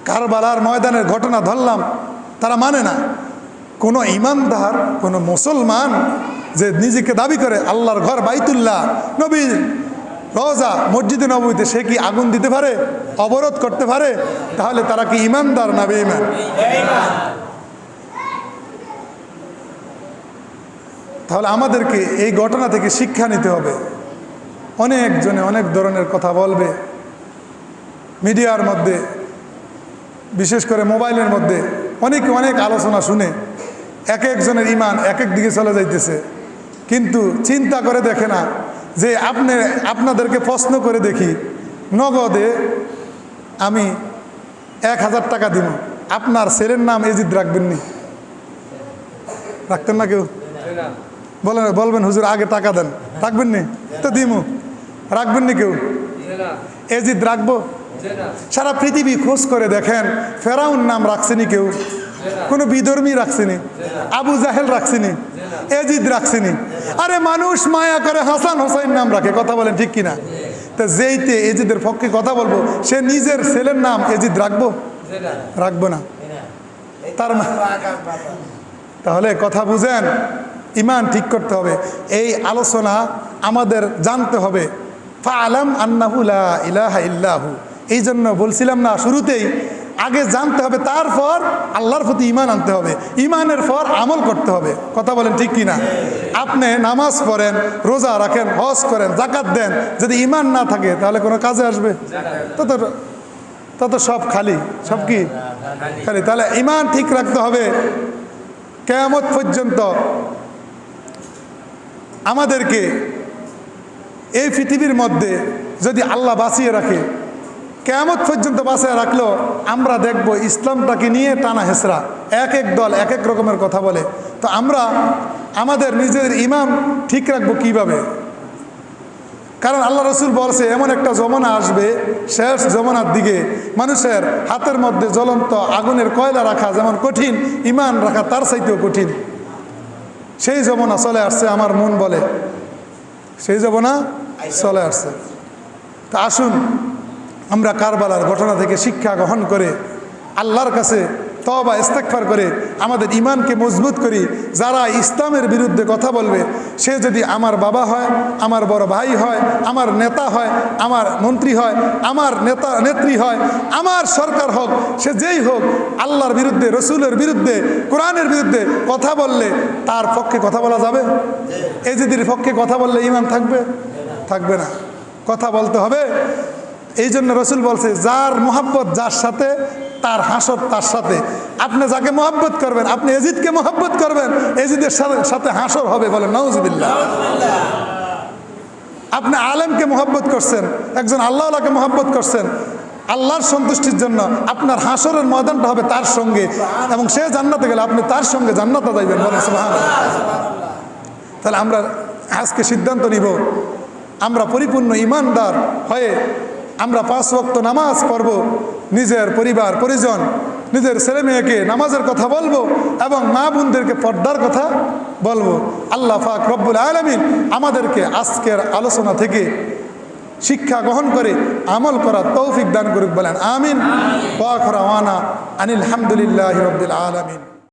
কারবালার ময়দানের ঘটনা ধরলাম, তারা মানে না। কোনো ইমানদার, কোনো মুসলমান যে নিজেকে দাবি করে আল্লাহর ঘর বাইতুল্লাহ, নবীর রওজা মসজিদে নববীতে, সে কি আগুন দিতে পারে, অবরোধ করতে পারে? তাহলে তারা কি ইমানদার না বেঈমান? তাহলে আমাদেরকে এই ঘটনা থেকে শিক্ষা নিতে হবে। অনেকজনে অনেক ধরনের কথা বলবে মিডিয়ার মধ্যে, বিশেষ করে মোবাইলের মধ্যে অনেকে অনেক আলোচনা শুনে এক একজনের ইমান এক এক দিকে চলে যাইতেছে, কিন্তু চিন্তা করে দেখে না যে আপনাদেরকে প্রশ্ন করে দেখি, নগদে আমি 1000 টাকা দিব, আপনার ছেলের নাম এজিদ রাখবেন নি? রাখতেন না কেউ? বলবেন হুজুর আগে টাকা দেন, রাখবেন নি? তো দিমু, রাখবেন নি কেউ? এজিদ রাখবো? সারা পৃথিবী খোঁজ করে দেখেন, ফেরাউন নাম রাখছেনি কেউ? কোনো বিধর্মী রাখছেনি? আবু জাহেল রাখছেনি? এজিদ রাখছেনি? আরে মানুষ মায়া করে হাসান হোসাইন নাম রাখে। কথা বলেন ঠিক কিনা? তা যেইতে এজিদের পক্ষে কথা বলবো, সে নিজের ছেলের নাম এজিদ রাখবো? রাখবো না। তাহলে কথা বুঝেন, ইমান ঠিক করতে হবে। এই আলোচনা আমাদের জানতে হবে। ফাআলাম আন্নাহু লা ইলাহা ইল্লাহু, এই জন্য বলছিলাম না শুরুতেই, আগে জানতে হবে, তারপর আল্লাহর প্রতি ইমান আনতে হবে, ইমানের পর আমল করতে হবে। কথা বলেন ঠিক কিনা? আপনি নামাজ পড়েন, রোজা রাখেন, হজ করেন, যাকাত দেন, যদি ইমান না থাকে তাহলে কোনো কাজে আসবে? তত সব খালি, সব কি খালি। তাহলে ইমান ঠিক রাখতে হবে। কিয়ামত পর্যন্ত আমাদেরকে এই পৃথিবীর মধ্যে যদি আল্লাহ বাঁচিয়ে রাখে, কিয়ামত পর্যন্ত বাঁচিয়ে রাখলেও আমরা দেখব ইসলামটাকে নিয়ে টানা হেসরা, এক এক দল এক এক রকমের কথা বলে। তো আমরা আমাদের নিজের ইমান ঠিক রাখবো কিভাবে? কারণ আল্লাহ রসুল বলছে এমন একটা জমানা আসবে, শেষ জমানার দিকে মানুষের হাতের মধ্যে জ্বলন্ত আগুনের কয়লা রাখা যেমন কঠিন, ইমান রাখা তার চাইতেও কঠিন। সেই জমানা চলে আসছে, আমার মন বলে সেই জমানা চলে আসছে। তা আসুন আমরা কারবালার ঘটনা থেকে শিক্ষা গ্রহণ করে আল্লাহর কাছে তওবা ইস্তেগফার করে আমাদের ইমানকে মজবুত করি। যারা ইসলামের বিরুদ্ধে কথা বলবে, সে যদি আমার বাবা হয়, আমার বড় ভাই হয়, আমার নেতা হয়, আমার মন্ত্রী হয়, আমার নেতা নেত্রী হয়, আমার সরকার হোক, সে যেই হোক, আল্লাহর বিরুদ্ধে, রসুলের বিরুদ্ধে, কোরআনের বিরুদ্ধে কথা বললে তার পক্ষে কথা বলা যাবে? এজিদির পক্ষে কথা বললে ইমান থাকবে? থাকবে না। কথা বলতে হবে। এই জন্য রসুল বলছে যার মোহাব্বত যার সাথে তার হাসর তার সাথে। আপনি যাকে মোহাব্বত করবেন, আপনি এজিদকে মোহাব্বত করবেন, এজিদের সাথে হাসর হবে। বলেন নাউজুবিল্লাহ। আপনি আলেমকে মোহাব্বত করছেন, একজন আল্লাহওয়ালাকে মোহাব্বত করছেন, আল্লাহর সন্তুষ্টির জন্য আপনার হাসরের ময়দানটা হবে তার সঙ্গে, এবং সে জান্নাতে গেলে আপনি তার সঙ্গে জান্নাতে যাইবেন। বলেন সুবহানাল্লাহ। তাহলে আমরা আজকে সিদ্ধান্ত নিব, আমরা পরিপূর্ণ ইমানদার হয়ে আমরা 5 ওয়াক্ত নামাজ পড়ব, নিজের পরিবার পরিজন, নিজের ছেলে মেয়েকে নামাজের কথা বলবো, এবং মা বোনদেরকে পর্দার কথা বলবো। আল্লাহ পাক রব্বুল আলামিন আমাদেরকে আজকের আলোচনা থেকে শিক্ষা গ্রহণ করে আমল করার তৌফিক দান করুক। বলেন আমিন। ওয়া আখিরু দাওয়ানা আনিল হামদুলিল্লাহি রাব্বিল আলামিন।